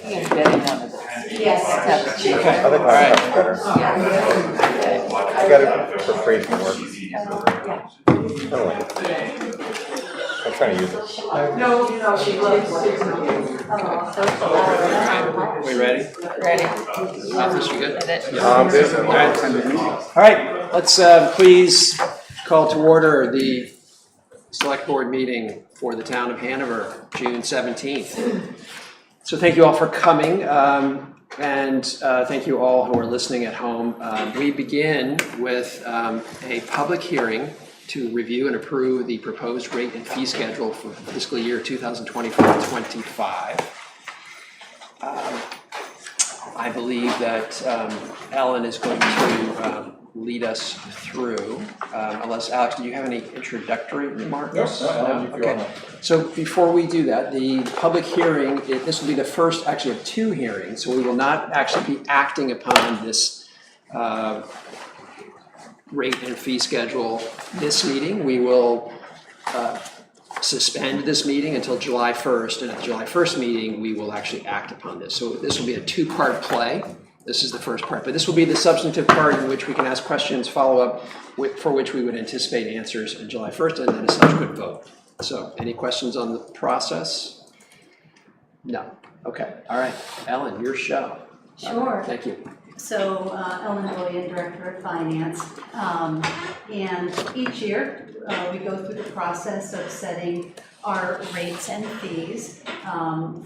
You're getting one of those. Yes. Okay. I think All right. that's better. I got it for free from work. Oh, I'm trying to use it. No, she loves We ready? Ready? Office, you good? With it? This All right, let's please call to order the Select Board meeting for the town of Hanover, June 17th. So thank you all for coming, and thank you all who are listening at home. We begin with a public hearing to review and approve the proposed rate and fee schedule for fiscal year 2024-25. I believe that Ellen is going to lead us through, unless, Alex, do you have any introductory remarks? No? Okay. So before we do that, the public hearing, this will be the first actually of two hearings, so we will not actually be acting upon this rate and fee schedule this meeting. We will suspend this meeting until July 1st, and at the July 1st meeting, we will actually act upon this. So this will be a two-part play. This is the first part, but this will be the substantive part in which we can ask questions, follow up, for which we would anticipate answers on July 1st, and then a subsequent vote. So any questions on the process? No. Okay. All right. Ellen, your show. Sure. Thank you. So Ellen William, Director of Finance, and each year we go through the process of setting our rates and fees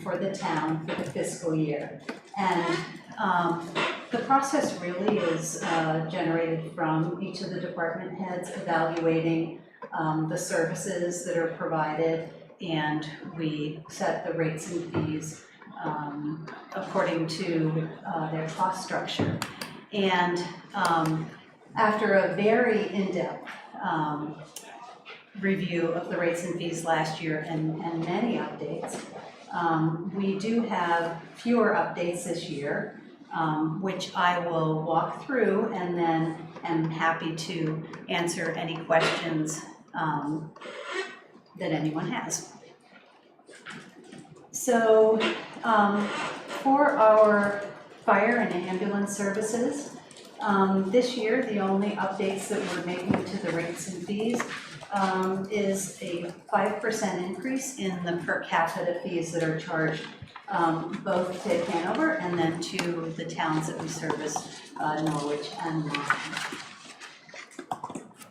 for the town for the fiscal year. And the process really is generated from each of the department heads evaluating the services that are provided, and we set the rates and fees according to their cost structure. And after a very in-depth review of the rates and fees last year and many updates, we do have fewer updates this year, which I will walk through, and then am happy to answer any questions that anyone has. So for our fire and ambulance services, this year the only updates that we're making to the rates and fees is a 5% increase in the per capita fees that are charged both to Hanover and then to the towns that we service, Norwich and Lyme.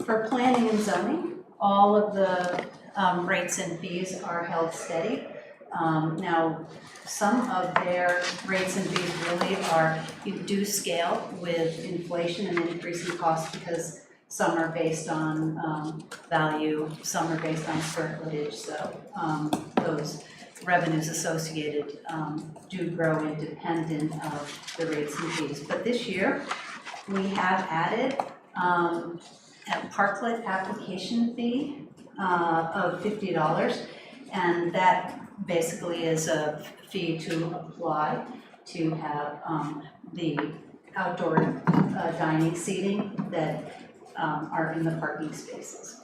For planning and zoning, all of the rates and fees are held steady. Now, some of their rates and fees really do scale with inflation and increasing costs, because some are based on value, some are based on square footage, so those revenues associated do grow independent of the rates and fees. But this year, we have added a parklet application fee of $50, and that basically is a fee to apply to have the outdoor dining seating that are in the parking spaces.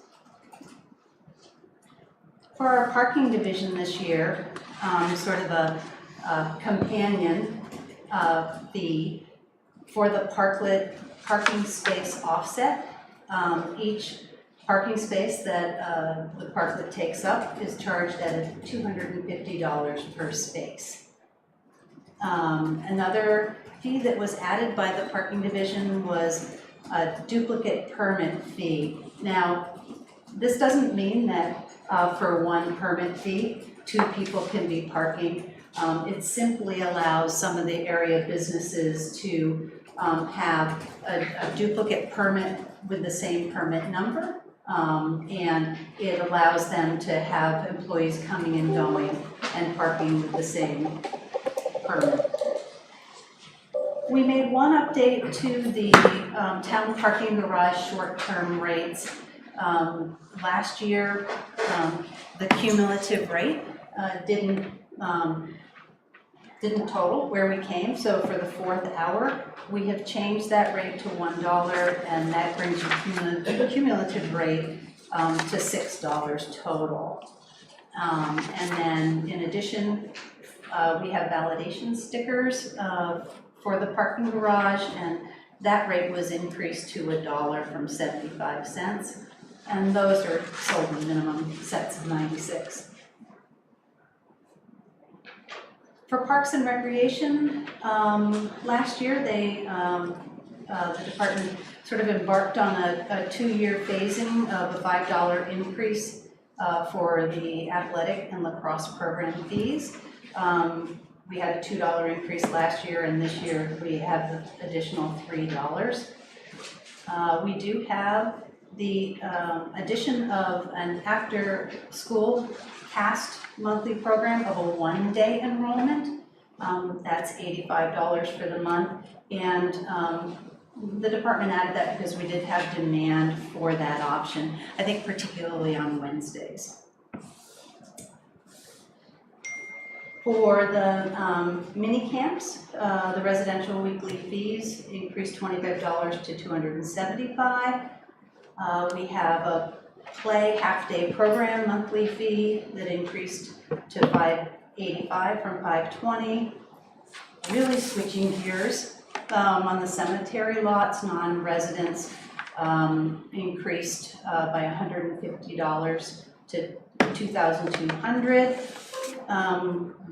For our parking division this year, sort of a companion fee for the parklet parking space offset. Each parking space that the parklet takes up is charged at $250 per space. Another fee that was added by the parking division was a duplicate permit fee. Now, this doesn't mean that for one permit fee, two people can be parking. It simply allows some of the area businesses to have a duplicate permit with the same permit number. And it allows them to have employees coming and going and parking with the same permit. We made one update to the town parking garage short-term rates. Last year, the cumulative rate didn't total where we came, so for the fourth hour, we have changed that rate to $1, and that brings your cumulative rate to $6 total. And then in addition, we have validation stickers for the parking garage, and that rate was increased to $1 from 75 cents. And those are sold in minimum sets of 96. For Parks and Recreation, last year the department sort of embarked on a 2-year phasing of a $5 increase for the athletic and lacrosse program fees. We had a $2 increase last year, and this year we have the additional $3. We do have the addition of an after-school CAST monthly program of a 1-day enrollment. That's $85 for the month, and the department added that because we did have demand for that option, I think particularly on Wednesdays. For the mini camps, the residential weekly fees increased $25 to $275. We have a play half-day program monthly fee that increased to $585 from $520. Really switching gears on the cemetery lots, non-residents increased by $150 to $2,200.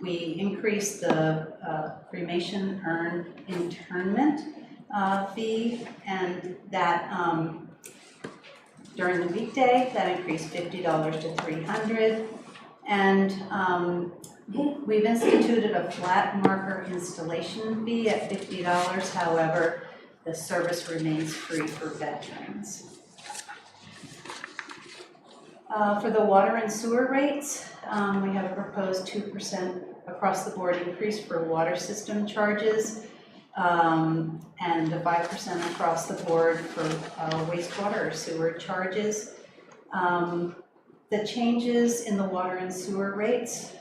We increased the cremation urn internment fee, and that during the weekday, that increased $50 to $300. And we've instituted a flat marker installation fee at $50. However, the service remains free for veterans. For the water and sewer rates, we have a proposed 2% across the board increase for water system charges, and a 5% across the board for wastewater or sewer charges. The changes in the water and sewer rates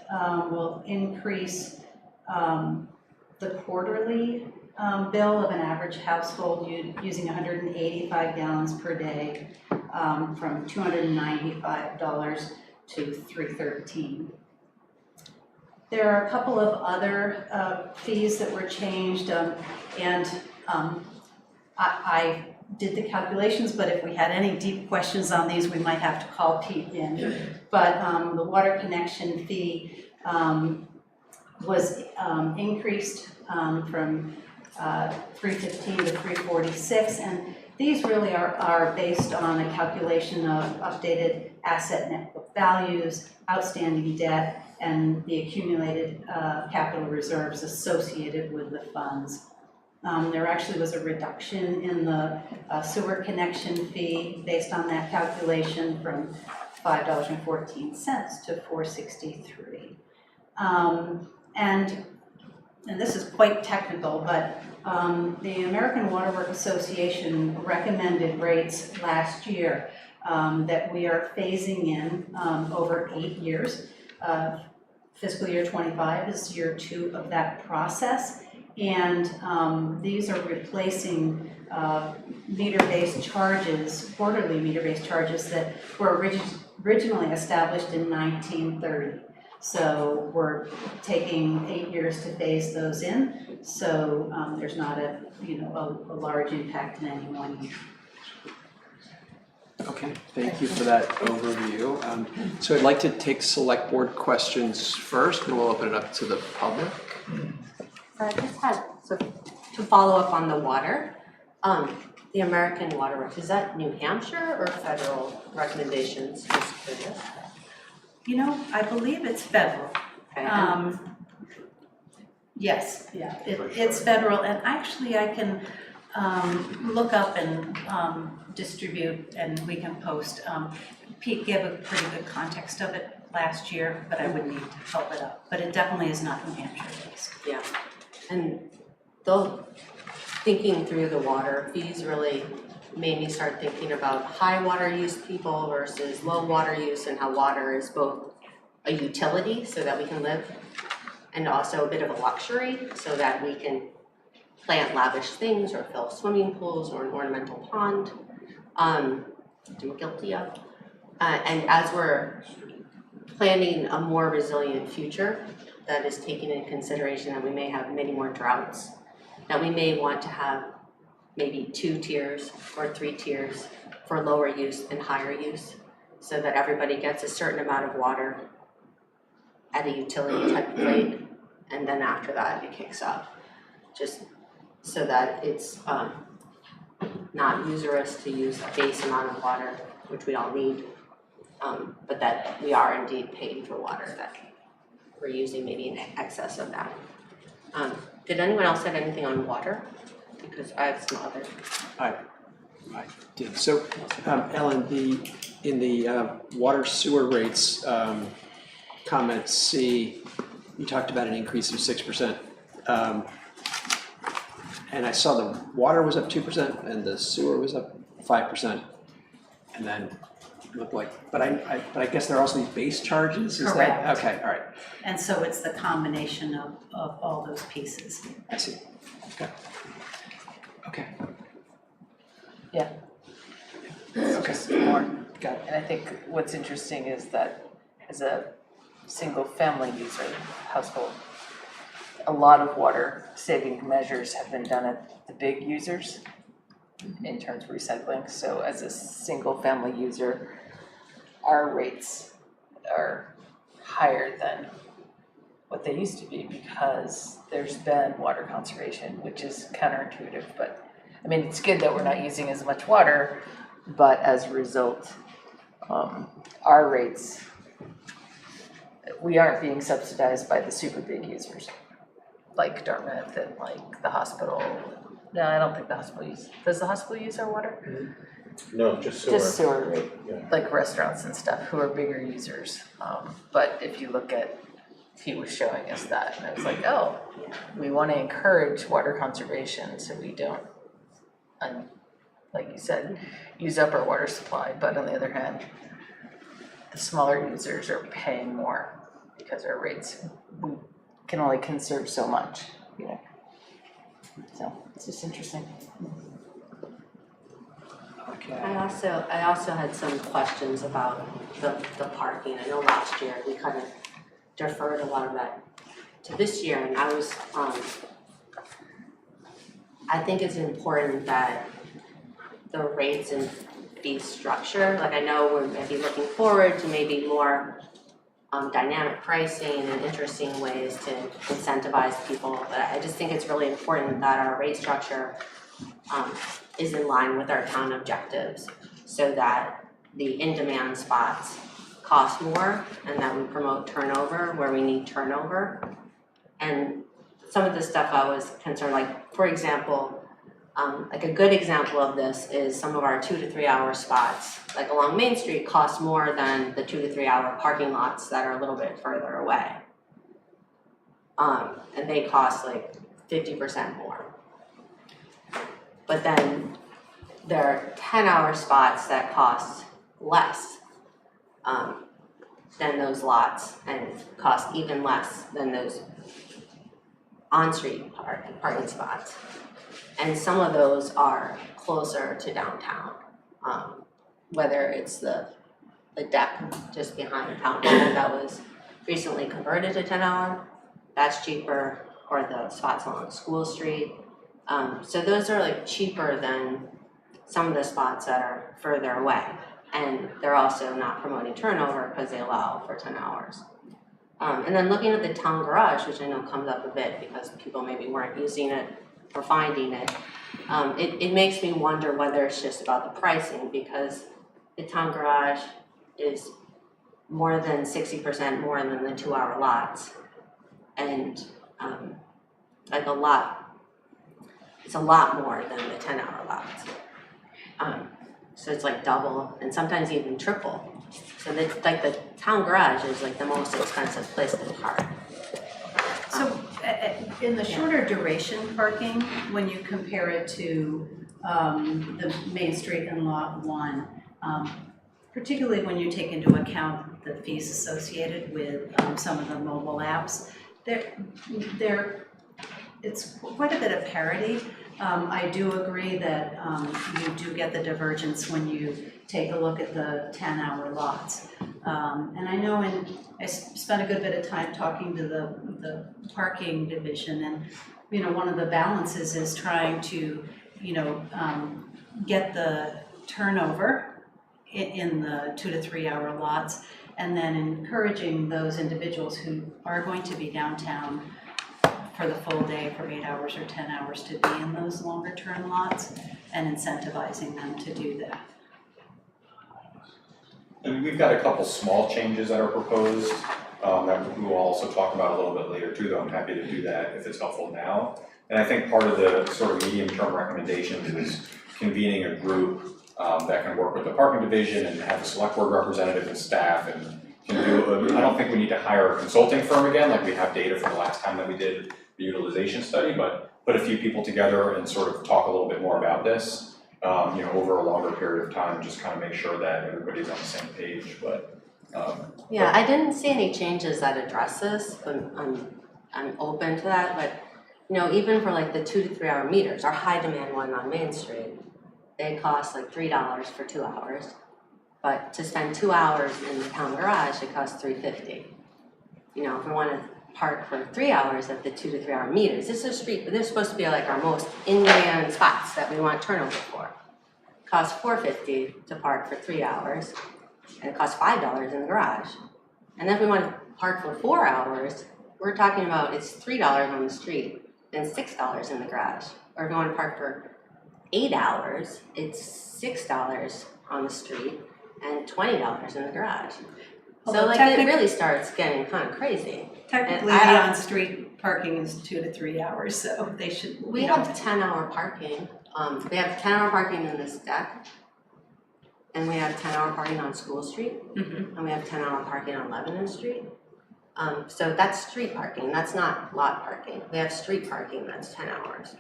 will increase the quarterly bill of an average household using 185 gallons per day from $295 to $313. There are a couple of other fees that were changed, and I did the calculations, but if we had any deep questions on these, we might have to call Pete in. But the water connection fee was increased from $315 to $346, and these really are based on a calculation of updated asset net book values, outstanding debt, and the accumulated capital reserves associated with the funds. There actually was a reduction in the sewer connection fee based on that calculation from $5.14 to $4.63. And this is quite technical, but the American Water Works Association recommended rates last year that we are phasing in over 8 years. Fiscal year 25 is year 2 of that process. And these are replacing meter-based charges, quarterly meter-based charges that were originally established in 1930. So we're taking 8 years to phase those in. So there's not a large impact in any one year. Okay, thank you for that overview. So I'd like to take select board questions first, and we'll open it up to the public. I just had, so to follow up on the water, the American Water Works, is that New Hampshire or federal recommendations? Just curious. I believe it's federal. Okay. Yes, yeah, it's federal, and actually I can look up and distribute, and we can post. Pete gave a pretty good context of it last year, but I would need to help it up. But it definitely is not New Hampshire based. Yeah, and though thinking through the water fees really made me start thinking about high water use people versus low water use, and how water is both a utility so that we can live, and also a bit of a luxury so that we can plant lavish things or fill swimming pools or an ornamental pond, which I'm guilty of. And as we're planning a more resilient future, that is taking into consideration that we may have many more droughts, that we may want to have maybe 2 tiers or 3 tiers for lower use and higher use, so that everybody gets a certain amount of water at a utility type of rate, and then after that it kicks up, just so that it's not usurious to use a base amount of water, which we all need, but that we are indeed paying for water that we're using maybe in excess of that. Did anyone else have anything on water? Because I have some other. I did. So, Ellen, in the water sewer rates, comment C, you talked about an increase of 6%. And I saw the water was up 2% and the sewer was up 5%. And then it looked like, but I guess there are also these base charges, is Correct. that? Okay, all right. And so it's the combination of all those pieces. I see. Okay. Okay. Yeah. Okay. More. Got it. And I think what's interesting is that as a single family user household, a lot of water saving measures have been done at the big users in terms of recycling. So as a single family user, our rates are higher than what they used to be because there's been water conservation, which is counterintuitive. But I mean, it's good that we're not using as much water, but as a result, our rates, we aren't being subsidized by the super big users, like Dartmouth and like the hospital. No, I don't think the hospital does the hospital use our water? No, just sewer. Just sewer, right? Yeah. Like restaurants and stuff who are bigger users. But if you look at, he was showing us that and I was like, oh, we want to encourage water conservation so we don't, like you said, use up our water supply. But on the other hand, the smaller users are paying more because our rates, we can only conserve so much, you know. So it's just interesting. Okay. I also had some questions about the parking. I know last year we kind of deferred a lot of that to this year, and I think it's important that the rates and fee structure, like I know we're maybe looking forward to maybe more dynamic pricing and interesting ways to incentivize people, but I just think it's really important that our rate structure is in line with our town objectives so that the in-demand spots cost more and that we promote turnover where we need turnover. And some of the stuff I was concerned, like for example, like a good example of this is some of our 2 to 3 hour spots, like along Main Street, cost more than the 2 to 3 hour parking lots that are a little bit further away. And they cost like 50% more. But then there are 10-hour spots that cost less than those lots and cost even less than those on-street parking spots. And some of those are closer to downtown, whether it's the deck just behind the town hall that was recently converted to 10-hour, that's cheaper, or the spots along School Street. So those are like cheaper than some of the spots that are further away. And they're also not promoting turnover because they allow for 10 hours. And then looking at the town garage, which I know comes up a bit because people maybe weren't using it or finding it, it makes me wonder whether it's just about the pricing because the town garage is more than 60% more than the 2-hour lots. And like it's a lot more than the 10-hour lots. So it's like double and sometimes even triple. So like the town garage is like the most expensive place to park. So in the shorter duration parking, when you compare it to the Main Street and Lot 1, particularly when you take into account the fees associated with some of the mobile apps, it's quite a bit of parity. I do agree that you do get the divergence when you take a look at the 10-hour lots. And I know spent a good bit of time talking to the parking division, and, you know, one of the balances is trying to, you know, get the turnover in the 2 to 3 hour lots, and then encouraging those individuals who are going to be downtown for the full day, for 8 hours or 10 hours, to be in those longer term lots, and incentivizing them to do that. And we've got a couple small changes that are proposed that we will also talk about a little bit later too, though I'm happy to do that if it's helpful now. And I think part of the sort of medium-term recommendations is convening a group that can work with the parking division and have a select board representative and staff, and can do, I don't think we need to hire a consulting firm again, like we have data from the last time that we did the utilization study, but put a few people together and sort of talk a little bit more about this, you know, over a longer period of time, just kind of make sure that everybody's on the same page, but. Yeah, I didn't see any changes that address this, but I'm open to that, but, you know, even for like the 2 to 3 hour meters, our high demand one on Main Street, they cost like $3 for 2 hours, but to spend 2 hours in the town garage, it costs $3.50. You know, if we want to park for 3 hours at the 2 to 3 hour meters, this is a street, but they're supposed to be like our most in-demand spots that we want turnover for. It costs $4.50 to park for 3 hours, and it costs $5 in the garage. And then if we want to park for 4 hours, we're talking about it's $3 on the street and $6 in the garage. Or if you want to park for 8 hours, it's $6 on the street and $20 in the garage. So Although like it really starts getting kind of crazy. Technically, And the on-street parking is 2 to 3 hours, so they should. We have 10-hour parking. We have 10-hour parking in this deck, and we have 10-hour parking on School Street, and we have 10-hour parking on Lebanon Street. So that's street parking. That's not lot parking. We have street parking that's 10 hours.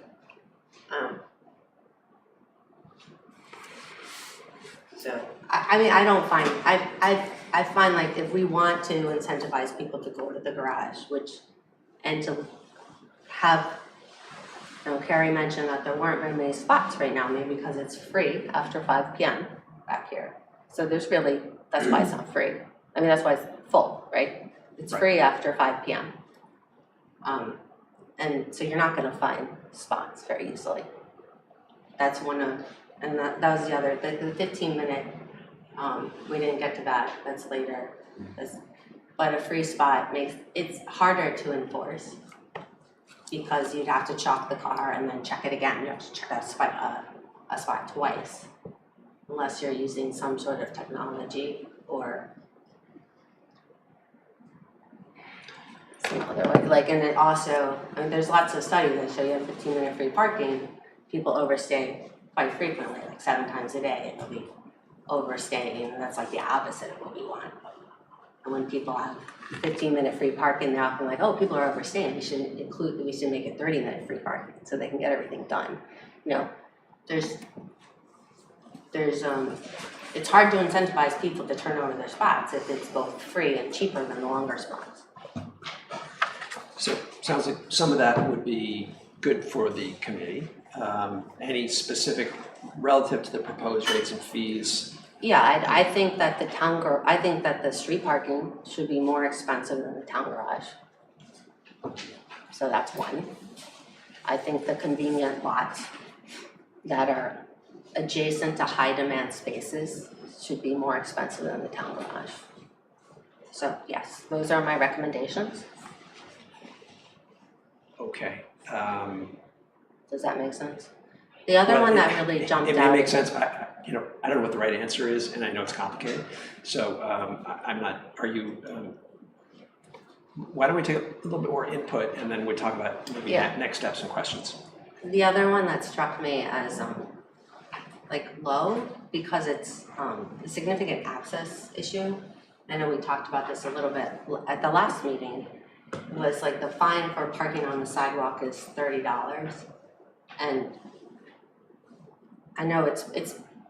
So I mean, I don't find I find like if we want to incentivize people to go to the garage, and to have, you know, Carrie mentioned that there weren't very many spots right now, maybe because it's free after 5 p.m. back here. So that's why it's not free. I mean, that's why it's full, right? It's free after 5 p.m. And so you're not gonna find spots very easily. That's one of, and that was the other, the 15-minute, we didn't get to that, that's later. But a free spot makes, it's harder to enforce because you'd have to chalk the car and then check it again. You have to check a spot twice, unless you're using some sort of technology or some other way. Like, and it also, I mean, there's lots of studies that show you have 15-minute free parking, people overstay quite frequently, like 7 times a day, and they'll be overstaying, and that's like the opposite of what we want. And when people have 15-minute free parking, they're often like, oh, people are overstaying, we should make it 30-minute free parking so they can get everything done. You know, there's it's hard to incentivize people to turn over their spots if it's both free and cheaper than the longer spots. So sounds like some of that would be good for the committee. Any specific relative to the proposed rates and fees? Yeah, I think that the street parking should be more expensive than the town garage. So that's one. I think the convenient lots that are adjacent to high demand spaces should be more expensive than the town garage. So yes, those are my recommendations. Okay. Does that make sense? The other one that really jumped out. It may make sense. I don't know what the right answer is, and I know it's complicated. So I'm not. Are you? Why don't we take a little bit more input, and then we talk about maybe next steps and questions. The other one that struck me as like low, because it's a significant access issue. I know we talked about this a little bit at the last meeting. Was like the fine for parking on the sidewalk is $30, and I know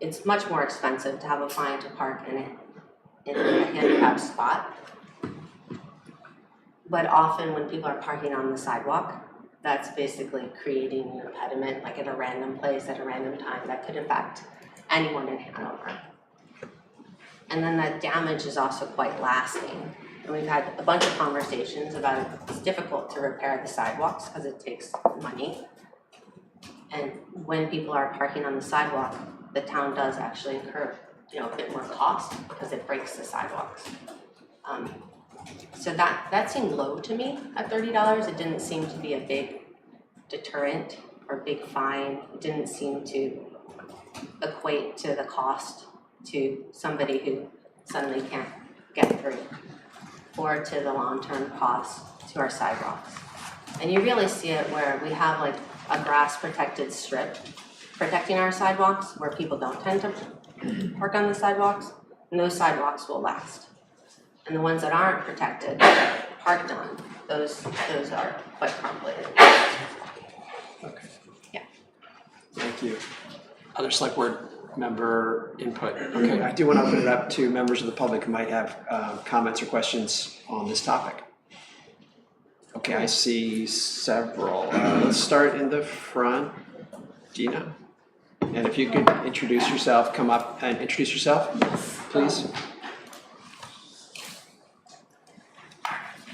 it's much more expensive to have a fine to park in a handicapped spot. But often when people are parking on the sidewalk, that's basically creating an impediment, like at a random place at a random time that could affect anyone in Hanover. And then that damage is also quite lasting. and we've had a bunch of conversations about it's difficult to repair the sidewalks because it takes money. And when people are parking on the sidewalk, the town does actually incur, a bit more cost because it breaks the sidewalks. So that seemed low to me at $30. It didn't seem to be a big deterrent or big fine. It didn't seem to equate to the cost to somebody who suddenly can't get through, or to the long-term cost to our sidewalks. And you really see it where we have like a grass protected strip protecting our sidewalks where people don't tend to park on the sidewalks, and those sidewalks will last. And the ones that aren't protected, parked on, those are quite crumbly. Okay. Yeah. Thank you. Other select board member input? Okay, I do want to open it up to members of the public who might have comments or questions on this topic. Okay, I see several. Let's start in the front. Dina? And if you could introduce yourself, come up and introduce yourself, please.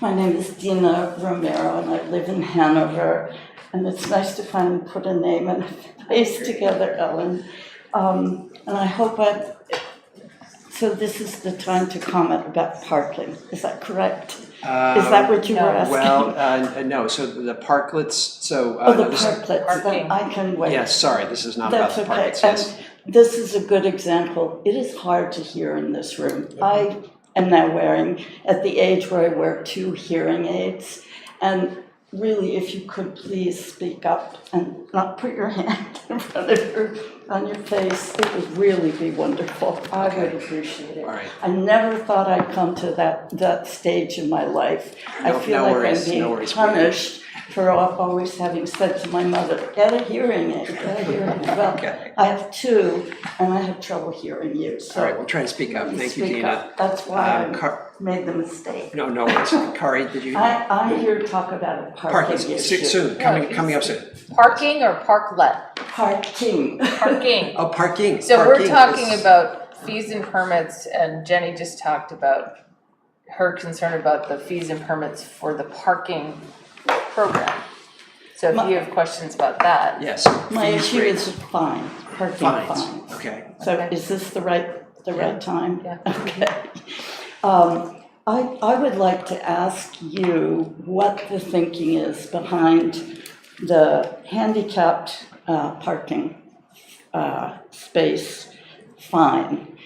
My name is Dina Romero and I live in Hanover, and it's nice to finally put a name and a face together, Ellen. And I hope so this is the time to comment about parking, is that correct? Is that what you were asking? Well, no, so the parklets, so. The this- parklets, then I can wait. Yes, sorry, this is not about That's the okay, parklets, yes. and this is a good example. It is hard to hear in this room. I am now wearing, at the age where I wear 2 hearing aids, and really, if you could please speak up and not put your hand in front of on your face, it would really be wonderful. I would appreciate it. All right. I never thought I'd come to that stage in my life. I feel like I'm being punished for always having said to my mother, get a hearing aid, get a hearing aid. Well, Okay. I have 2, and I have trouble hearing you, so. All right, we'll try to speak up. Thank you, speak Dina. up. That's why I Car- made the mistake. No worries. Kari, did you? I'm here to talk about a parking Parking, issue. soon, coming up soon. Parking or parklet? Parking. Parking. Oh, parking. So we're Parking talking is- about fees and permits, and Jenny just talked about her concern about the fees and permits for the parking program. So if you have questions about that. Yes. My fees, issue rates, is fine, parking fines. fines. Okay. So Okay. is this the right time? Yeah. Okay. I would like to ask you what the thinking is behind the handicapped parking space fine.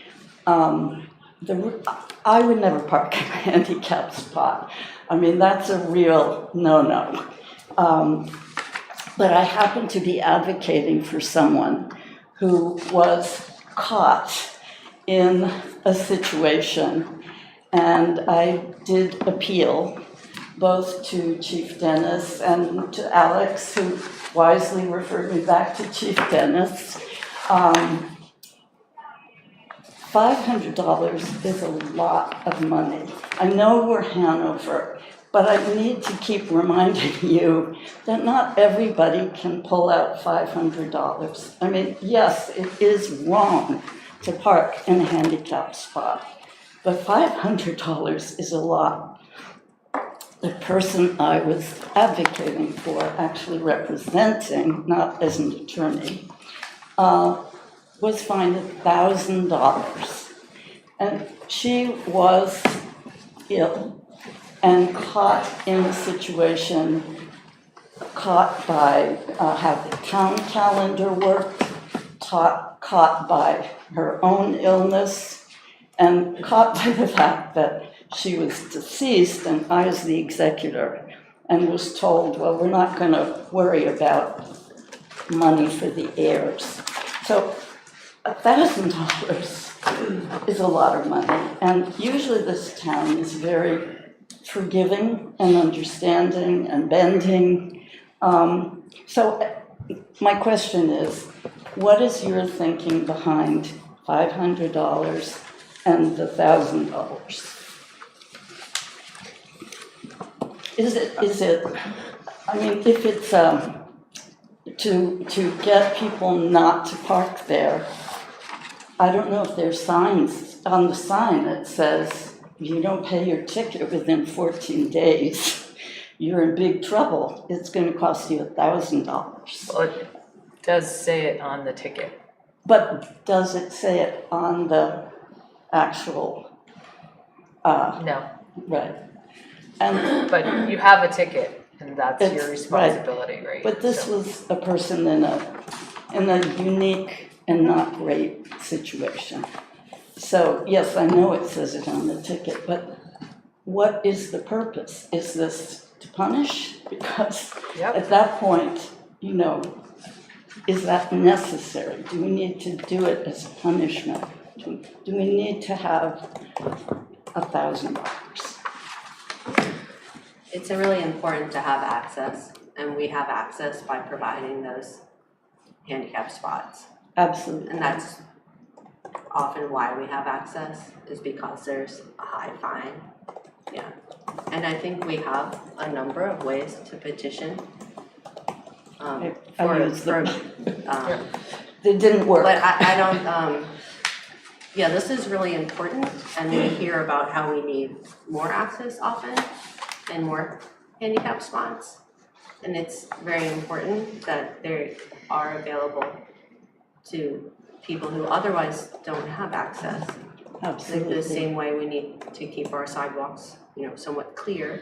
I would never park in a handicapped spot. I mean, that's a real no-no. But I happen to be advocating for someone who was caught in a situation, and I did appeal both to Chief Dennis and to Alex, who wisely referred me back to Chief Dennis. $500 is a lot of money. I know we're Hanover, but I need to keep reminding you that not everybody can pull out $500. I mean, yes, it is wrong to park in a handicapped spot, but $500 is a lot. The person I was advocating for, actually representing, not as an attorney, was fined $1,000. And she was ill and caught in a situation, caught by how the town calendar worked, caught by her own illness, and caught by the fact that she was deceased and I was the executor, and was told, well, we're not going to worry about money for the heirs. So $1,000 is a lot of money, and usually this town is very forgiving and understanding and bending. So my question is, what is your thinking behind $500 and the $1,000? Is it, I mean, if it's to get people not to park there, I don't know if there's signs on the sign that says you don't pay your ticket within 14 days, you're in big trouble. It's going to cost you $1,000. Well, it does say it on the ticket. But does it say it on the actual, No, right? And, but you have a ticket and that's It's- your responsibility, right? but this So- was a person in a unique and not great situation. So, yes, I know it says it on the ticket, but what is the purpose? Is this to punish? Because Yep. at that point, you know, is that necessary? Do we need to do it as a punishment? Do we need to have $1,000? It's really important to have access, and we have access by providing those handicap spots. Absolutely. And that's often why we have access, is because there's a high fine. Yeah. And I think we have a number of ways to petition. I For used them. um, It didn't work. But I don't, yeah, this is really important, and we hear about how we need more access often and more handicap spots. And it's very important that they are available to people who otherwise don't have access. Like Absolutely. the same way we need to keep our sidewalks, you know, somewhat clear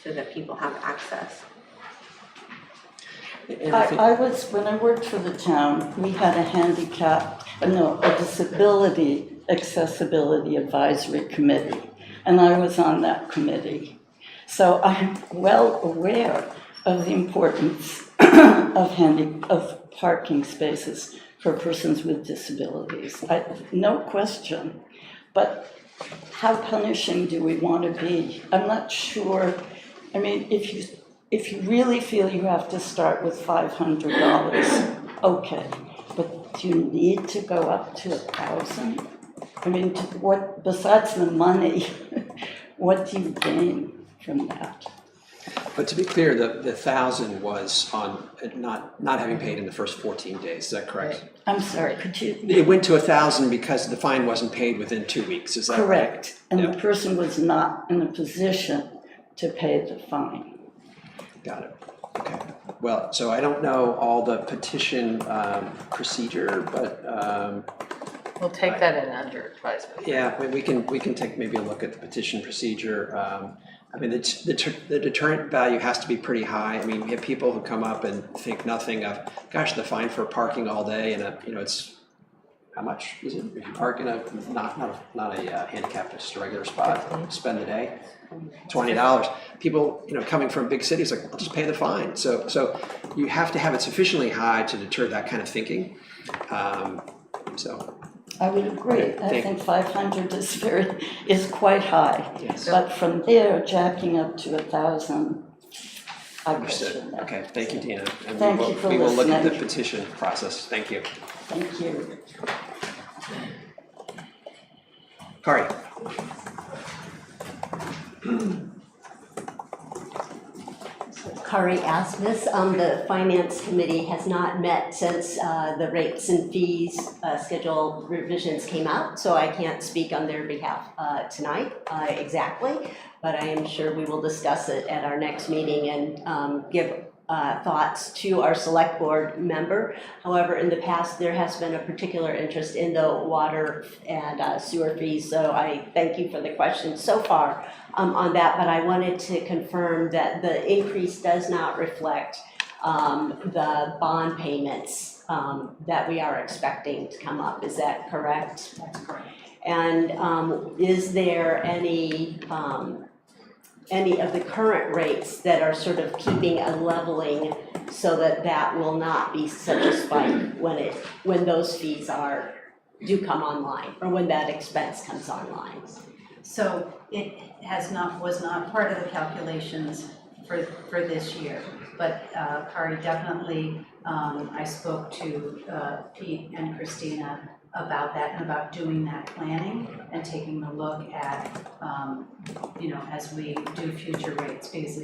so that people have access. And I think, when I worked for the town, we had a disability accessibility advisory committee, and I was on that committee. So I'm well aware of the importance of parking spaces for persons with disabilities. No question, but how punishing do we want to be? I'm not sure. I mean, if you really feel you have to start with $500, okay, but do you need to go up to 1,000? I mean, what besides the money, what do you gain from that? but to be clear, the 1,000 was on not having paid in the first 14 days, is that correct? I'm sorry, could you? It went to 1,000 because the fine wasn't paid within 2 weeks, is that right? Correct, and Yeah. the person was not in a position to pay the fine. Got it. Okay. Well, so I don't know all the petition procedure, but We'll take that in under advisement. yeah, we can take maybe a look at the petition procedure. I mean, the deterrent value has to be pretty high. I mean, we have people who come up and think nothing of, gosh, the fine for parking all day, and it's how much is it if you park in a not a handicapped, just a regular spot, spend the day. $20. People, coming from big cities, like, I'll just pay the fine. So you have to have it sufficiently high to deter that kind of thinking. So I would agree. I think 500 is quite high. Yes. But from there, jacking up to 1,000, I understood. question that. Okay, thank you, Dina. And Thank you for we will look at the listening. petition process. Thank you. Thank you. Kari. Kari Asmus, the Finance Committee has not met since the rates and fees schedule revisions came out, so I can't speak on their behalf tonight exactly, but I am sure we will discuss it at our next meeting and give thoughts to our select board member. However, in the past, there has been a particular interest in the water and sewer fees, so I thank you for the question so far on that, but I wanted to confirm that the increase does not reflect the bond payments that we are expecting to come up. Is that correct? That's correct. And is there any of the current rates that are sort of keeping a leveling so that that will not be such a spike when those fees do come online, or when that expense comes online? So it was not part of the calculations for this year, but Kari, definitely, I spoke to Pete and Christina about that and about doing that planning and taking a look at, as we do future rates, because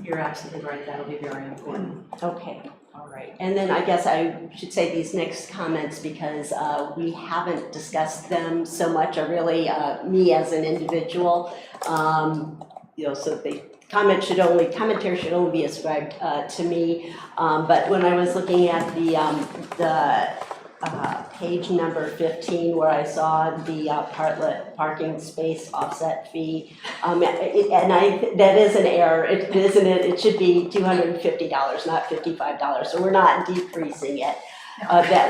you're absolutely right, that'll be very important. Okay, All right, and then I guess I should say these next comments because we haven't discussed them so much, or really me as an individual. So the commentary should only be ascribed to me. But when I was looking at the page number 15, where I saw the parking space offset fee, that is an error, isn't it? It should be $250, not $55, so we're not decreasing it,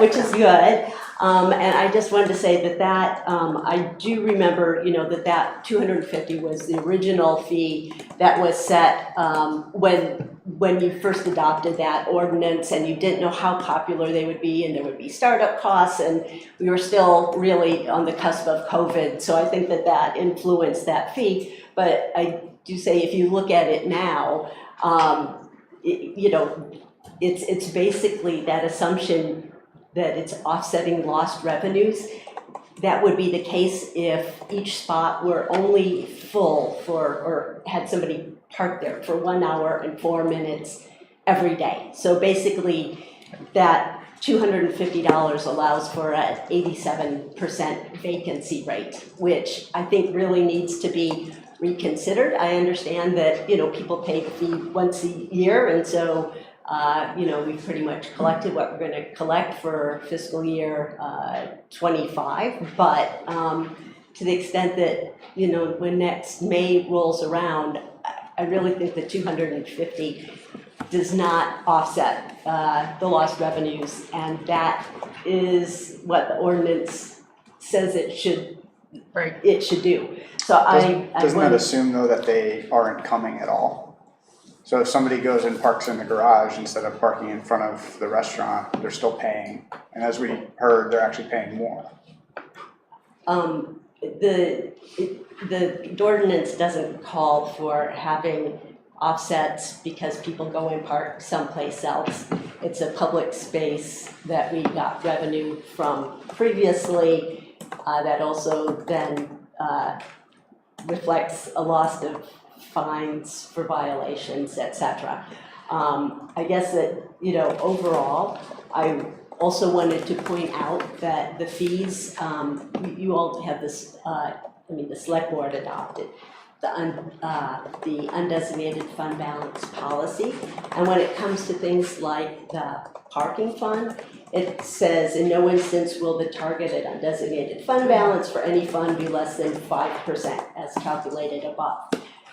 which is good. And I just wanted to say that I do remember, that 250 was the original fee that was set when you first adopted that ordinance, and you didn't know how popular they would be, and there would be startup costs, and we were still really on the cusp of COVID, so I think that influenced that fee. But I do say, if you look at it now, it's basically that assumption that it's offsetting lost revenues. That would be the case if each spot were only full or had somebody parked there for 1 hour and 4 minutes every day. So basically, that $250 allows for an 87% vacancy rate, which I think really needs to be reconsidered. I understand that, people pay the fee once a year, and so we've pretty much collected what we're going to collect for fiscal year 25, but to the extent that, when next May rolls around, I really think the 250 does not offset the lost revenues, and that is what the ordinance says it should do. So Doesn't that assume, though, that they aren't coming at all? So if somebody goes and parks in the garage instead of parking in front of the restaurant, they're still paying. And as we heard, they're actually paying more. The ordinance doesn't call for having offsets because people go and park someplace else. It's a public space that we got revenue from previously that also then reflects a loss of fines for violations, etc. I guess that, overall, I also wanted to point out that the fees, you all have this, the select board adopted the undesignated fund balance policy. And when it comes to things like the parking fund, it says, in no instance will the targeted undesignated fund balance for any fund be less than 5% as calculated above.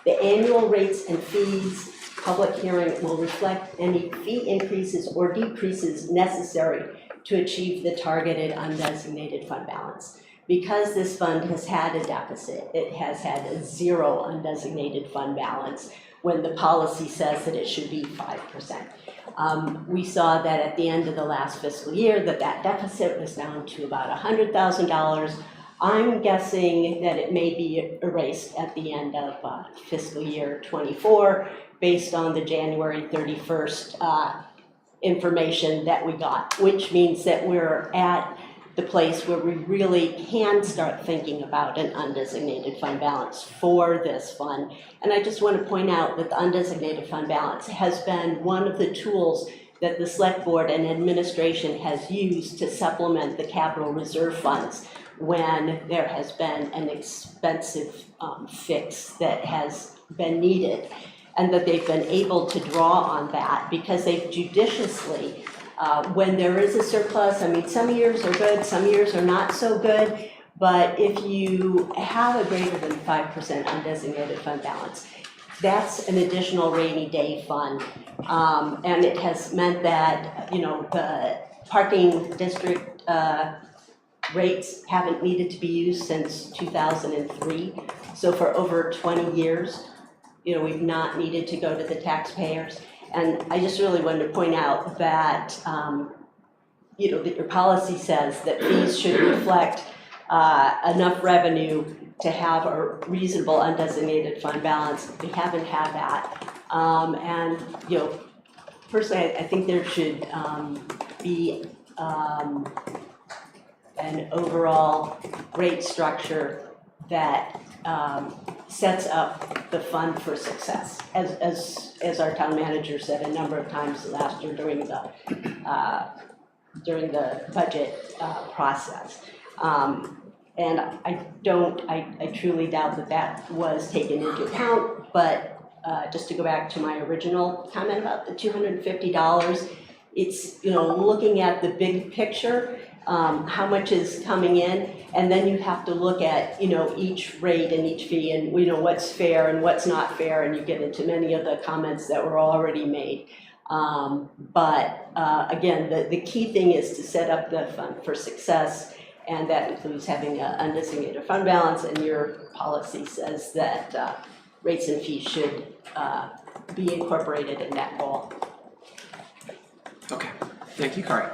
The annual rates and fees public hearing will reflect any fee increases or decreases necessary to achieve the targeted undesignated fund balance. Because this fund has had a deficit, it has had a zero undesignated fund balance when the policy says that it should be 5%. We saw that at the end of the last fiscal year that deficit was down to about $100,000. I'm guessing that it may be erased at the end of fiscal year 24 based on the January 31st information that we got, which means that we're at the place where we really can start thinking about an undesignated fund balance for this fund. And I just want to point out that the undesignated fund balance has been one of the tools that the select board and administration has used to supplement the capital reserve funds when there has been an expensive fix that has been needed, and that they've been able to draw on that because they've judiciously, when there is a surplus, some years are good, some years are not so good, but if you have a greater than 5% undesignated fund balance, that's an additional rainy day fund. And it has meant that, the parking district rates haven't needed to be used since 2003. So for over 20 years, we've not needed to go to the taxpayers. And I just really wanted to point out that, that your policy says that fees should reflect enough revenue to have a reasonable undesignated fund balance. We haven't had that. And, personally, I think there should be an overall rate structure that sets up the fund for success. As our town manager said a number of times last year during the budget process. And I truly doubt that was taken into account, but just to go back to my original comment about the $250, it's, looking at the big picture, how much is coming in, and then you have to look at, each rate and each fee and, what's fair and what's not fair, and you get into many of the comments that were already made. But again, the key thing is to set up the fund for success, and that includes having an undesignated fund balance, and your policy says that rates and fees should be incorporated in that goal. Okay, thank you, Kari.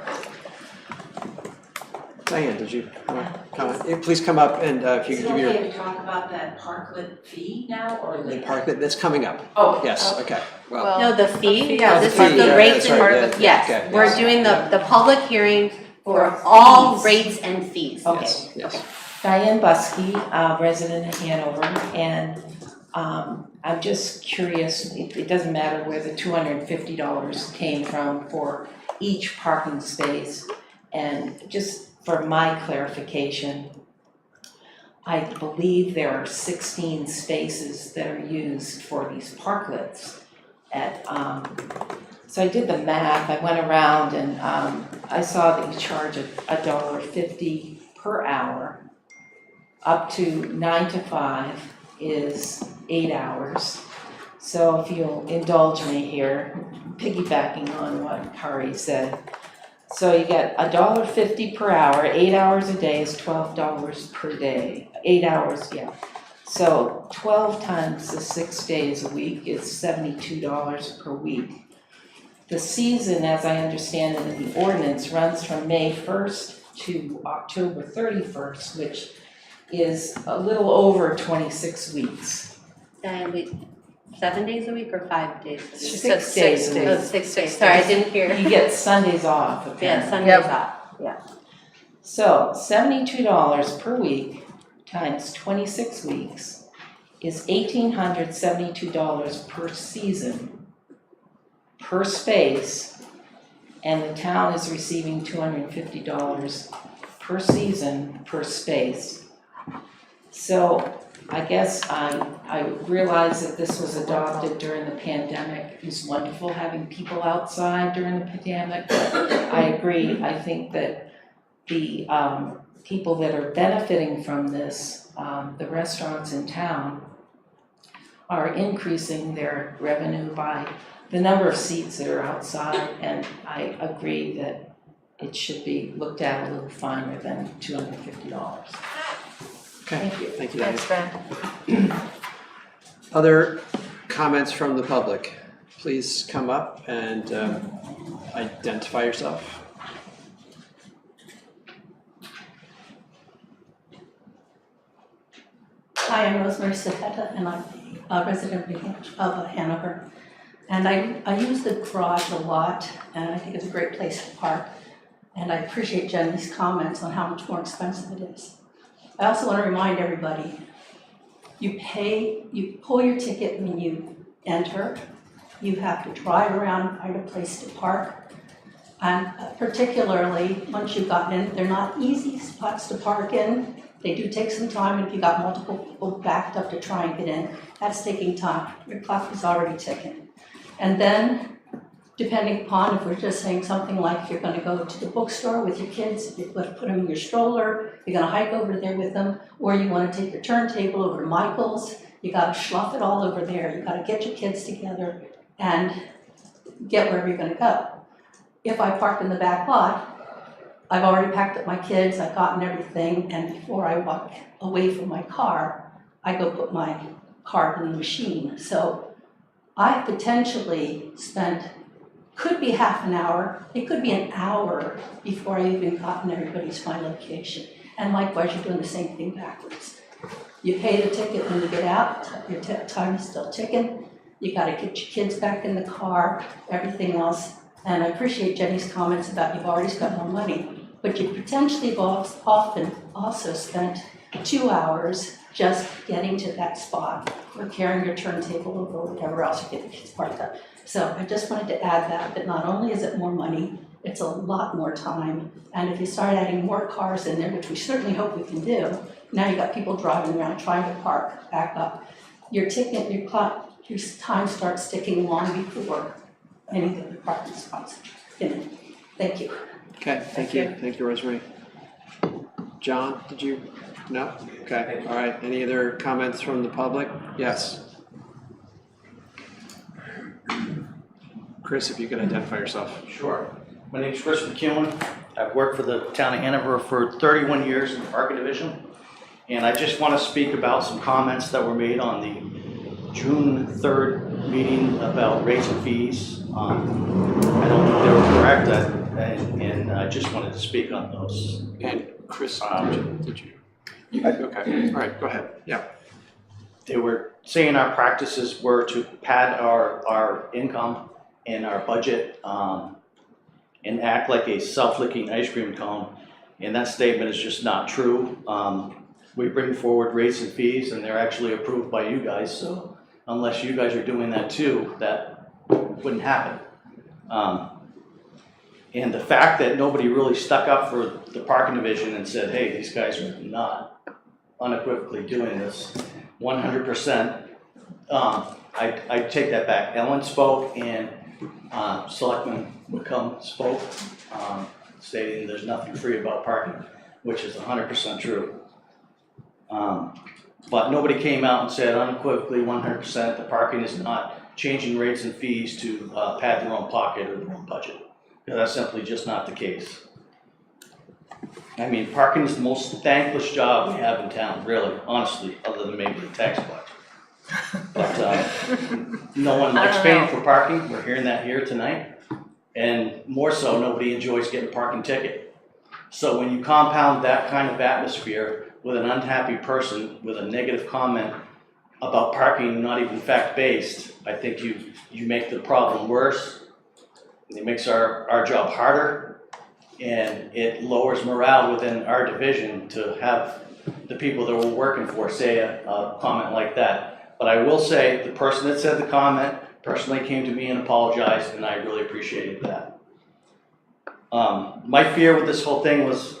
Diane, did you want to comment? Please come up and if you Is could it give your. okay to talk about that parklet fee now or The later? park, that's coming up. Oh. Yes, okay, well, No, the fee, Yeah, this the is fee, the yeah, rates that's right, and, yeah, okay, yes, we're yes, doing yeah. the public hearing for For all fees. rates and fees. Okay. yes, yes. Diane Buskey, resident of Hanover, and I'm just curious, it doesn't matter where the $250 came from for each parking space. And just for my clarification, I believe there are 16 spaces that are used for these parklets at, so I did the math, I went around and I saw that you charge $1.50 per hour. Up to 9 to 5 is 8 hours. So if you'll indulge me here, piggybacking on what Kari said. So you get $1.50 per hour, 8 hours a day is $12 per day, 8 hours, yeah. So 12 times the 6 days a week is $72 per week. The season, as I understand it in the ordinance, runs from May 1st to October 31st, which is a little over 26 weeks. And 7 days a week or 5 days a week? She said 6 days a Oh, week. 6 days, sorry, I didn't hear. You get Sundays off, apparently. Yeah, Sundays Yep. off. So $72 per week times 26 weeks is $1,872 per season, per space, and the town is receiving $250 per season, per space. So I guess I realized that this was adopted during the pandemic. It was wonderful having people outside during the pandemic, but I agree, I think that the people that are benefiting from this, the restaurants in town, are increasing their revenue by the number of seats that are outside, and I agree that it should be looked at a little finer than $250. Okay, thank you, Diane. Thanks, Ben. Other comments from the public? Please come up and identify yourself. Hi, I'm Rosemary Cepeda, and I'm a resident of Hanover. And I use the garage a lot, and I think it's a great place to park. And I appreciate Jenny's comments on how much more expensive it is. I also want to remind everybody, you pull your ticket when you enter, you have to drive around and find a place to park. And particularly, once you've gotten in, they're not easy spots to park in. They do take some time, and if you've got multiple people backed up to try and get in, that's taking time. Your clock is already ticking. And then, depending upon if we're just saying something like if you're going to go to the bookstore with your kids, you're going to put them in your stroller, you're going to hike over there with them, or you want to take your turntable over to Michael's, you got to slough it all over there. You got to get your kids together and get wherever you're going to go. If I park in the back lot, I've already packed up my kids, I've gotten everything, and before I walk away from my car, I go put my card in the machine. So I potentially spent, could be half an hour, it could be an hour before I even gotten everybody's my location. And likewise, you're doing the same thing backwards. You pay the ticket when you get out, your time is still ticking, you gotta get your kids back in the car, everything else. And I appreciate Jenny's comments about you've already spent more money, but you potentially have often also spent 2 hours just getting to that spot or carrying your turntable or whatever else you get the kids parked up. So I just wanted to add that not only is it more money, it's a lot more time. And if you start adding more cars in there, which we certainly hope we can do, now you got people driving around trying to park, back up. Your ticket, your clock, your time starts ticking long before any of the parking spots. Thank you. Okay, thank you, Rosemary. John, did you? No? Okay, all right. Any other comments from the public? Yes. Chris, if you could identify yourself. Sure. My name is Chris McEwen. I've worked for the town of Hanover for 31 years in the parking division. And I just want to speak about some comments that were made on the June 3rd meeting about rates and fees. I don't think they were correct, and I just wanted to speak on those. And Chris, did you? Okay, all right, go ahead. Yeah. They were saying our practices were to pad our income and our budget and act like a self-licking ice cream cone. And that statement is just not true. We bring forward rates and fees and they're actually approved by you guys. So unless you guys are doing that too, that wouldn't happen. And the fact that nobody really stuck up for the parking division and said, hey, these guys are not unequivocally doing this 100%, I take that back. Ellen spoke and Selectman McCum spoke, stating there's nothing free about parking, which is 100% true. But nobody came out and said unequivocally 100% the parking is not changing rates and fees to pad their own pocket or their own budget. That's simply just not the case. I mean, parking is the most thankless job we have in town, really, honestly, other than maybe the tax collector. But no one likes paying for parking. We're hearing that here tonight. And more so, nobody enjoys getting a parking ticket. So when you compound that kind of atmosphere with an unhappy person with a negative comment about parking not even fact-based, I think you make the problem worse. It makes our job harder, and it lowers morale within our division to have the people that we're working for say a comment like that. But I will say the person that said the comment personally came to me and apologized, and I really appreciated that. My fear with this whole thing was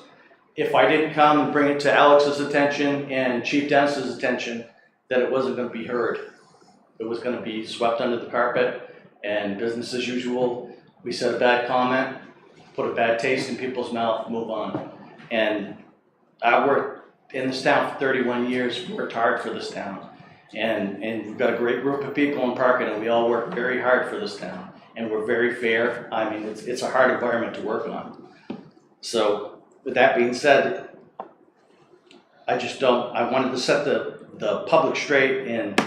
if I didn't come and bring it to Alex's attention and Chief Dennis's attention, that it wasn't going to be heard. It was going to be swept under the carpet and business as usual. We said a bad comment, put a bad taste in people's mouth, move on. And I worked in this town for 31 years, worked hard for this town. And we've got a great group of people in parking, and we all work very hard for this town. And we're very fair. I mean, it's a hard environment to work on. So with that being said, I wanted to set the public straight and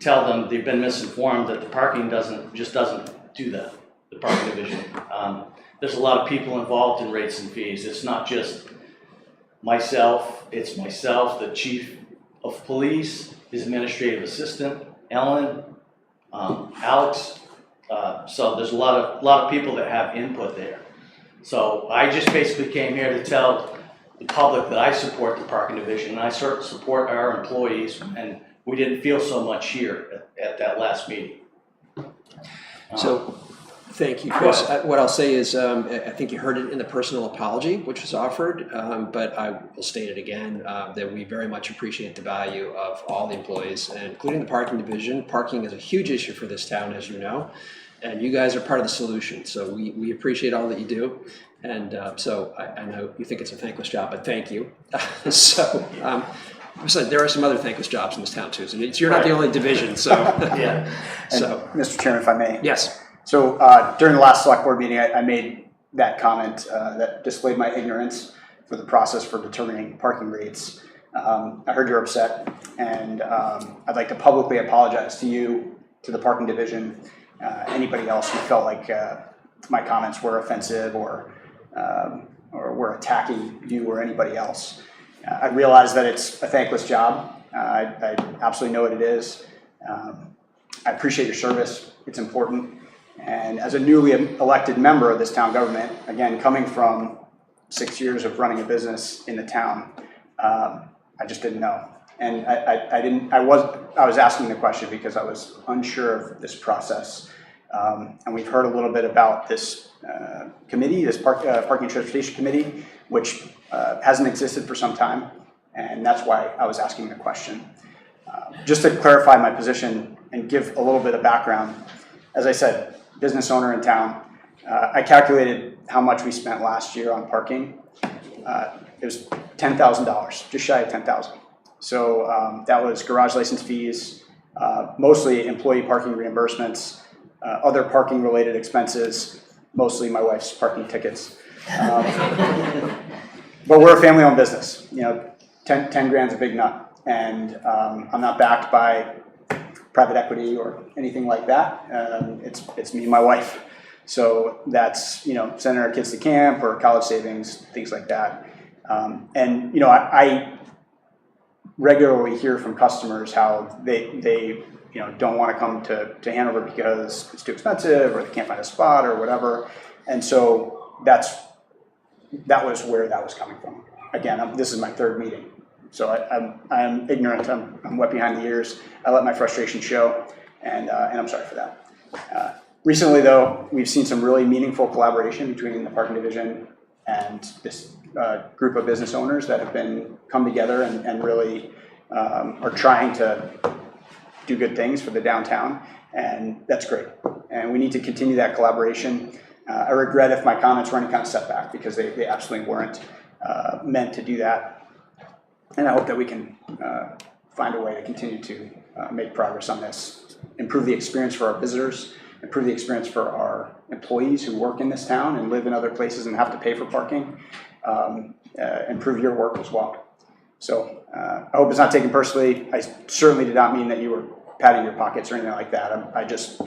tell them they've been misinformed, that the parking just doesn't do that. The parking division. There's a lot of people involved in rates and fees. It's not just myself, it's myself, the chief of police, his administrative assistant, Ellen, Alex. So there's a lot of people that have input there. So I just basically came here to tell the public that I support the parking division and I support our employees, and we didn't feel so much here at that last meeting. So, thank you, Chris. What I'll say is, I think you heard it in the personal apology, which was offered, but I will state it again, that we very much appreciate the value of all the employees, including the parking division. Parking is a huge issue for this town, as you know, and you guys are part of the solution. So we appreciate all that you do. And so I know you think it's a thankless job, but thank you. So there are some other thankless jobs in this town too. So you're not the only division. So yeah. So, Mr. Chairman, if I may. Yes. So during the last select board meeting, I made that comment that displayed my ignorance for the process for determining parking rates. I heard you're upset, and I'd like to publicly apologize to you, to the parking division, anybody else who felt like my comments were offensive or were attacking you or anybody else. I realize that it's a thankless job. I absolutely know what it is. I appreciate your service. It's important. And as a newly elected member of this town government, again, coming from 6 years of running a business in the town, I I just didn't know. And I was asking the question because I was unsure of this process. And we've heard a little bit about this committee, this Parking and Transportation Committee, which hasn't existed for some time. And that's why I was asking the question. Just to clarify my position and give a little bit of background, as I said, business owner in town, I calculated how much we spent last year on parking. It was $10,000, just shy of $10,000. So that was garage license fees, mostly employee parking reimbursements, other parking related expenses, mostly my wife's parking tickets. But we're a family owned business, 10 grand's a big nut. And I'm not backed by private equity or anything like that. It's me and my wife. So that's, sending our kids to camp or college savings, things like that. I regularly hear from customers how they don't want to come to Hanover because it's too expensive or they can't find a spot or whatever. And so that was where that was coming from. Again, this is my third meeting. So I'm ignorant, I'm wet behind the ears. I let my frustration show, and I'm sorry for that. Recently though, we've seen some really meaningful collaboration between the parking division and this group of business owners that have come together and really are trying to do good things for the downtown, and that's great. And we need to continue that collaboration. I regret if my comments were any kind of setback because they absolutely weren't meant to do that. And I hope that we can find a way to continue to make progress on this, improve the experience for our visitors, improve the experience for our employees who work in this town and live in other places and have to pay for parking, improve your work as well. So I hope it's not taken personally. I certainly did not mean that you were patting your pockets or anything like that. I just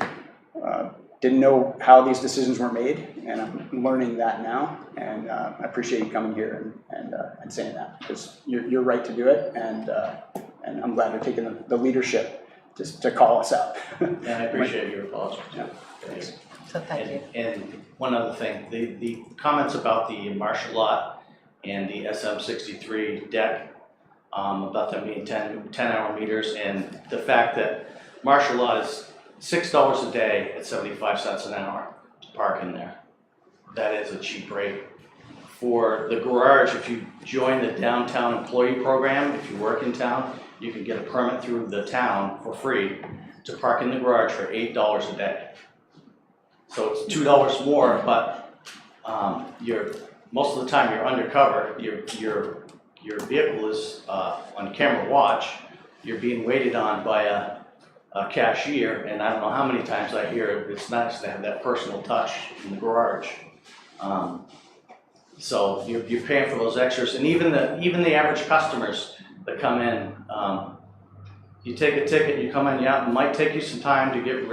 didn't know how these decisions were made, and I'm learning that now. And I appreciate you coming here and saying that, because you're right to do it, and I'm glad you're taking the leadership to call us out. And I appreciate your apology. Yeah, thanks. So thank you. And one other thing, the comments about the martial lot and the SM63 deck, about them being 10-hour meters, and the fact that martial lot is $6 a day at 75 cents an hour to park in there. That is a cheap rate. For the garage, if you join the downtown employee program, if you work in town, you can get a permit through the town for free to park in the garage for $8 a day. So it's $2 more, but most of the time you're undercover. Your vehicle is on camera watch. You're being waited on by a cashier, and I don't know how many times I hear it's nice to have that personal touch in the garage. So you're paying for those extras, and even the average customers that come in, you take a ticket, you come in, yeah, it might take you some time to get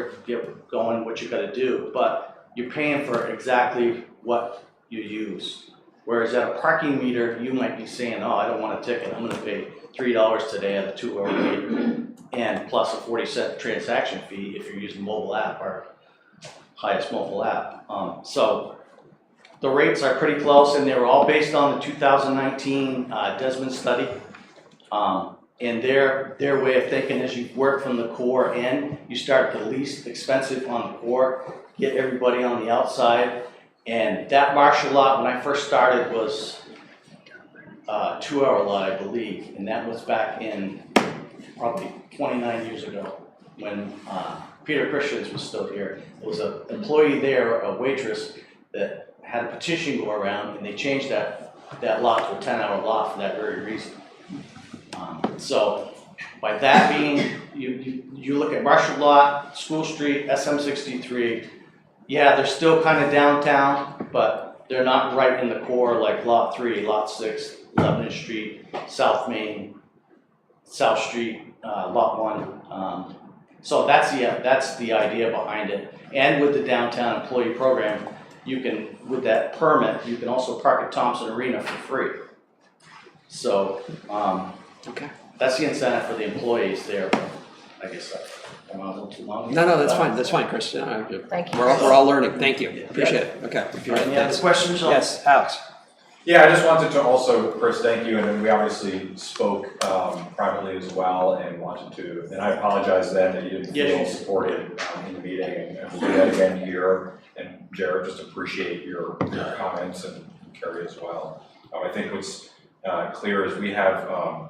going what you got to do, but you're paying for exactly what you use. Whereas at a parking meter, you might be saying, oh, I don't want a ticket, I'm going to pay $3 today at a 2-hour meter, and plus a 40-cent transaction fee if you're using mobile app or highest mobile app. So the rates are pretty close, and they were all based on the 2019 Desmond study. And their way of thinking is you work from the core in, you start the least expensive on the core, get everybody on the outside. And that martial lot, when I first started, was a 2-hour lot, I believe. And that was back in probably 29 years ago when Peter Christians was still here. There was an employee there, a waitress, that had a petition go around, and they changed that lot to a 10-hour lot for that very reason. So by that being, you look at Marshall Lot, School Street, SM63, yeah, they're still kind of downtown, but they're not right in the core like Lot 3, Lot 6, Lebanon Street, South Main, South Street, Lot 1. So that's the idea behind it. And with the downtown employee program, you can, with that permit, you can also park at Thompson Arena for free. So Okay. that's the incentive for the employees there. I guess I went on a little too long. No, that's fine. That's fine, Chris. Thank you. We're all learning. Thank you. Appreciate it. Okay. Any other questions? Yes, Alex. Yeah, I just wanted to also, Chris, thank you, and then we obviously spoke privately as well, and wanted to, and I apologize then that you didn't feel supported in the meeting, and we'll do that again here. And Jared, just appreciate your comments, and Carrie as well. I think what's clear is we have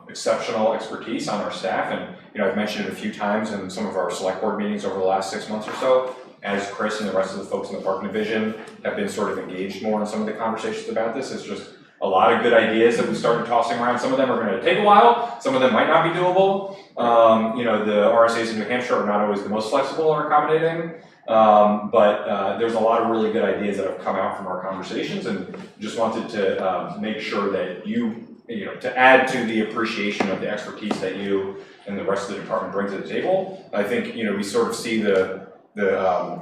exceptional expertise on our staff, and I've mentioned it a few times in some of our select board meetings over the last 6 months or so, as Chris and the rest of the folks in the parking division have been sort of engaged more in some of the conversations about this. It's just a lot of good ideas that we started tossing around. Some of them are going to take a while, some of them might not be doable. The RSAs in New Hampshire are not always the most flexible or accommodating, but there's a lot of really good ideas that have come out from our conversations, and just wanted to make sure that to add to the appreciation of the expertise that you and the rest of the department bring to the table. I think we sort of see the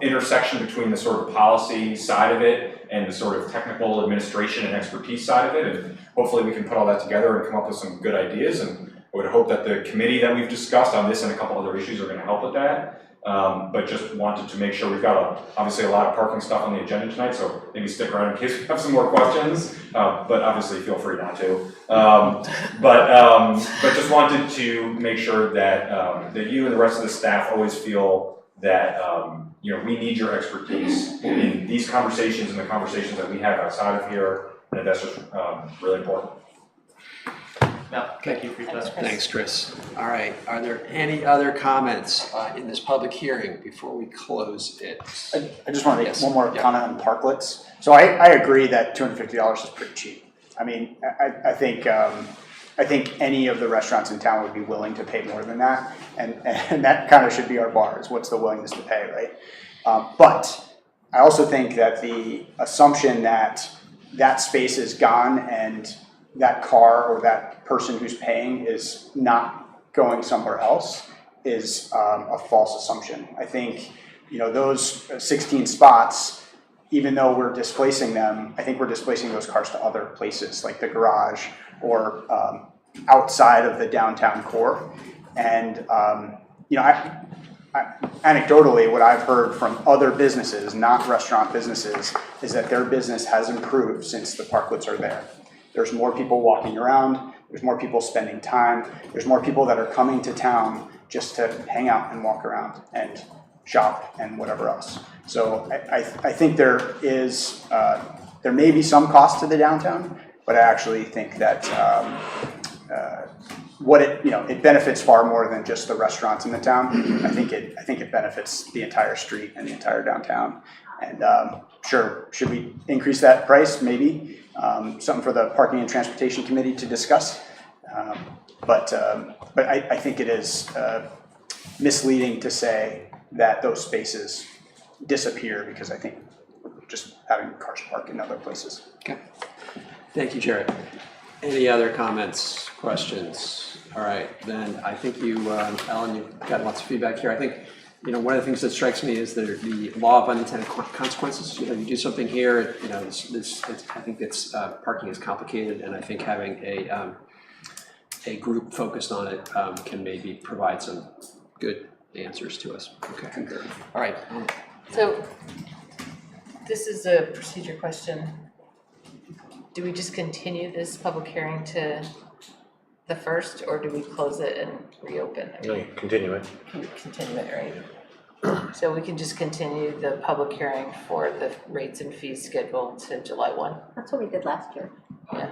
intersection between the sort of policy side of it and the sort of technical administration and expertise side of it, and hopefully we can put all that together and come up with some good ideas. And I would hope that the committee that we've discussed on this and a couple other issues are going to help with that. But just wanted to make sure we've got obviously a lot of parking stuff on the agenda tonight, so maybe stick around in case we have some more questions, but obviously feel free not to. But just wanted to make sure that that you and the rest of the staff always feel that we need your expertise in these conversations and the conversations that we have outside of here, and that's just really important. No, thank you for your time. Thanks, Chris. All right, are there any other comments in this public hearing before we close it? I just want to make Yes. one more Yeah. comment on parklets. So I agree that $250 is pretty cheap. I mean, I think any of the restaurants in town would be willing to pay more than that, and that kind of should be our bar, is what's the willingness to pay, right? But I also think that the assumption that that space is gone and that car or that person who's paying is not going somewhere else is a false assumption. I think those 16 spots, even though we're displacing them, I think we're displacing those cars to other places like the garage or outside of the downtown core. And anecdotally, what I've heard from other businesses, not restaurant businesses, is that their business has improved since the parklets are there. There's more people walking around, there's more people spending time, there's more people that are coming to town just to hang out and walk around and shop and whatever else. So I think there may be some cost to the downtown, but I actually think that it benefits far more than just the restaurants in the town. I think it benefits the entire street and the entire downtown. And sure, should we increase that price? Maybe. Something for the Parking and Transportation Committee to discuss. But I think it is misleading to say that those spaces disappear, because I think we're just having cars parked in other places. Okay. Thank you, Jared. Any other comments, questions? All right, then I think Ellen, you've got lots of feedback here. I think one of the things that strikes me is the law of unintended consequences. You do something here, I think it's parking is complicated, and I think having a group focused on it can maybe provide some good answers to us. Okay. All right. So this is a procedure question. Do we just continue this public hearing to the 1st, or do we close it and reopen? No, you continue it. Continue it, right? So we can just continue the public hearing for the rates and fees schedule to July 1? That's what we did last year. Yeah.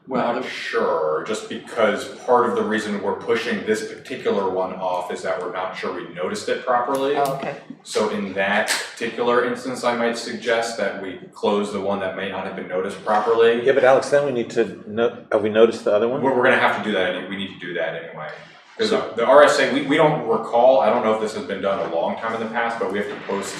Well, I'm sure, just because part of the reason we're pushing this particular one off is that we're not sure we noticed it properly. Oh, okay. So in that particular instance, I might suggest that we close the one that may not have been noticed properly. Yeah, but Alex, then we need to have we noticed the other one? We're gonna have to do that, we need to do that anyway. Because the RSA, we don't recall, I don't know if this has been done a long time in the past, but we have to post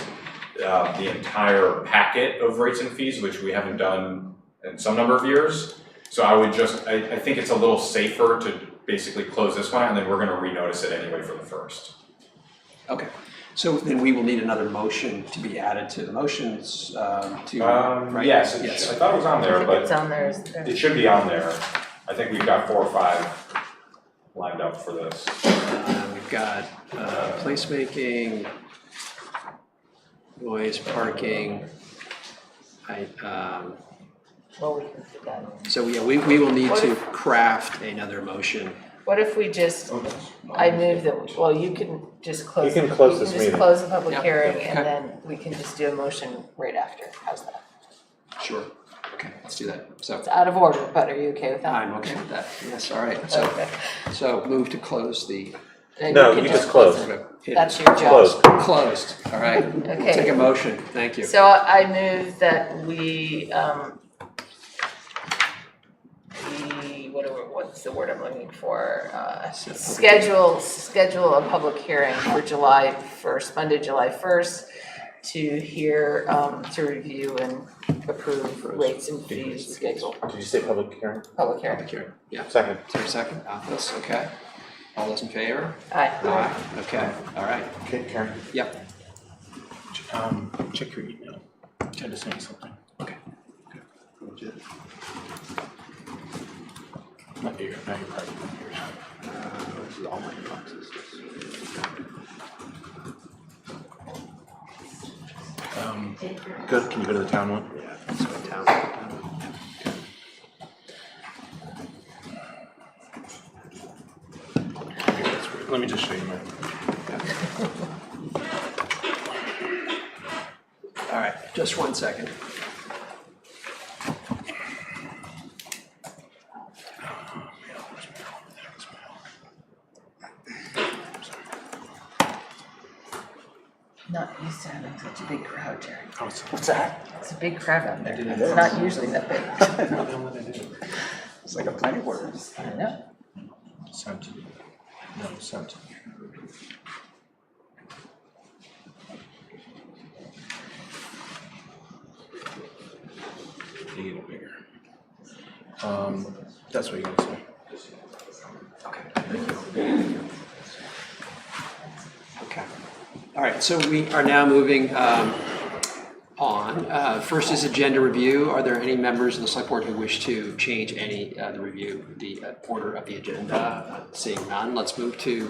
the entire packet of rates and fees, which we haven't done in some number of years. So I would I think it's a little safer to basically close this one, and then we're gonna renotice it anyway for the 1st. Okay. So then we will need another motion to be added to the motions right? Yes, I thought it was on there, but It's on there. it should be on there. I think we've got 4 or 5 lined up for this. We've got placemaking, noise, parking, Well, we can do that. So yeah, we will need to craft another motion. What if we just, I move that, well, you can just close. You can close this You can meeting. just close the public Yeah. hearing Okay. and then we can just do a motion right after. How's that? Sure. Okay, let's do that. So It's out of order, but are you okay with that? I'm okay with that. Yes, all right. So, Okay. so move to close the. Then No, can you just close. That's your job. Closed. Closed. All right. Okay. Take a motion. Thank you. So I move that we, what's the word I'm looking for? Schedule a public hearing for July 1st, Monday, July 1st, to hear, to review and approve rates and fees schedule, Did you say public hearing? public hearing. Public hearing. Yeah. Second. Is there a second? This, okay. All those in favor? Aye. Aye. Okay, all right. Okay, Karen. Yep. Check your email. Ted is saying something. Okay. Not your private computers. This is all my boxes. Good, can you go to the town one? Yeah, let's go down. Let me just show you mine. All right, just 1 second. Not used to having such a big crowd, Jerry. What's that? It's a big crowd out there. It It's is. not usually that big. It's like a planning board. I know. Sent. No, sent. You get it bigger. That's what you're gonna say. Okay. All right, so we are now moving on. First is agenda review. Are there any members of the select board who wish to change any, the review, the order of the agenda? Seeing none, let's move to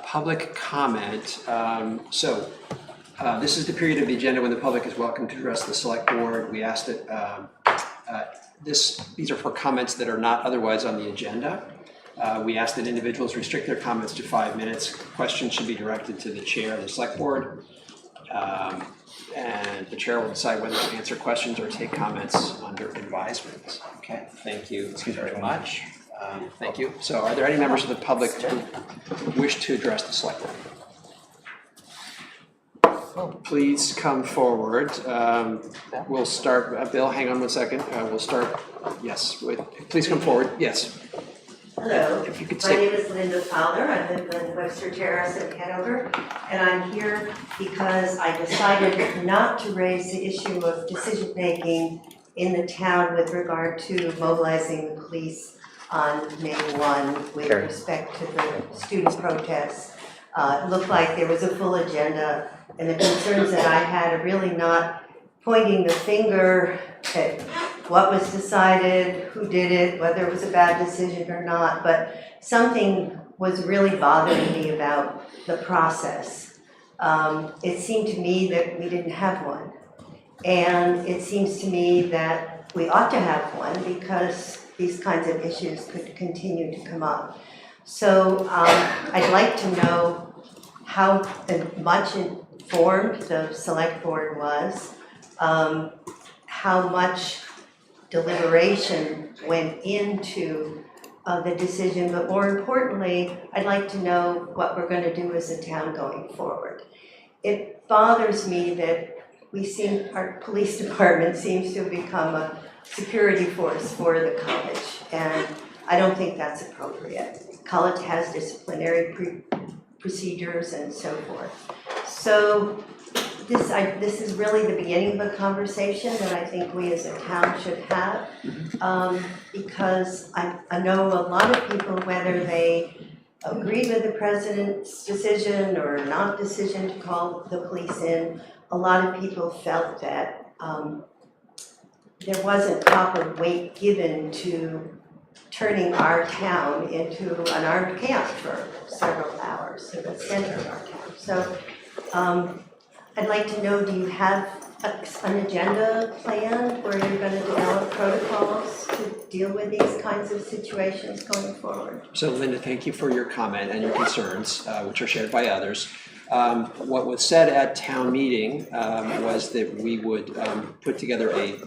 public comment. This is the period of the agenda when the public is welcome to address the select board. We asked that these are for comments that are not otherwise on the agenda. We ask that individuals restrict their comments to 5 minutes. Questions should be directed to the chair of the select board. And the chair will decide whether to answer questions or take comments under advisement. Okay, thank you very much. Thank you. So are there any members of the public who wish to address the select board? Please come forward. We'll start, Bill, hang on 1 second. We'll start, yes, please come forward. Yes. Hello, If you could my say. name is Linda Fowler. I live in Webster Terrace in Hanover, and I'm here because I decided not to raise the issue of decision-making in the town with regard to mobilizing the police on May 1 with respect to the student protests. It looked like there was a full agenda, and the concerns that I had are really not pointing the finger at what was decided, who did it, whether it was a bad decision or not, but something was really bothering me about the process. It seemed to me that we didn't have one. And it seems to me that we ought to have one because these kinds of issues could continue to come up. So I'd like to know how much informed the select board was, how much deliberation went into the decision, but more importantly, I'd like to know what we're going to do as a town going forward. It bothers me that our police department seems to have become a security force for the college, and I don't think that's appropriate. College has disciplinary procedures and so forth. So this is really the beginning of a conversation that I think we as a town should have, because I know a lot of people, whether they agree with the president's decision or not decision to call the police in, a lot of people felt that there wasn't proper weight given to turning our town into an armed camp for several hours, so the center of our town. So I'd like to know, do you have an agenda planned where you're going to develop protocols to deal with these kinds of situations going forward? So Linda, thank you for your comment and your concerns, which are shared by others. What was said at town meeting was that we would put together a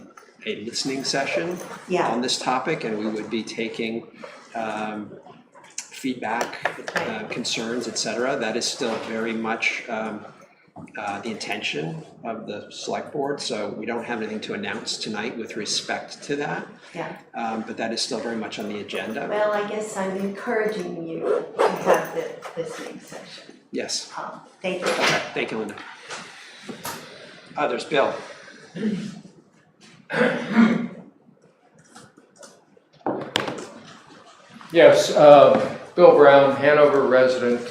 listening session on this topic, and we would be taking feedback, concerns, etc. That is still very much the intention of the select board, so we don't have anything to announce tonight with respect to that. Yeah. But that is still very much on the agenda. Well, I guess I'm encouraging you to have the listening session. Yes. Thank you. Okay, thank you, Linda. Others, Bill. Yes, Bill Brown, Hanover resident,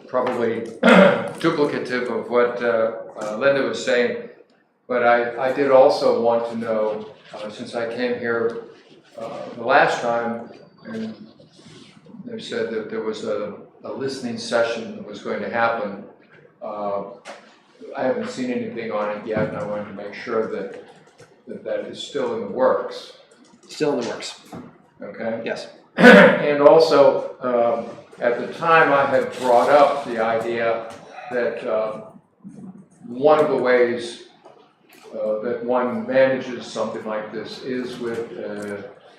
probably duplicative of what Linda was saying, but I did also want to know, since I came here the last time, and they said that there was a listening session that was going to happen. I haven't seen anything on it yet, and I wanted to make sure that is still in the works. Still in the works. Okay? Yes. And also, at the time I had brought up the idea that one of the ways that one manages something like this is with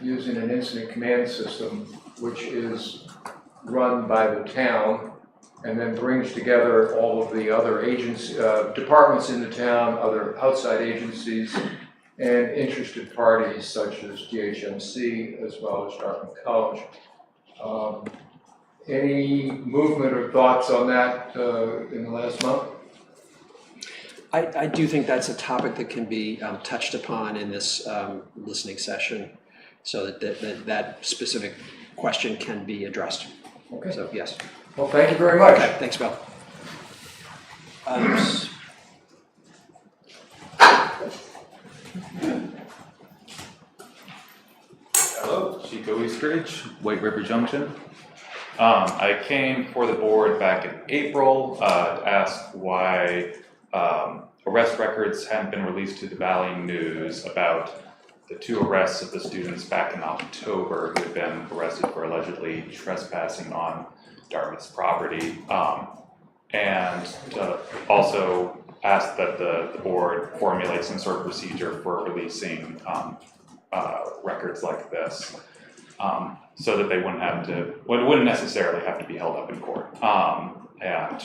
using an incident command system, which is run by the town and then brings together all of the other agencies, departments in the town, other outside agencies, and interested parties such as DHMC as well as Dartmouth College. Any movement or thoughts on that in the last month? I do think that's a topic that can be touched upon in this listening session, so that specific question can be addressed. Okay. So, yes. Well, thank you very much. Okay, thanks, Bill. Others? Hello, Chico Eastridge, White River Junction. I came for the board back in April to ask why arrest records hadn't been released to the Valley News about the 2 arrests of the students back in October who had been arrested for allegedly trespassing on Dartmouth's property, and also asked that the board formulate some sort of procedure for releasing records like this, so that they wouldn't necessarily have to be held up in court, and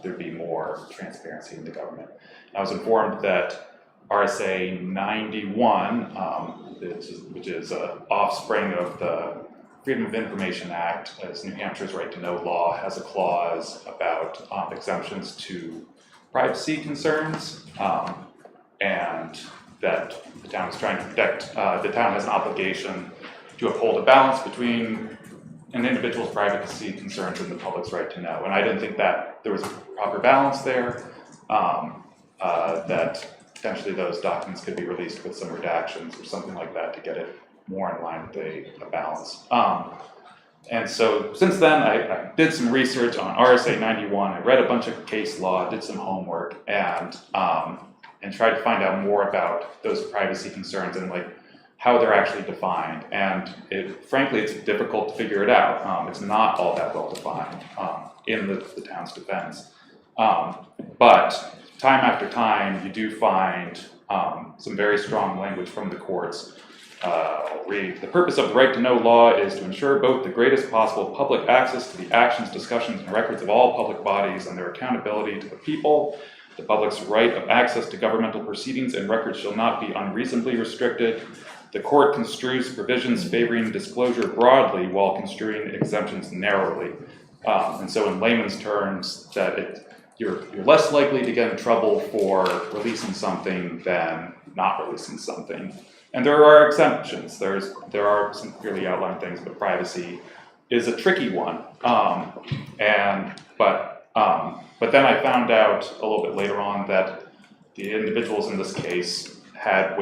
there'd be more transparency in the government. I was informed that RSA 91, which is an offspring of the Freedom of Information Act, as New Hampshire's right to know law, has a clause about exemptions to privacy concerns, and that the town is trying to protect, the town has an obligation to uphold a balance between an individual's privacy concerns and the public's right to know. And I didn't think that there was a proper balance there, that potentially those documents could be released with some redactions or something like that to get it more in line with a balance. And so since then, I did some research on RSA 91. I read a bunch of case law, did some homework, and tried to find out more about those privacy concerns and like how they're actually defined. And frankly, it's difficult to figure it out. It's not all that well defined in the town's defense. But time after time, you do find some very strong language from the courts. I'll read. The purpose of the right to know law is to ensure both the greatest possible public access to the actions, discussions, and records of all public bodies and their accountability to the people. The public's right of access to governmental proceedings and records shall not be unreasonably restricted. The court construes provisions favoring disclosure broadly while construing exemptions narrowly. And so in layman's terms, that you're less likely to get in trouble for releasing something than not releasing something. And there are exemptions. There are some clearly outlined things, but privacy is a tricky one. But then I found out a little bit later on that the individuals in this case had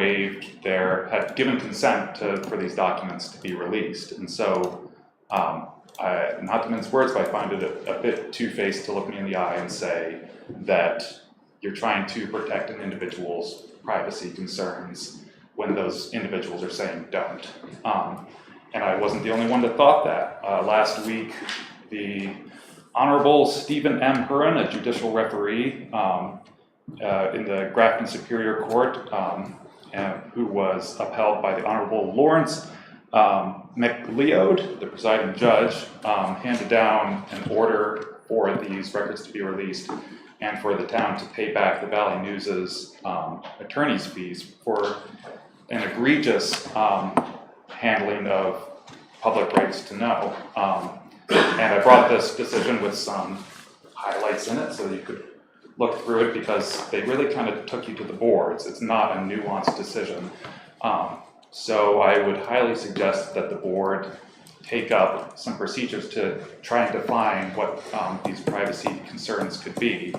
given consent for these documents to be released. And so, not to mince words, but I find it a bit two-faced to look me in the eye and say that you're trying to protect an individual's privacy concerns when those individuals are saying don't. And I wasn't the only one that thought that. Last week, the Honorable Stephen M. Huron, a judicial referee in the Grafton Superior Court, who was upheld by the Honorable Lawrence McLeod, the presiding judge, handed down an order for these records to be released and for the town to pay back the Valley News's attorney's fees for an egregious handling of public rights to know. And I brought this decision with some highlights in it so you could look through it, because they really kind of took you to the boards. It's not a nuanced decision. So I would highly suggest that the board take up some procedures to try and define what these privacy concerns could be,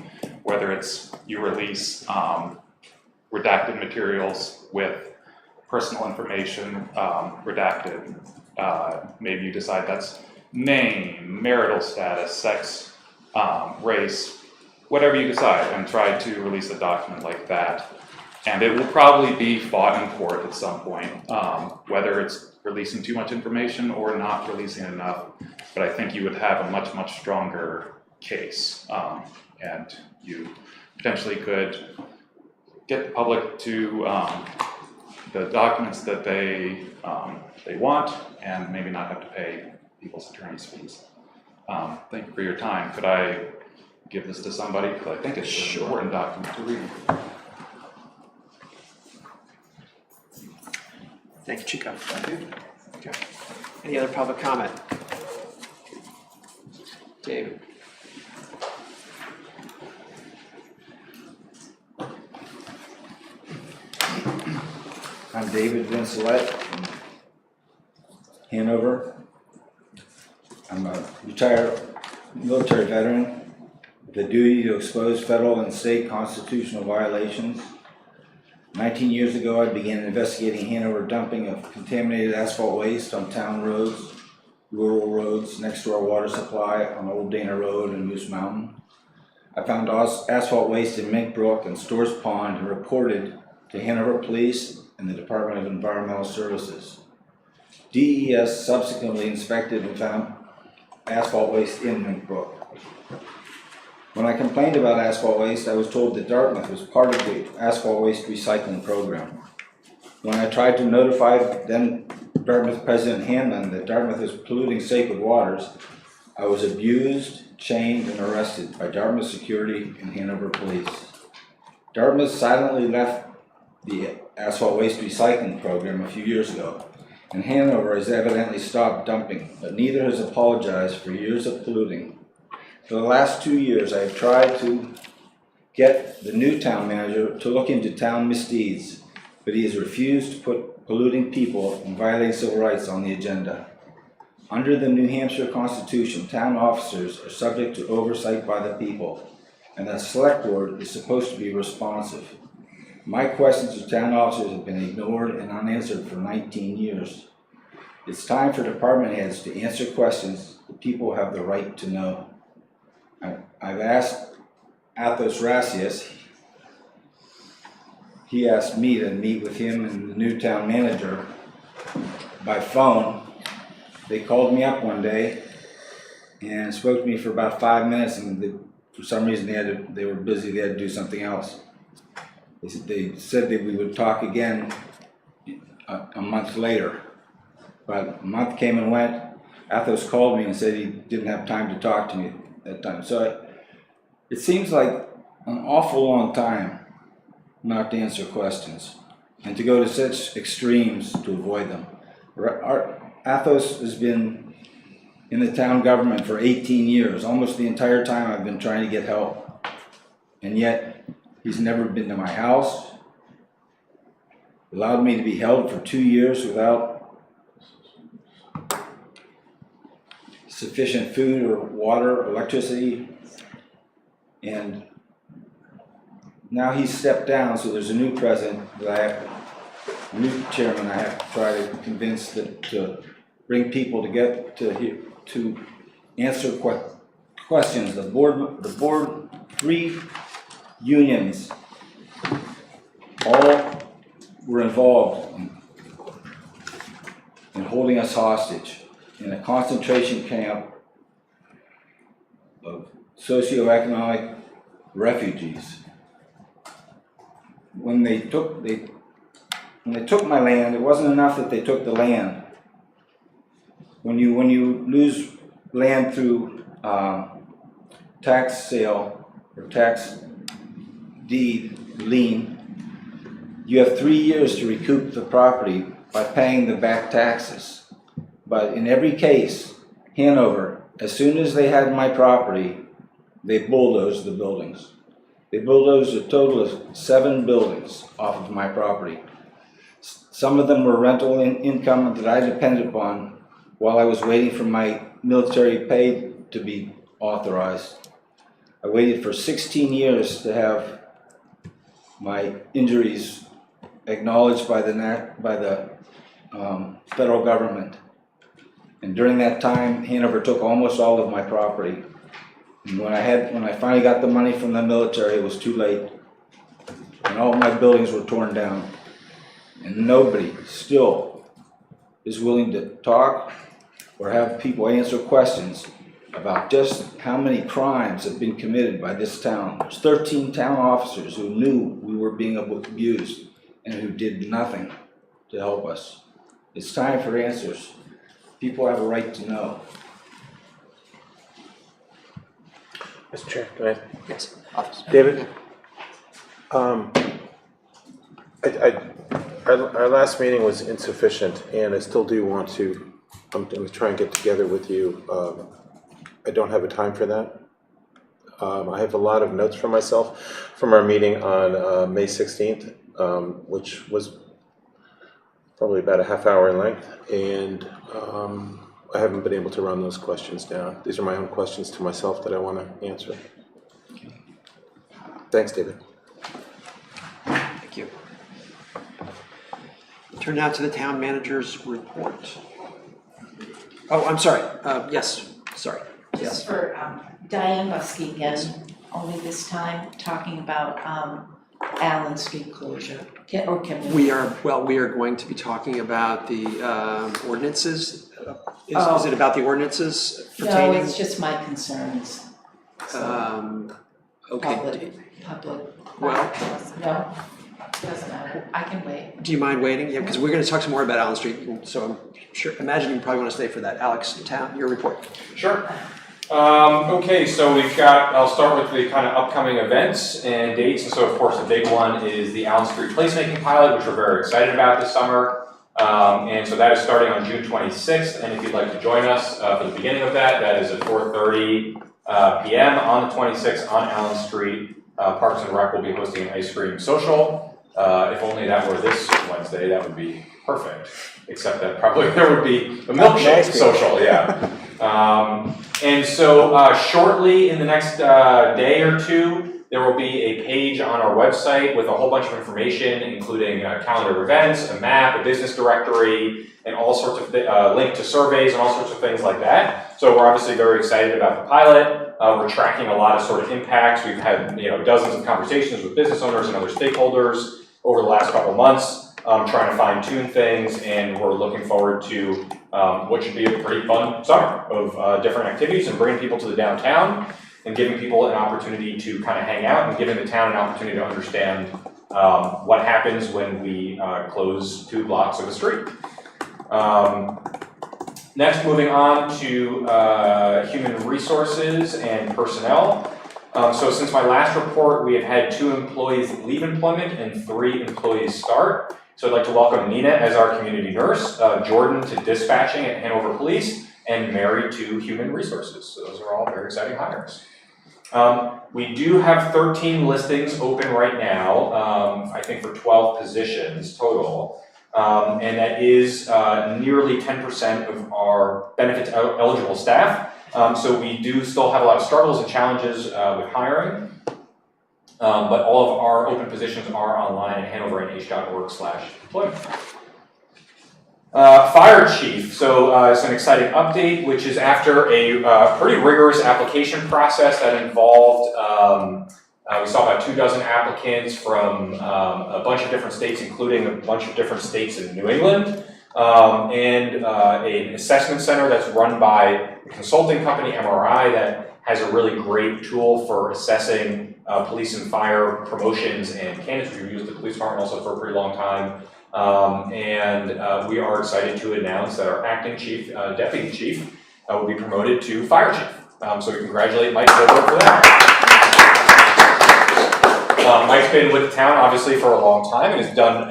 whether it's you release redacted materials with personal information redacted. Maybe you decide that's name, marital status, sex, race, whatever you decide, and try to release a document like that. And it will probably be fought in court at some point, whether it's releasing too much information or not releasing enough. But I think you would have a much, much stronger case. And you potentially could get the public to the documents that they want, and maybe not have to pay people's attorney's fees. Thank you for your time. Could I give this to somebody? Because I think it's an important document to read. Thank you, Chico. Okay. Any other public comment? David. I'm David Vincelette from Hanover. I'm a retired military veteran with the duty to expose federal and state constitutional violations. 19 years ago, I began investigating Hanover dumping of contaminated asphalt waste on town roads, rural roads next to our water supply on Old Dana Road and Moose Mountain. I found asphalt waste in Mink Brook and Stores Pond and reported to Hanover Police and the Department of Environmental Services. DES subsequently inspected and found asphalt waste in Mink Brook. When I complained about asphalt waste, I was told that Dartmouth was part of the asphalt waste recycling program. When I tried to notify then Dartmouth President Hanlon that Dartmouth was polluting sacred waters, I was abused, chained, and arrested by Dartmouth Security and Hanover Police. Dartmouth silently left the asphalt waste recycling program a few years ago, and Hanover has evidently stopped dumping, but neither has apologized for years of polluting. For the last 2 years, I have tried to get the new town manager to look into town misdeeds, but he has refused to put polluting people and violating civil rights on the agenda. Under the New Hampshire Constitution, town officers are subject to oversight by the people, and the select board is supposed to be responsive. My questions to town officers have been ignored and unanswered for 19 years. It's time for department heads to answer questions the people have the right to know. I've asked Athos Rasius. He asked me to meet with him and the new town manager by phone. They called me up one day and spoke to me for about 5 minutes, and for some reason they were busy, they had to do something else. They said that we would talk again a month later, but a month came and went. Athos called me and said he didn't have time to talk to me at that time. So it seems like an awful long time not to answer questions and to go to such extremes to avoid them. Athos has been in the town government for 18 years, almost the entire time I've been trying to get help. And yet, he's never been to my house, allowed me to be held for 2 years without sufficient food or water or electricity. And now he's stepped down, so there's a new president that a new chairman I have to try to convince to bring people to get to answer questions. The board, 3 unions, all were involved in holding us hostage in a concentration camp of socioeconomic refugees. When they took my land, it wasn't enough that they took the land. When you lose land through tax sale or tax deed lien, you have 3 years to recoup the property by paying the back taxes. But in every case, Hanover, as soon as they had my property, they bulldozed the buildings. They bulldozed a total of 7 buildings off of my property. Some of them were rental income that I depended upon while I was waiting for my military pay to be authorized. I waited for 16 years to have my injuries acknowledged by the federal government. And during that time, Hanover took almost all of my property. And when I finally got the money from the military, it was too late. And all my buildings were torn down. And nobody still is willing to talk or have people answer questions about just how many crimes have been committed by this town. There's 13 town officers who knew we were being abused and who did nothing to help us. It's time for answers. People have a right to know. Mr. Chair, can I? Yes. David? Our last meeting was insufficient, and I still do want to, I'm going to try and get together with you. I don't have a time for that. I have a lot of notes for myself from our meeting on May 16th, which was probably about a half hour in length, and I haven't been able to run those questions down. These are my own questions to myself that I want to answer. Thanks, David. Thank you. Turn now to the town manager's report. Oh, I'm sorry. Yes, sorry. Just Yes. for Diane Buskey again, only this time talking about Allen Street closure. Can We are going to be talking about the ordinances. Is it about the ordinances pertaining? No, it's just my concerns. Okay. Public. Well, No, doesn't matter. I can wait. do you mind waiting? Yeah, because we're going to talk some more about Allen Street, so I'm sure, imagine you probably want to stay for that. Alex, your report. Sure. Okay, so I'll start with the kind of upcoming events and dates. And so, of course, the big one is the Allen Street Placemaking pilot, which we're very excited about this summer. And so that is starting on June 26th. And if you'd like to join us for the beginning of that, that is at 4:30 p.m. on the 26th on Allen Street. Parks and Rec will be hosting an ice cream social. If only that were this Wednesday, that would be perfect. Except that probably there would be a milkshake social, yeah. And so shortly in the next day or two, there will be a page on our website with a whole bunch of information, including a calendar of events, a map, a business directory, and all sorts of link to surveys and all sorts of things like that. So we're obviously very excited about the pilot. We're tracking a lot of sort of impacts. We've had dozens of conversations with business owners and other stakeholders over the last couple of months, trying to fine tune things, and we're looking forward to what should be a pretty fun summer of different activities and bringing people to the downtown and giving people an opportunity to kind of hang out and giving the town an opportunity to understand what happens when we close 2 blocks of a street. Next, moving on to human resources and personnel. So since my last report, we have had 2 employees leave employment and 3 employees start. So I'd like to welcome Nina as our community nurse, Jordan to dispatching at Hanover Police, and Mary to human resources. So those are all very exciting hires. We do have 13 listings open right now, I think for 12 positions total. And that is nearly 10% of our benefits eligible staff. So we do still have a lot of struggles and challenges with hiring. But all of our open positions are online at hanovernh.org/employment. Fire chief, so it's an exciting update, which is after a pretty rigorous application process that involved We saw about 24 applicants from a bunch of different states, including a bunch of different states in New England, and an assessment center that's run by a consulting company, MRI, that has a really great tool for assessing police and fire promotions and candidates. We've used the police department also for a pretty long time. We are excited to announce that our acting chief, deputy chief, will be promoted to fire chief. So we congratulate Mike Gilbert for that. Mike's been with the town obviously for a long time and has done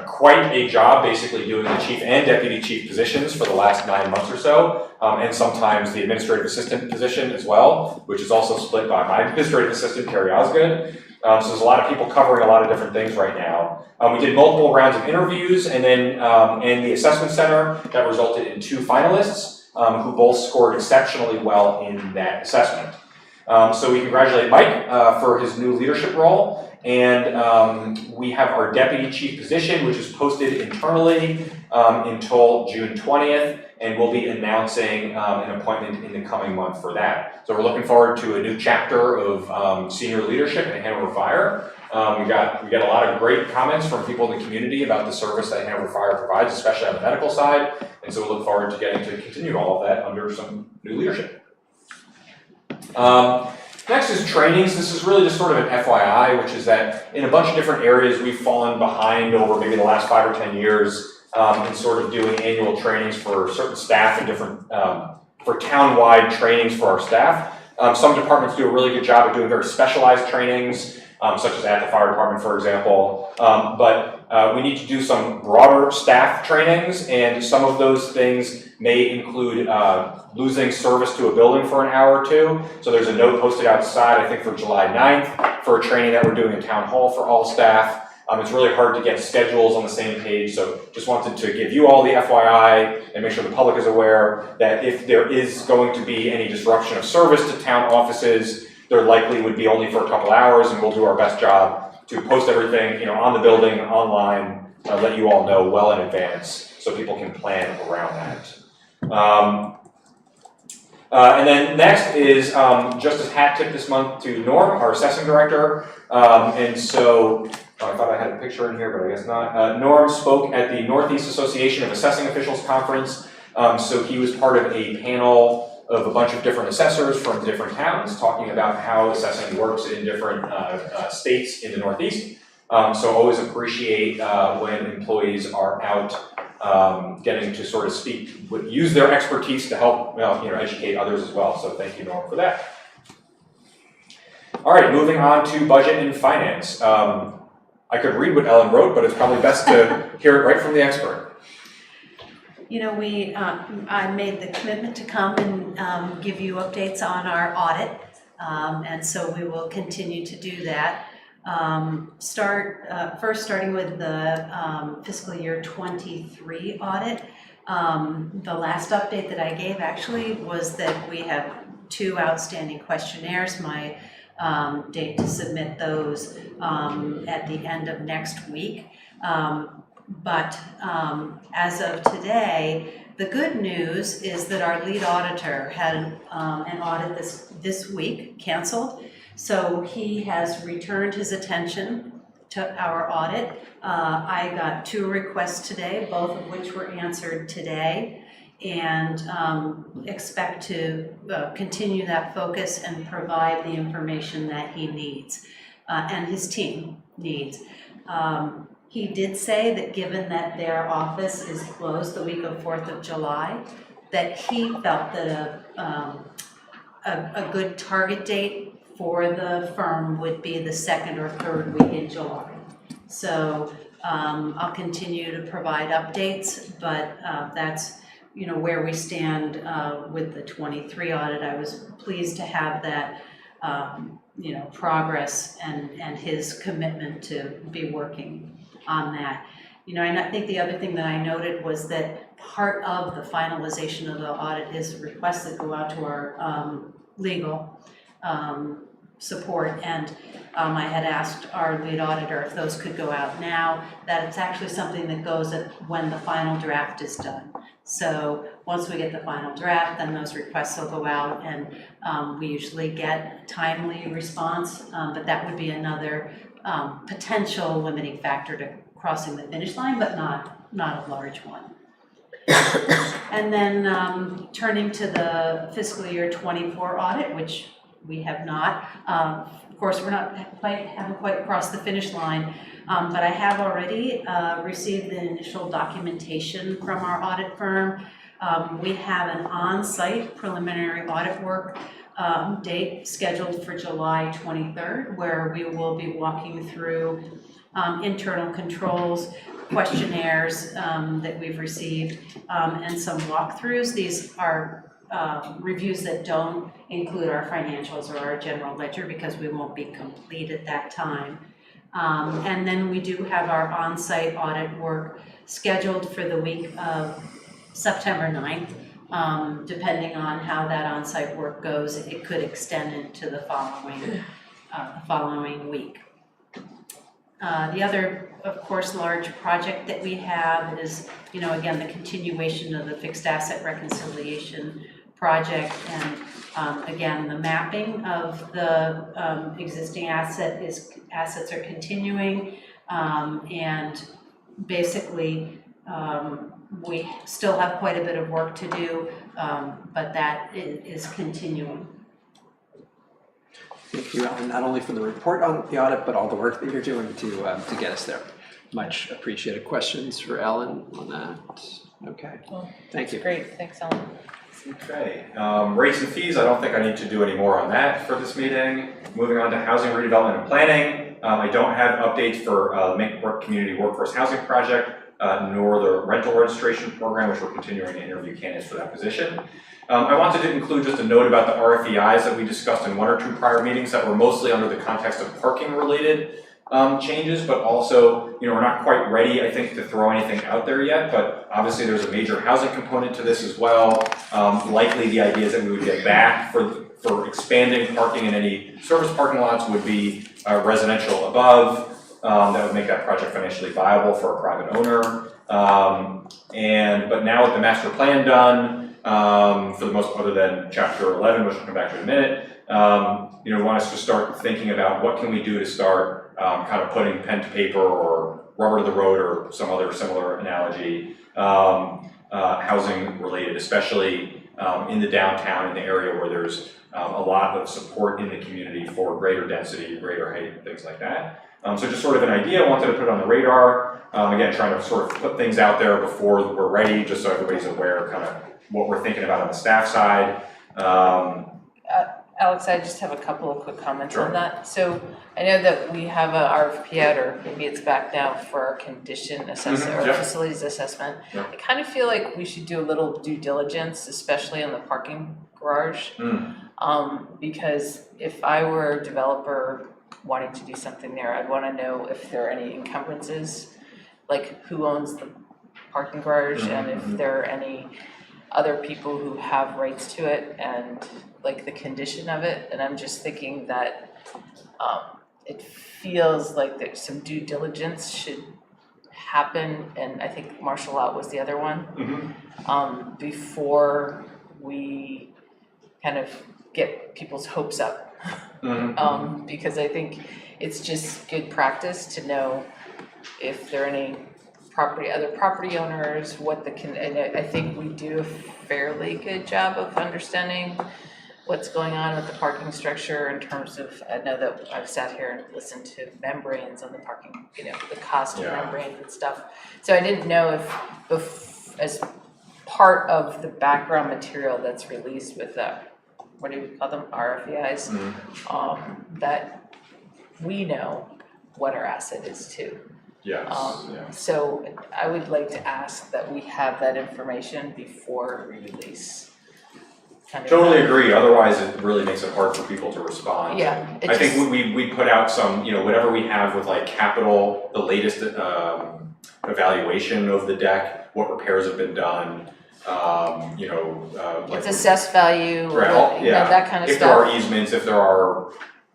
quite a job basically doing the chief and deputy chief positions for the last 9 months or so, and sometimes the administrative assistant position as well, which is also split by my administrative assistant, Carrie Osgood. So there's a lot of people covering a lot of different things right now. We did multiple rounds of interviews and then in the assessment center that resulted in 2 finalists who both scored exceptionally well in that assessment. So we congratulate Mike for his new leadership role, and we have our deputy chief position, which is posted internally until June 20th, and we'll be announcing an appointment in the coming month for that. So we're looking forward to a new chapter of senior leadership in Hanover Fire. We get a lot of great comments from people in the community about the service that Hanover Fire provides, especially on the medical side, and so we look forward to getting to continue all of that under some new leadership. Next is trainings. This is really just sort of an FYI, which is that in a bunch of different areas we've fallen behind over maybe the last 5 or 10 years in sort of doing annual trainings for certain staff and different, for town-wide trainings for our staff. Some departments do a really good job of doing very specialized trainings, such as at the fire department, for example. But we need to do some broader staff trainings, and some of those things may include losing service to a building for an hour or 2. So there's a note posted outside, I think for July 9th, for a training that we're doing in town hall for all staff. It's really hard to get schedules on the same page, so just wanted to give you all the FYI and make sure the public is aware that if there is going to be any disruption of service to town offices, there likely would be only for a couple hours, and we'll do our best job to post everything, on the building, online, let you all know well in advance so people can plan around that. And then next is just a hat tip this month to Norm, our assessing director. And so I thought I had a picture in here, but I guess not. Norm spoke at the Northeast Association of Assessing Officials Conference. So he was part of a panel of a bunch of different assessors from different towns talking about how assessing works in different states in the Northeast. So always appreciate when employees are out getting to sort of speak, use their expertise to help educate others as well. So thank you, Norm, for that. All right, moving on to budget and finance. I could read what Ellen wrote, but it's probably best to hear it right from the expert. I made the commitment to come and give you updates on our audit, and so we will continue to do that. First starting with the fiscal year 23 audit. The last update that I gave actually was that we have 2 outstanding questionnaires. My date to submit those at the end of next week. But as of today, the good news is that our lead auditor had an audit this week canceled. So he has returned his attention to our audit. I got 2 requests today, both of which were answered today, and expect to continue that focus and provide the information that he needs and his team needs. He did say that given that their office is closed the week of 4th of July, that he felt that a good target date for the firm would be the 2nd or 3rd week in July. So I'll continue to provide updates, but that's where we stand with the 23 audit. I was pleased to have that progress and his commitment to be working on that. And I think the other thing that I noted was that part of the finalization of the audit is requests that go out to our legal support, and I had asked our lead auditor if those could go out now. That it's actually something that goes when the final draft is done. So once we get the final draft, then those requests will go out, and we usually get timely response, but that would be another potential limiting factor to crossing the finish line, but not a large one. And then turning to the fiscal year 24 audit, which we have not. Of course, haven't quite crossed the finish line, but I have already received the initial documentation from our audit firm. We have an on-site preliminary audit work date scheduled for July 23rd, where we will be walking through internal controls, questionnaires that we've received, and some walkthroughs. These are reviews that don't include our financials or our general ledger because we won't be complete at that time. And then we do have our on-site audit work scheduled for the week of September 9th. Depending on how that on-site work goes, it could extend into the following week. The other, of course, large project that we have is, again, the continuation of the fixed asset reconciliation project, and again, the mapping of the existing assets are continuing, and basically we still have quite a bit of work to do, but that is continuing. Thank you, Ellen, not only for the report on the audit, but all the work that you're doing to get us there. Much appreciated. Questions for Ellen on that? Okay, thank you. Great, thanks, Ellen. Okay, rates and fees, I don't think I need to do any more on that for this meeting. Moving on to housing redevelopment and planning. I don't have updates for Make Work Community Workforce Housing Project, nor the rental registration program, which we're continuing to interview candidates for that position. I wanted to include just a note about the RFEIs that we discussed in one or two prior meetings that were mostly under the context of parking related changes, but also, we're not quite ready, I think, to throw anything out there yet, but obviously there's a major housing component to this as well. Likely the idea is that we would get back for expanding parking in any service parking lots would be residential above. That would make that project financially viable for a private owner. But now with the master plan done, for the most, other than chapter 11, which we'll come back to in a minute, we want us to start thinking about what can we do to start kind of putting pen to paper or rubber to the road or some other similar analogy, housing related, especially in the downtown, in the area where there's a lot of support in the community for greater density, greater height, things like that. So just sort of an idea, I wanted to put it on the radar. Again, trying to sort of put things out there before we're ready, just so everybody's aware of kind of what we're thinking about on the staff side. Alex, I just have a couple of quick comments on that. So I know that we have a RFP out, or maybe it's back now, for our condition assessment or facilities assessment. I kind of feel like we should do a little due diligence, especially on the parking garage. Because if I were a developer wanting to do something there, I'd want to know if there are any encumbrances, like who owns the parking garage, and if there are any other people who have rights to it, and like the condition of it. And I'm just thinking that it feels like that some due diligence should happen, and I think martial law was the other one, before we kind of get people's hopes up. Because I think it's just good practice to know if there are any other property owners, and I think we do a fairly good job of understanding what's going on with the parking structure in terms of, I know that I've sat here and listened to membranes on the parking, the cost of membranes and stuff. So I didn't know if as part of the background material that's released with the, what do we call them, RFEIs, that we know what our asset is too. So I would like to ask that we have that information before we release. Totally agree, otherwise it really makes it hard for people to respond. I think we put out some, whatever we have with like capital, the latest evaluation of the deck, what repairs have been done, it's assessed value, that kind of stuff. If there are easements, if there are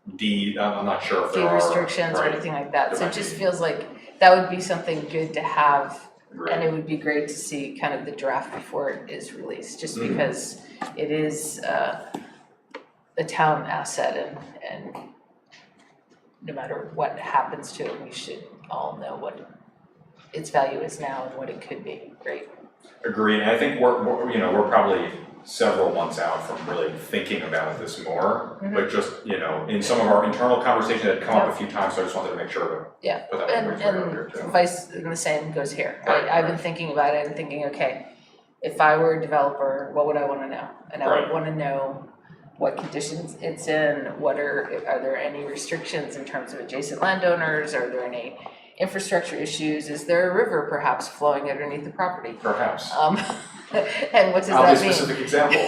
I'm not sure if there are restrictions or anything like that. So it just feels like that would be something good to have And it would be great to see kind of the draft before it is released, just because it is a town asset and no matter what happens to it, we should all know what its value is now and what it could be. Great. Agree, and I think we're probably several months out from really thinking about this more, but just, in some of our internal conversations that come up a few times, so I just wanted to make sure to put that on there too. And the same goes here. Right, I've been thinking about it and thinking, okay, if I were a developer, what would I wanna know? And I would wanna know what conditions it's in, are there any restrictions in terms of adjacent landowners, are there any infrastructure issues, is there a river perhaps flowing underneath the property? Perhaps. And what does that mean? Specific example.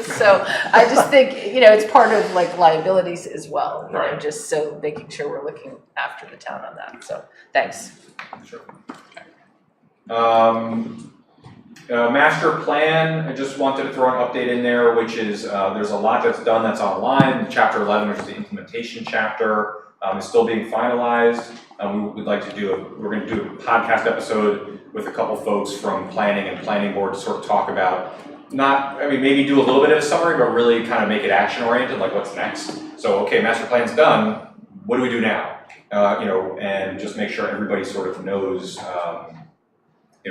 So I just think, it's part of like liabilities as well, Right. just so making sure we're looking after the town on that, so thanks. Sure. Master plan, I just wanted to throw an update in there, which is there's a lot that's done that's online. Chapter 11, which is the implementation chapter, is still being finalized. We're going to do a podcast episode with a couple folks from planning and planning board to sort of talk about maybe do a little bit of a summary, but really kind of make it action oriented, like what's next. So, okay, master plan's done. What do we do now? And just make sure everybody sort of knows,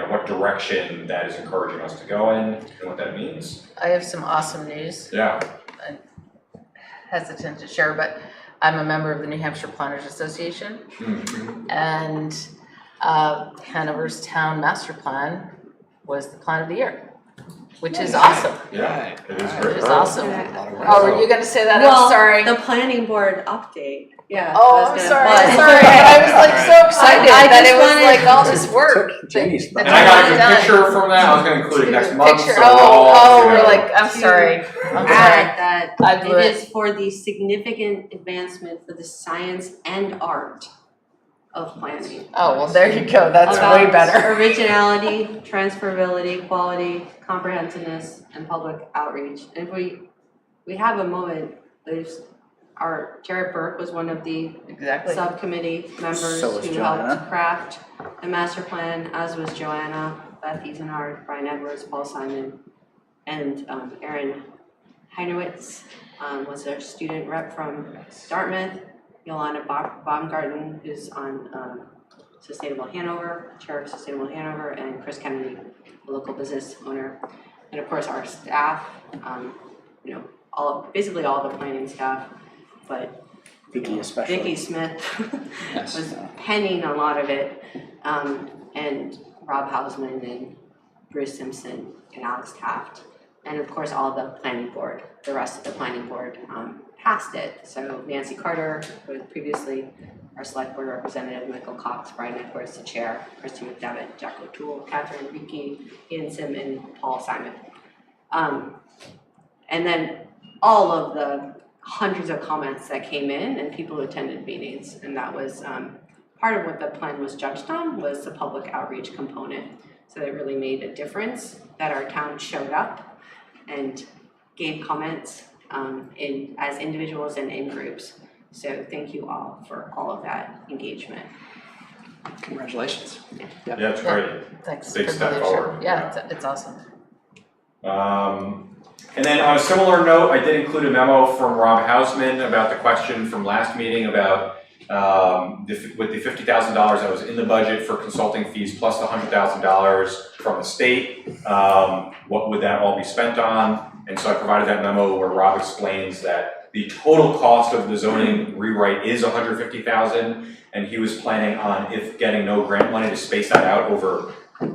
what direction that is encouraging us to go in and what that means. I have some awesome news. Yeah. I'm hesitant to share, but I'm a member of the New Hampshire Planners Association, and Hanover's town master plan was the plan of the year, which is awesome. Yeah, it is great. It is awesome. Oh, were you going to say that? I'm sorry. The planning board update. Yeah. Oh, I'm sorry. I was like so excited that it was like all this work. And I got a good picture from that. I was going to include it next month. So we're like, I'm sorry. Add that I blew it is for the significant advancement for the science and art of planning. Oh, well, there you go. That's way better. Originality, transferability, quality, comprehensiveness, and public outreach. And if we have a moment, our Jared Burke was one of the subcommittee members who helped craft the master plan, as was Joanna, Beth Easenhard, Brian Edwards, Paul Simon, and Erin Heinowitz was a student rep from Dartmouth, Yolanda Baumgarten, who's on Sustainable Hanover, chair of Sustainable Hanover, and Chris Kennedy, a local business owner, and of course our staff, basically all the planning staff. But Vicky especially. Vicky Smith was penning a lot of it, and Rob Hausman and Bruce Simpson and Alex Taft, and of course all the planning board, the rest of the planning board passed it. So Nancy Carter was previously our select board representative, Michael Cox, Brian Edwards, the chair, Christy McDevitt, Jack O'Toole, Catherine Reekie, Ian Sim, and Paul Simon. And then all of the hundreds of comments that came in and people who attended meetings, and that was part of what the plan was judged on, was the public outreach component. So it really made a difference that our town showed up and gave comments as individuals and in groups. So thank you all for all of that engagement. Congratulations. Yeah, it's great. Thanks. Big step forward. Yeah, it's awesome. And then on a similar note, I did include a memo from Rob Hausman about the question from last meeting about with the $50,000 that was in the budget for consulting fees plus the $100,000 from the state, what would that all be spent on? And so I provided that memo where Rob explains that the total cost of the zoning rewrite is $150,000, and he was planning on, if getting no grant money, to space that out over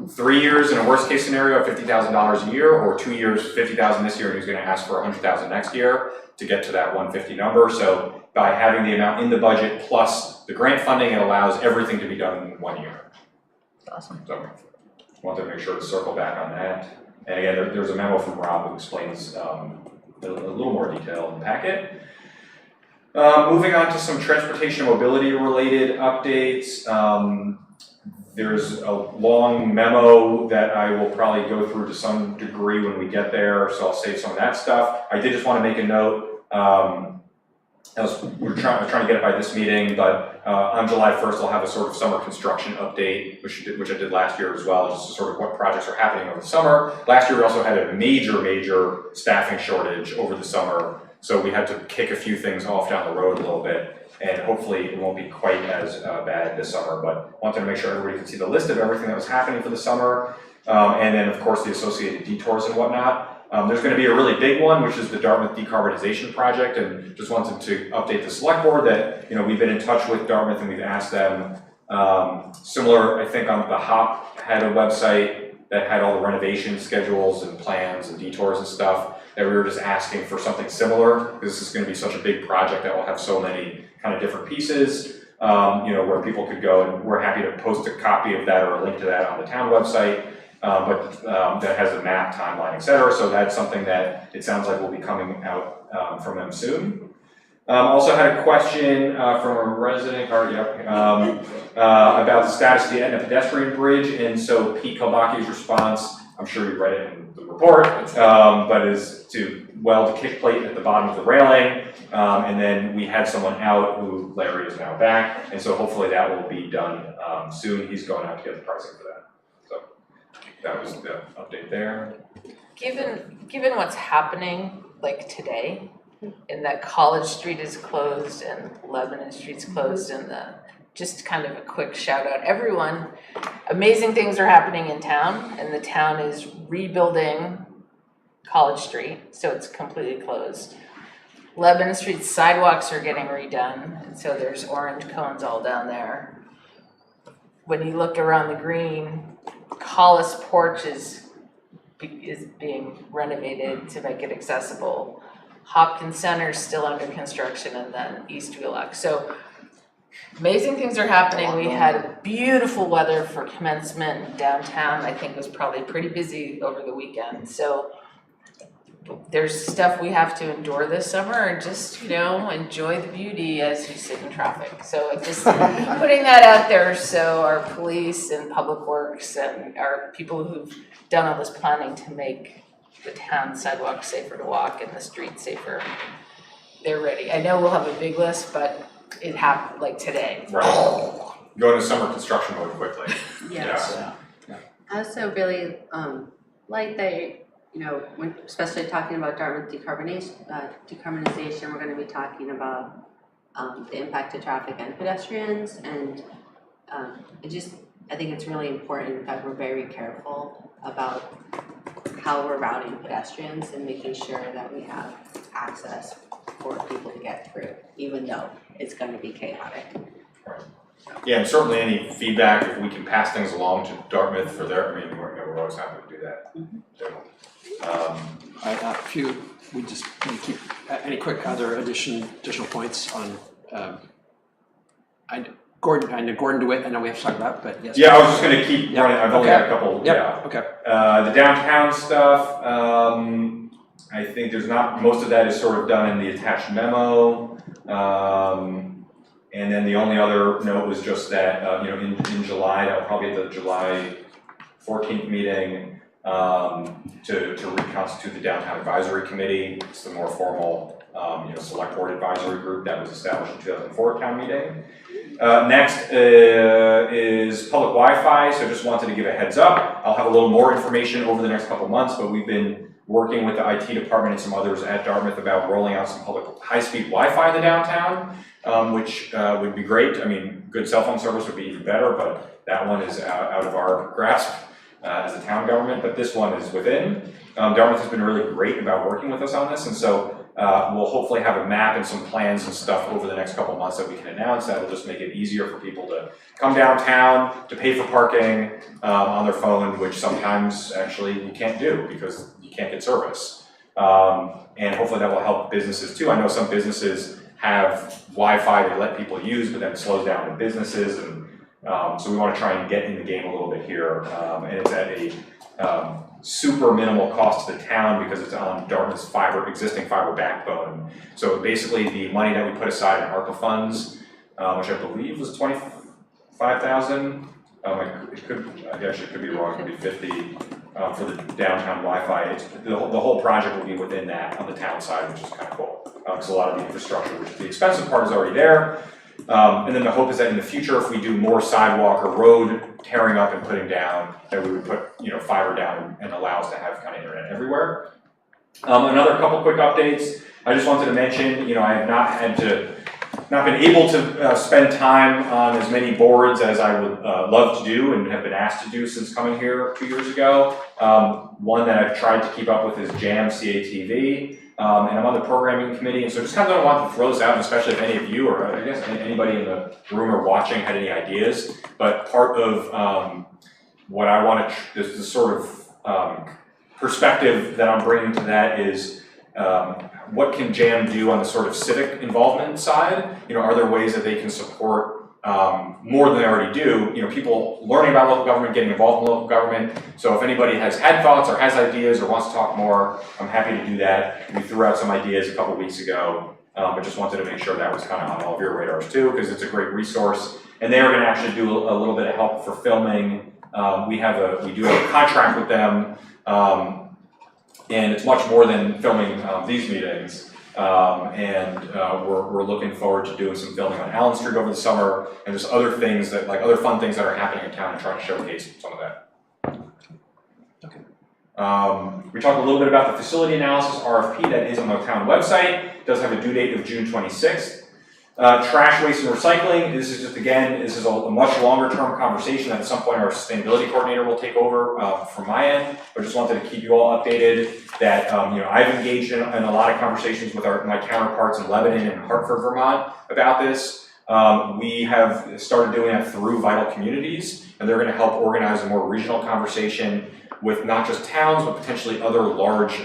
3 years in a worst case scenario, $50,000 a year, or 2 years, $50,000 this year, and he was going to ask for $100,000 next year to get to that 150 number. So by having the amount in the budget plus the grant funding, it allows everything to be done in 1 year. Awesome. So wanted to make sure to circle back on that. And again, there's a memo from Rob who explains a little more detail in the packet. Moving on to some transportation mobility related updates. There's a long memo that I will probably go through to some degree when we get there, so I'll save some of that stuff. I did just want to make a note. we're trying to get it by this meeting, but on July 1st, I'll have a sort of summer construction update, which I did last year as well, just sort of what projects are happening over the summer. Last year, we also had a major staffing shortage over the summer, so we had to kick a few things off down the road a little bit, and hopefully it won't be quite as bad this summer, but wanted to make sure everybody could see the list of everything that was happening for the summer, and then, of course, the associated detours and whatnot. There's going to be a really big one, which is the Dartmouth decarbonization project, and just wanted to update the select board that, you know, we've been in touch with Dartmouth and we've asked them, similar, I think on the HOP had a website that had all the renovation schedules and plans and detours and stuff, that we were just asking for something similar, because this is going to be such a big project that will have so many kind of different pieces, you know, where people could go, and we're happy to post a copy of that or a link to that on the town website. But that has a map, timeline, et cetera. So that's something that it sounds like will be coming out from them soon. Also had a question from a resident, about the status of the Etna pedestrian bridge. And so Pete Kalbaki's response, I'm sure you read it in the report, but is to weld a kick plate at the bottom of the railing. And then we had someone out who Larry is now back. And so hopefully that will be done soon. He's going out to get the pricing for that. That was the update there. Given what's happening like today, in that College Street is closed and Lebanon Street's closed, and just kind of a quick shout out, everyone, amazing things are happening in town, and the town is rebuilding College Street, so it's completely closed. Lebanon Street sidewalks are getting redone, and so there's orange cones all down there. When you look around the green, Collis Porch is being renovated to make it accessible. Hopkins Center is still under construction, and then East Wheelock. So amazing things are happening. We had beautiful weather for commencement downtown. I think it was probably pretty busy over the weekend. So there's stuff we have to endure this summer, and just, you know, enjoy the beauty as you sit in traffic. So just putting that out there, so our police and public works and our people who've done all this planning to make the town sidewalks safer to walk and the streets safer, they're ready. I know we'll have a big list, but it happened like today. Right. Go into summer construction mode quickly. Yes. Yeah. I also really like that, you know, when, especially talking about Dartmouth decarbonization, we're going to be talking about the impact to traffic and pedestrians, and I think it's really important that we're very careful about how we're routing pedestrians and making sure that we have access for people to get through, even though it's going to be chaotic. Right. Yeah, and certainly any feedback, if we can pass things along to Dartmouth for their, I mean, we're always happy to do that. A few, we just keep, any quick other additional points on, Gordon, I know Gordon DeWitt, I know we have to talk about, but yes. Yeah, I was just gonna keep running, I've only got a couple, yeah. Okay. The downtown stuff, I think there's not, most of that is sort of done in the attached memo. And then the only other note was just that, you know, in July, that'll probably be the July 14th meeting, to reconstitute the Downtown Advisory Committee. It's the more formal, you know, select board advisory group that was established in 2004 town meeting. Next is public Wi-Fi, so just wanted to give a heads up. I'll have a little more information over the next couple months, but we've been working with the IT department and some others at Dartmouth about rolling out some public high-speed Wi-Fi in the downtown, which would be great. I mean, good cell phone service would be even better, but that one is out of our grasp as a town government, but this one is within. Dartmouth has been really great about working with us on this, and so we'll hopefully have a map and some plans and stuff over the next couple months that we can announce that will just make it easier for people to come downtown, to pay for parking on their phone, which sometimes actually you can't do because you can't get service. And hopefully that will help businesses too. I know some businesses have Wi-Fi they let people use, but then it slows down the businesses, and so we want to try and get in the game a little bit here. And it's at a super minimal cost to the town because it's on Dartmouth's existing fiber backbone. So basically the money that we put aside in ARPA funds, which I believe was $25,000, it could be wrong, it could be 50 for the downtown Wi-Fi. The whole project will be within that on the town side, which is kind of cool. because a lot of the infrastructure, which is the expensive part, is already there. And then the hope is that in the future, if we do more sidewalk or road tearing up and putting down, that we would put, fiber down and allow us to have kind of internet everywhere. Another couple quick updates. I just wanted to mention, I have not been able to spend time on as many boards as I would love to do and have been asked to do since coming here 2 years ago. One that I've tried to keep up with is JAM CATV. And I'm on the programming committee, and so just kind of want to throw this out, and especially if any of you, or I guess anybody in the room or watching had any ideas. But part of what I want to, this sort of perspective that I'm bringing to that is what can JAM do on the sort of civic involvement side? Are there ways that they can support more than they already do? People learning about local government, getting involved in local government. So if anybody has had thoughts or has ideas or wants to talk more, I'm happy to do that. We threw out some ideas a couple weeks ago, but just wanted to make sure that was kind of on all of your radars too, because it's a great resource. And they are going to actually do a little bit of help for filming. We do have a contract with them, and it's much more than filming these meetings. We're looking forward to doing some filming on Allen Street over the summer, and just other things that, other fun things that are happening in town, and trying to showcase some of that. Okay. We talked a little bit about the facility analysis RFP that is on the town website. It does have a due date of June 26th. Trash, waste, and recycling. This is just, again, this is a much longer term conversation that at some point our sustainability coordinator will take over from my end. But just wanted to keep you all updated that I've engaged in a lot of conversations with my counterparts in Lebanon and Hartford, Vermont about this. We have started doing that through Vital Communities, and they're going to help organize a more regional conversation with not just towns, but potentially other large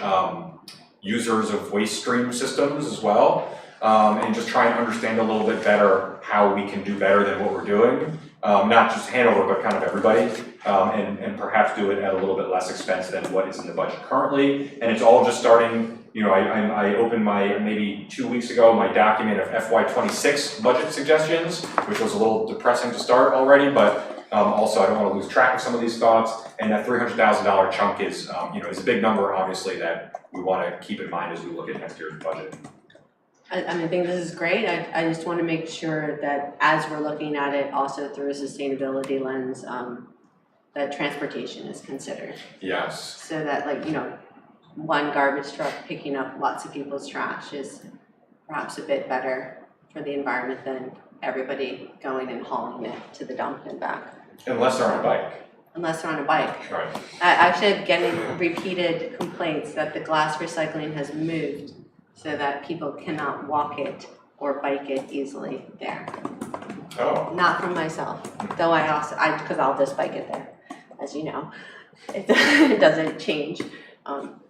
users of waste stream systems as well. And just try and understand a little bit better how we can do better than what we're doing. Not just Hanover, but kind of everybody, and perhaps do it at a little bit less expense than what is in the budget currently. And it's all just starting, I opened maybe 2 weeks ago, my document of FY26 budget suggestions, which was a little depressing to start already, but also I don't want to lose track of some of these thoughts. And that $300,000 chunk is a big number, obviously, that we want to keep in mind as we look at next year's budget. I think this is great. I just want to make sure that as we're looking at it also through a sustainability lens, that transportation is considered. Yes. So that one garbage truck picking up lots of people's trash is perhaps a bit better for the environment than everybody going and hauling it to the dump and back. Unless they're on a bike. Unless they're on a bike. Right. I actually am getting repeated complaints that the glass recycling has moved so that people cannot walk it or bike it easily there. Oh. Not from myself, though because I'll just bike it there, as you know. It doesn't change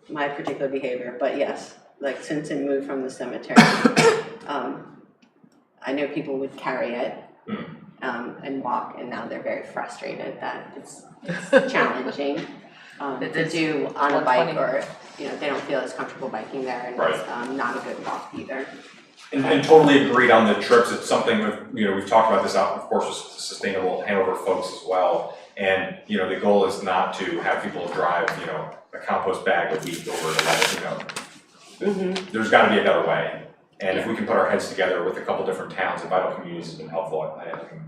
my particular behavior, but yes, since it moved from the cemetery, I know people would carry it and walk, and now they're very frustrated that it's challenging to do on a bike, or they don't feel as comfortable biking there, and it's not a good walk either. And totally agreed on the trips. It's something we've talked about this out, of course, with sustainable Hanover folks as well. And the goal is not to have people drive a compost bag a week over to that. There's got to be a better way. And if we can put our heads together with a couple different towns, and Vital Communities has been helpful.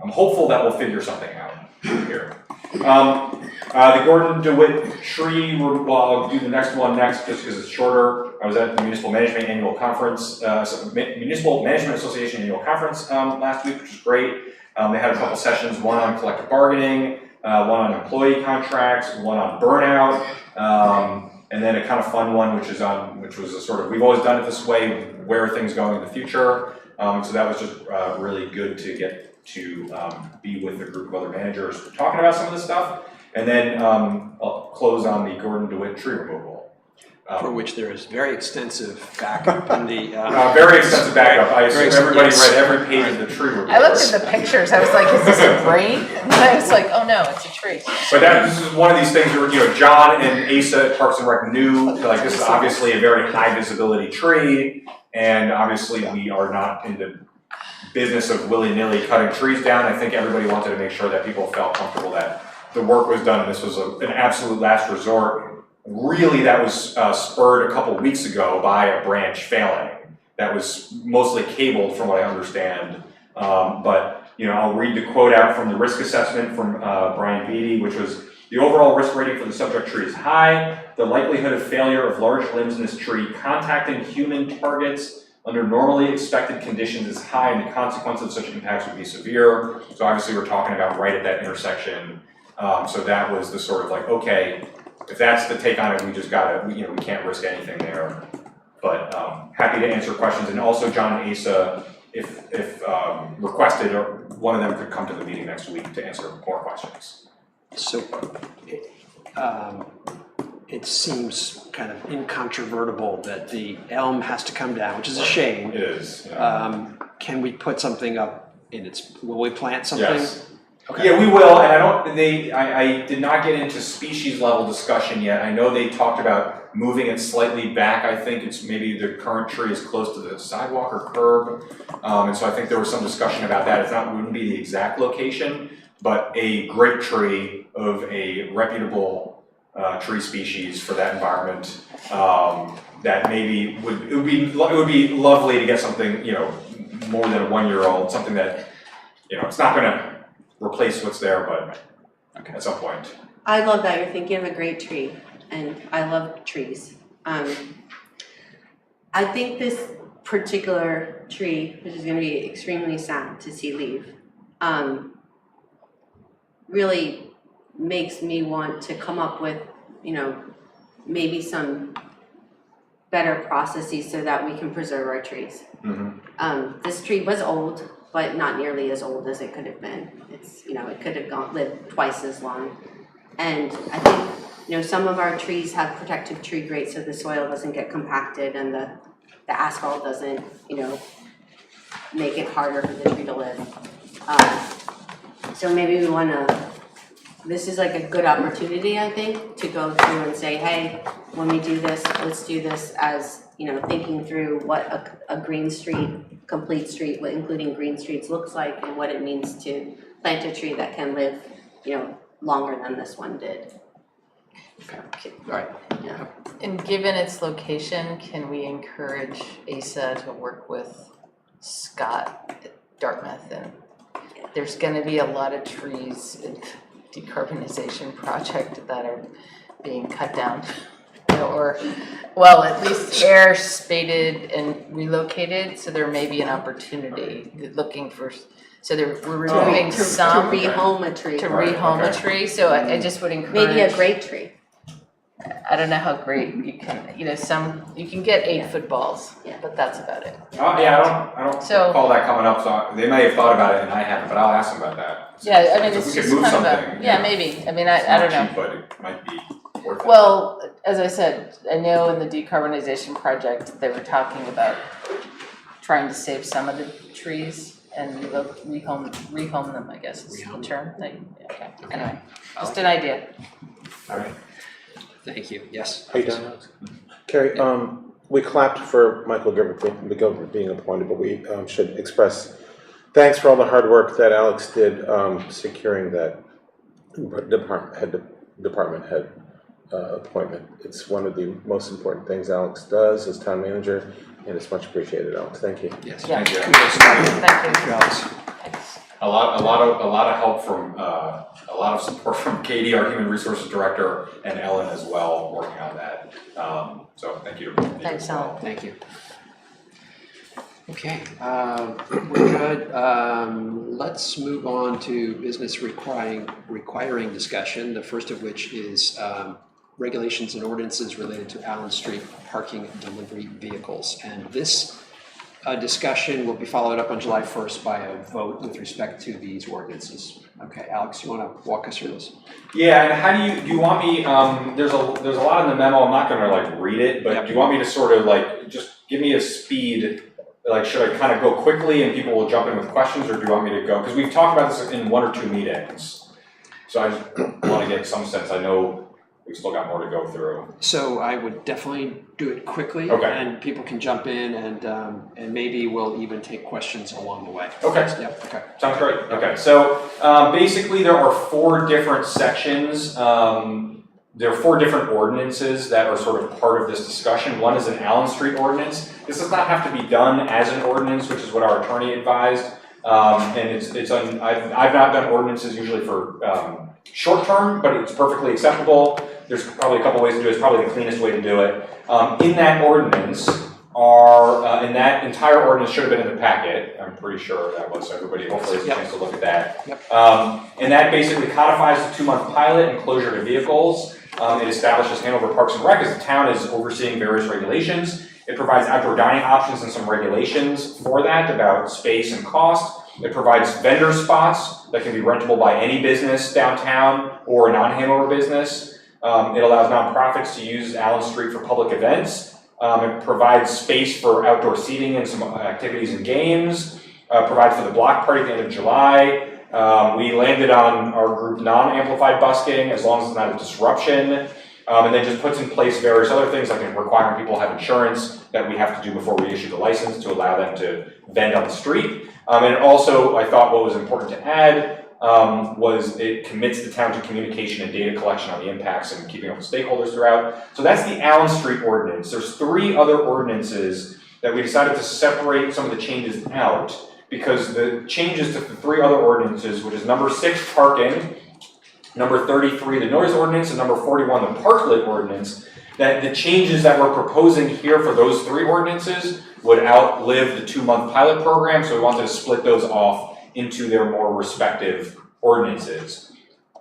I'm hopeful that we'll figure something out here. The Gordon DeWitt tree, I'll do the next one next just because it's shorter. I was at the Municipal Management Annual Conference, Municipal Management Association Annual Conference last week, which was great. They had a couple sessions, one on collective bargaining, one on employee contracts, one on burnout, and then a kind of fun one, which was a sort of, we've always done it this way, where are things going in the future? So that was just really good to get to be with a group of other managers talking about some of this stuff. And then I'll close on the Gordon DeWitt tree removal. For which there is very extensive backup in the... very extensive backup. I assume everybody read every page of the tree report. I looked at the pictures, I was like, is this a brain? And I was like, oh no, it's a tree. But this is one of these things where, John and Asa at Parks and Rec knew, this is obviously a very high visibility tree, and obviously we are not in the business of willy-nilly cutting trees down. I think everybody wanted to make sure that people felt comfortable that the work was done, and this was an absolute last resort. Really, that was spurred a couple weeks ago by a branch failing. that was mostly cabled from what I understand. But, I'll read the quote out from the risk assessment from Brian Beatty, which was, the overall risk rating for the subject tree is high. The likelihood of failure of large limbs in this tree contacting human targets under normally expected conditions is high, and the consequence of such impacts would be severe. So obviously we're talking about right at that intersection. So that was the sort of like, okay, if that's the take on it, we just gotta, we can't risk anything there. But happy to answer questions. And also John and Asa, if requested, or one of them could come to the meeting next week to answer more questions. So it seems kind of incontrovertible that the elm has to come down, which is a shame. It is. Yeah. Can we put something up in its, will we plant something? Yes. Okay. Yeah, we will, and I did not get into species level discussion yet. I know they talked about moving it slightly back. I think it's maybe the current tree is close to the sidewalk or curb. And so I think there was some discussion about that. Wouldn't be the exact location, but a great tree of a reputable tree species for that environment. That maybe it would be lovely to get something, more than a 1-year-old, something that, it's not gonna replace what's there, but at some point. I love that you're thinking of a great tree, and I love trees. I think this particular tree, which is going to be extremely sad to see leave, really makes me want to come up with, maybe some better processes so that we can preserve our trees. Mm-hmm. This tree was old, but not nearly as old as it could have been. It's, it could have lived twice as long. And I think, some of our trees have protective tree grate so the soil doesn't get compacted and the asphalt doesn't, make it harder for the tree to live. So maybe we this is like a good opportunity, I think, to go through and say, hey, when we do this, let's do this as, thinking through what a green street, complete street, including green streets looks like and what it means to plant a tree that can live, longer than this one did. Okay, all right. Yeah. And given its location, can we encourage ASA to work with Scott at Dartmouth? And there's gonna be a lot of trees in decarbonization project that are being cut down. Or, well, at least air spaded and relocated, so there may be an opportunity looking for, so we're removing some. To rehome a tree. To rehome a tree, so I just would encourage. Maybe a great tree. I don't know how great you can, you can get 8-foot balls, Yeah. but that's about it. Oh, yeah, I don't So- recall that coming up, so they may have thought about it and I haven't, but I'll ask them about that. Yeah, I mean, So it's if we just could move kind of something, yeah, maybe, I mean, I don't know. It's not cheap, but it might be worth it. Well, as I said, I know in the decarbonization project, they were talking about trying to save some of the trees and rehome them, I guess is the term. Okay, anyway, just an idea. All right. Thank you. Yes. Are you done, Alex? Carrie, we clapped for Michael Gilbert being appointed, but we should express thanks for all the hard work that Alex did securing that department head appointment. It's one of the most important things Alex does as town manager, and it's much appreciated, Alex. Thank you. Yes. Yeah. Thank you. Thank you. Alex. Thanks. A lot of help from, a lot of support from Katie, our human resources director, and Ellen as well, working on that. So thank you. Thanks, Ellen. Thank you. Okay, we're good. Let's move on to business requiring discussion, the first of which is regulations and ordinances related to Allen Street parking delivery vehicles. And this discussion will be followed up on July 1st by a vote with respect to these ordinances. Okay, Alex, you want to walk us through this? Yeah, and how do you want me, there's a lot in the memo, I'm not gonna read it, but do you want me to sort of just give me a speed? Should I kind of go quickly and people will jump in with questions, or do you want me to go? Because we've talked about this in 1 or 2 meetings. So I just want to get some sense. I know we've still got more to go through. So I would definitely do it quickly, Okay. and people can jump in, and maybe we'll even take questions along the way. Okay. Yep. Okay. Sounds great. Okay. So basically, there are 4 different sections. There are 4 different ordinances that are sort of part of this discussion. One is an Allen Street ordinance. This does not have to be done as an ordinance, which is what our attorney advised. And I've not done ordinances usually for short term, but it's perfectly acceptable. There's probably a couple ways to do it. It's probably the cleanest way to do it. In that ordinance and that entire ordinance should have been in the packet. I'm pretty sure that was, so everybody hopefully has a chance to look at that. And that basically codifies the 2-month pilot and closure to vehicles. It establishes Hanover Parks and Rec as the town is overseeing various regulations. It provides outdoor dining options and some regulations for that about space and cost. It provides vendor spots that can be rentable by any business downtown or a non-Hanover business. It allows nonprofits to use Allen Street for public events. It provides space for outdoor seating and some activities and games. Provides for the block party at the end of July. We landed on our group non-amplified busking as long as it's not a disruption. And then just puts in place various other things like requiring people to have insurance that we have to do before we issue the license to allow them to vend on the street. And also, I thought what was important to add was it commits the town to communication and data collection on the impacts and keeping up with stakeholders throughout. So that's the Allen Street ordinance. There's 3 other ordinances that we decided to separate some of the changes out because the changes to the 3 other ordinances, which is number 6, parking, number 33, the noise ordinance, and number 41, the parklet ordinance, that the changes that we're proposing here for those 3 ordinances would outlive the 2-month pilot program, so we wanted to split those off into their more respective ordinances.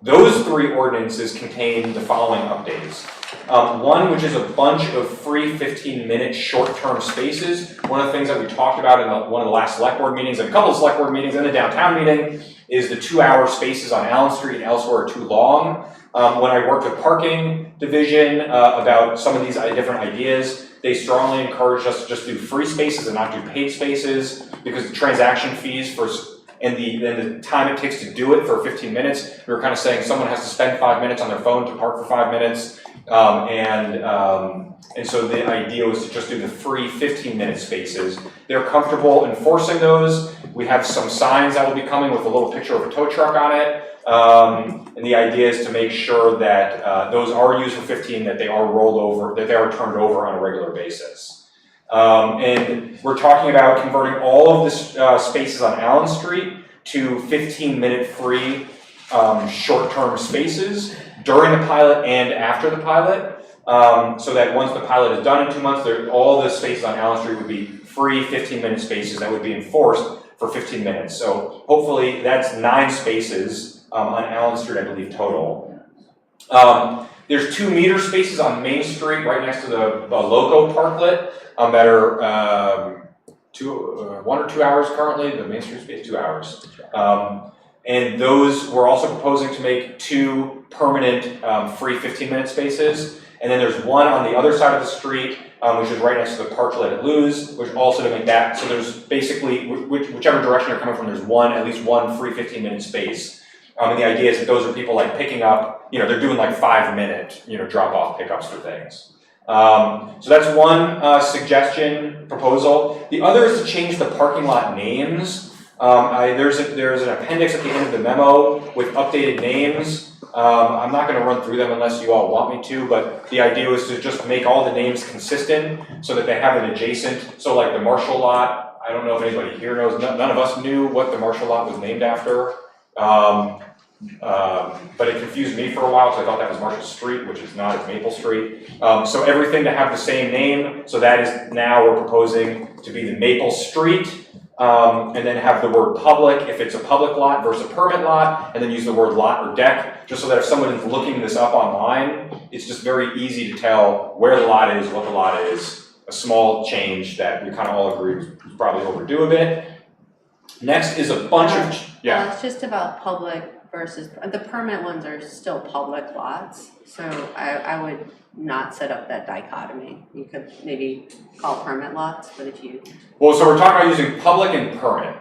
Those 3 ordinances contain the following updates. One, which is a bunch of free 15-minute short-term spaces. One of the things that we talked about in one of the last select board meetings, and a couple of select board meetings, and the downtown meeting, is the 2-hour spaces on Allen Street and elsewhere are too long. When I worked with parking division about some of these different ideas, they strongly encouraged us to just do free spaces and not do paid spaces because the transaction fees and the time it takes to do it for 15 minutes, we were kind of saying someone has to spend 5 minutes on their phone to park for 5 minutes. And so the idea was to just do the free 15-minute spaces. They're comfortable enforcing those. We have some signs that will be coming with a little picture of a tow truck on it. And the idea is to make sure that those are used for 15, that they are rolled over, that they are turned over on a regular basis. And we're talking about converting all of the spaces on Allen Street to 15-minute free short-term spaces during the pilot and after the pilot. So that once the pilot is done in 2 months, all the spaces on Allen Street would be free 15-minute spaces that would be enforced for 15 minutes. So hopefully that's 9 spaces on Allen Street, I believe, total. There's 2 meter spaces on Main Street right next to the Loco Parklet that are 1 or 2 hours currently. The Main Street space, 2 hours. And those we're also proposing to make 2 permanent free 15-minute spaces. And then there's one on the other side of the street, which is right next to the parklet at Lew's, which also to make that. So there's basically, whichever direction you're coming from, there's at least one free 15-minute space. And the idea is that those are people like picking up, they're doing like 5-minute, drop-off pickups for things. So that's one suggestion, proposal. The other is to change the parking lot names. There's an appendix at the end of the memo with updated names. I'm not going to run through them unless you all want me to, but the idea was to just make all the names consistent so that they have an adjacent, so like the Marshall lot, I don't know if anybody here knows, none of us knew what the Marshall lot was named after, but it confused me for a while because I thought that was Marshall Street, which is not, it's Maple Street. So everything to have the same name, so that is now we're proposing to be the Maple Street. And then have the word public if it's a public lot versus a permit lot, and then use the word lot or deck, just so that if someone is looking this up online, it's just very easy to tell where the lot is, what the lot is. A small change that we kind of all agree is probably overdue a bit. Next is a bunch of, It's just about public versus, the permit ones are still public lots, so I would not set up that dichotomy. You could maybe call permit lots, but if you... Well, so we're talking about using public and permit.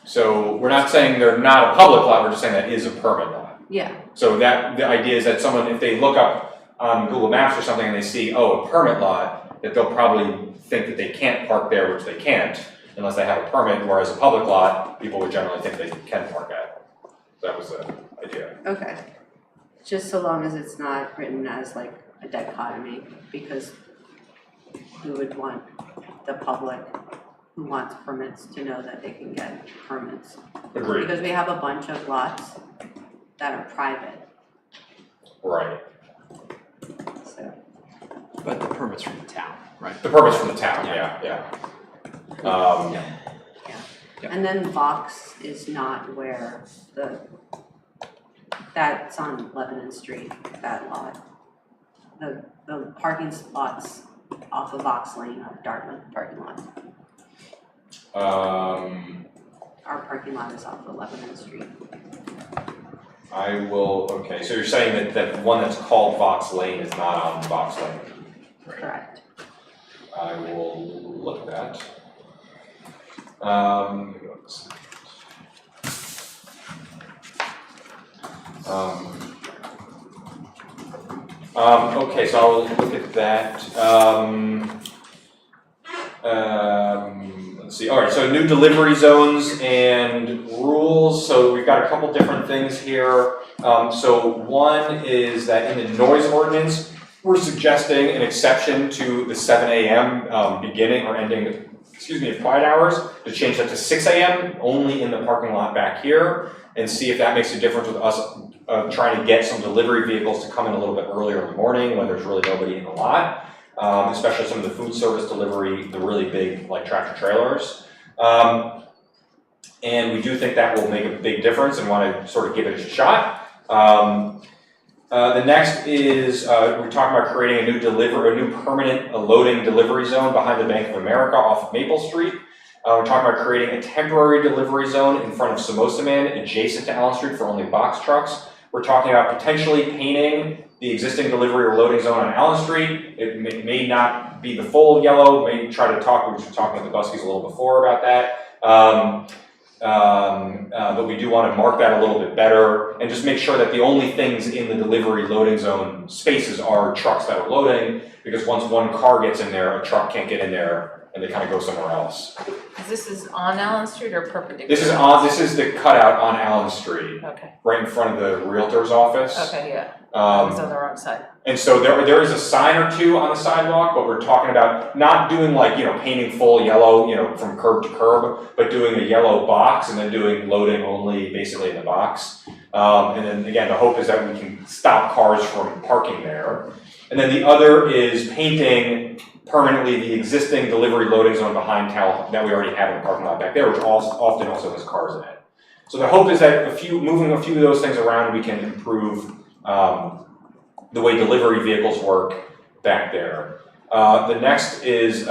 So we're not saying they're not a public lot, we're just saying that is a permit lot. Yeah. So the idea is that someone, if they look up on Google Maps or something and they see, a permit lot, that they'll probably think that they can't park there, which they can't, unless they have a permit, whereas a public lot, people would generally think they can park at. That was the idea. Okay. Just so long as it's not written as like a dichotomy, because we would want the public who wants permits to know that they can get permits. Agreed. Because we have a bunch of lots that are private, Right. so. But the permit's from the town, right? The permits from the town, yeah. And then Vox is not where that's on Lebanon Street, that lot. The parking spots off of Vox Lane are Dartmouth parking lot. Our parking lot is off of Lebanon Street. Okay, so you're saying that one that's called Vox Lane is not on Vox Lane? Correct. I will look at that. Okay, so I'll look at that. Let's see. All right, so new delivery zones and rules. So we've got a couple different things here. So one is that in the noise ordinance, we're suggesting an exception to the 7 a.m. Beginning or ending, of quiet hours, to change that to 6 a.m. only in the parking lot back here, and see if that makes a difference with us trying to get some delivery vehicles to come in a little bit earlier in the morning when there's really nobody in the lot, especially some of the food service delivery, the really big like tractor trailers. And we do think that will make a big difference and want to sort of give it a shot. The next is we're talking about creating a new permanent loading delivery zone behind the Bank of America off of Maple Street. We're talking about creating a temporary delivery zone in front of Samosa Man adjacent to Allen Street for only box trucks. We're talking about potentially painting the existing delivery or loading zone on Allen Street. It may not be the full yellow, we were talking with the Buskies a little before about that. But we do want to mark that a little bit better and just make sure that the only things in the delivery loading zone spaces are trucks that are loading, because once one car gets in there, a truck can't get in there and they kind of go somewhere else. This is on Allen Street or perpendicular? This is the cutout on Allen Street, Okay, right in front of the Realtor's office. okay, yeah, I was on the wrong side. And so there is a sign or two on the sidewalk, but we're talking about not doing like, painting full yellow, from curb to curb, but doing a yellow box and then doing loading only basically in the box. And then again, the hope is that we can stop cars from parking there. And then the other is painting permanently the existing delivery loading zone behind town that we already have in the parking lot back there, which often also has cars in it. So the hope is that moving a few of those things around, we can improve the way delivery vehicles work back there. The next is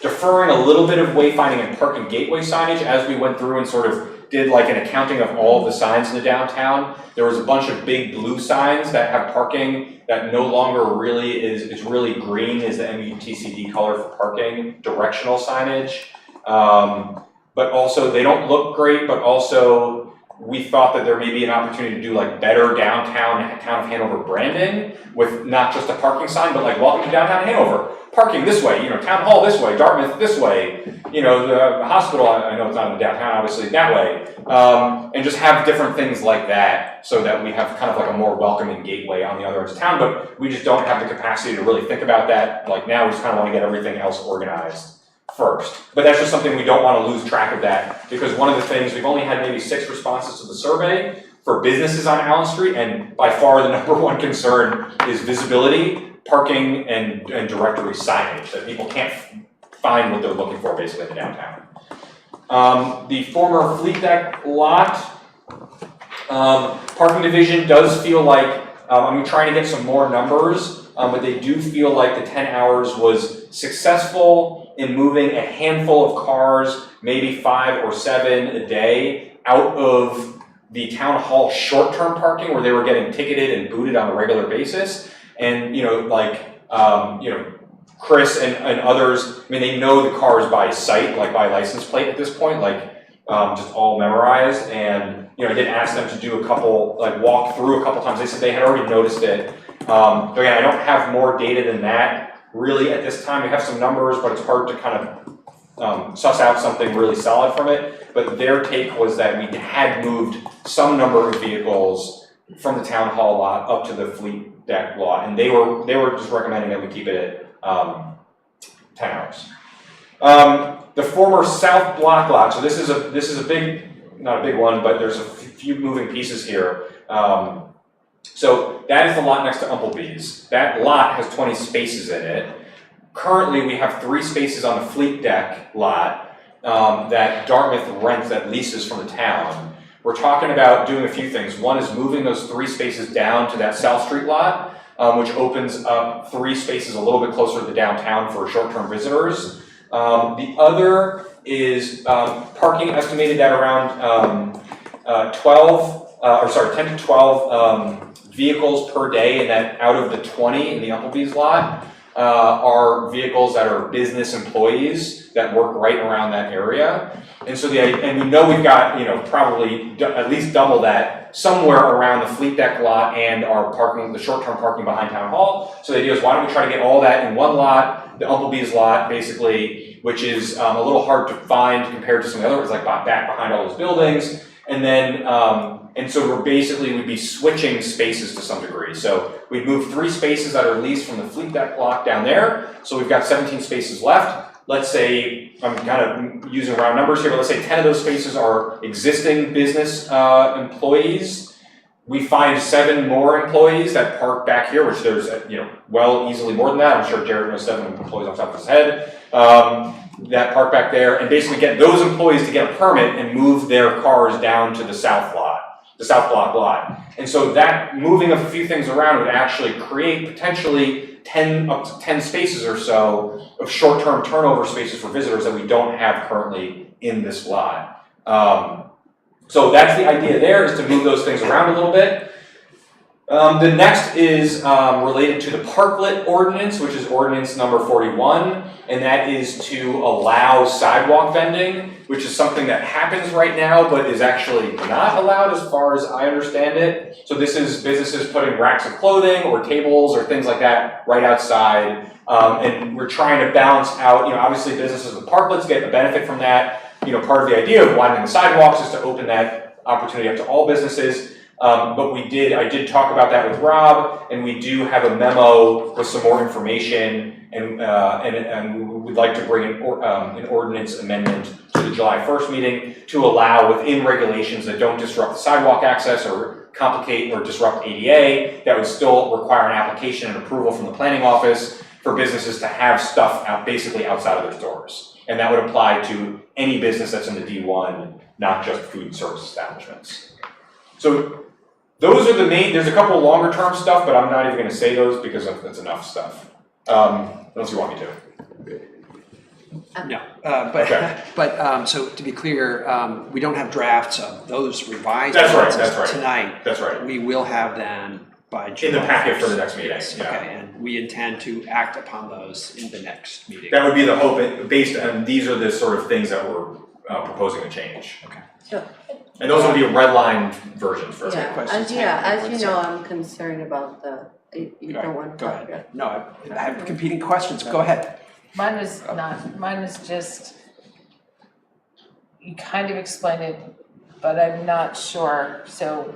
deferring a little bit of wayfinding and parking gateway signage. As we went through and sort of did like an accounting of all of the signs in the downtown, there was a bunch of big blue signs that have parking that no longer really is really green is the MUTCD color for parking, directional signage. But also they don't look great, but also we thought that there may be an opportunity to do like better town of Hanover branding with not just a parking sign, but like welcome to downtown Hanover. Parking this way, town hall this way, Dartmouth this way, the hospital, I know it's not in the downtown, obviously, that way. And just have different things like that so that we have kind of like a more welcoming gateway on the other end of town, but we just don't have the capacity to really think about that. Like now we just kind of want to get everything else organized first. But that's just something we don't want to lose track of that, because one of the things, we've only had maybe 6 responses to the survey for businesses on Allen Street, and by far the number one concern is visibility, parking, and directory signage, that people can't find what they're looking for basically in the downtown. The former Fleet Deck lot, parking division does feel like, I'm trying to get some more numbers, but they do feel like the 10 hours was successful in moving a handful of cars, maybe 5 or 7 a day, out of the town hall short-term parking where they were getting ticketed and booted on a regular basis. And, Chris and others, they know the cars by sight, like by license plate at this point, just all memorized. And, I did ask them to do walk through a couple times. They said they had already noticed it. Again, I don't have more data than that really at this time. We have some numbers, but it's hard to kind of suss out something really solid from it. But their take was that we had moved some number of vehicles from the town hall lot up to the Fleet deck lot, and they were just recommending that we keep it at 10 hours. The former south block lot, so this is a big, not a big one, but there's a few moving pieces here. So that is the lot next to Umplebee's. That lot has 20 spaces in it. Currently, we have 3 spaces on the Fleet Deck lot that Dartmouth rents, that leases from the town. We're talking about doing a few things. One is moving those 3 spaces down to that South Street lot, which opens up 3 spaces a little bit closer to the downtown for short-term visitors. The other is parking estimated at around 10 to 12 vehicles per day, and that out of the 20 in the Umplebee's lot are vehicles that are business employees that work right around that area. And so and we know we've got, probably at least double that somewhere around the Fleet Deck lot and our parking, the short-term parking behind Town Hall. So the idea is, why don't we try to get all that in one lot, the Umplebee's lot, basically, which is a little hard to find compared to some of the others, like back behind all those buildings. And then, and so we'd be switching spaces to some degree. So we'd move 3 spaces that are leased from the Fleet Deck block down there. So we've got 17 spaces left. Let's say, I'm kind of using round numbers here, but let's say 10 of those spaces are existing business employees. We find 7 more employees that park back here, which there's, well, easily more than that. I'm sure Jared knows 7 employees off the top of his head. That park back there, and basically get those employees to get a permit and move their cars down to the south lot, the south block lot. And so that moving of a few things around would actually create potentially up to 10 spaces or so of short-term turnover spaces for visitors that we don't have currently in this lot. So that's the idea there, is to move those things around a little bit. The next is related to the parklet ordinance, which is ordinance number 41, and that is to allow sidewalk vending, which is something that happens right now, but is actually not allowed as far as I understand it. So this is businesses putting racks of clothing or tables or things like that right outside, and we're trying to balance out, obviously businesses with parklets get a benefit from that. Part of the idea of widening the sidewalks is to open that opportunity up to all businesses. But I did talk about that with Rob, and we do have a memo with some more information, and we would like to bring an ordinance amendment to the July 1st meeting to allow within regulations that don't disrupt the sidewalk access or complicate or disrupt ADA, that would still require an application and approval from the planning office for businesses to have stuff basically outside of their stores. And that would apply to any business that's in the D1, not just food and service establishments. So those are the main, there's a couple longer term stuff, but I'm not even gonna say those because that's enough stuff. Unless you want me to. No, Okay. but so to be clear, we don't have drafts of those revised That's right, ordinances tonight. That's right. We will have them by July. In the packet for the next meeting, Yes, yeah. okay, and we intend to act upon those in the next meeting. That would be the hope, based on, these are the sort of things that we're proposing to change. Okay. So, And those will be redlined versions for questions. as you know, I'm concerned about you don't want to Go talk ahead. No, I have competing questions. Go ahead. Mine was just, you kind of explained it, but I'm not sure. So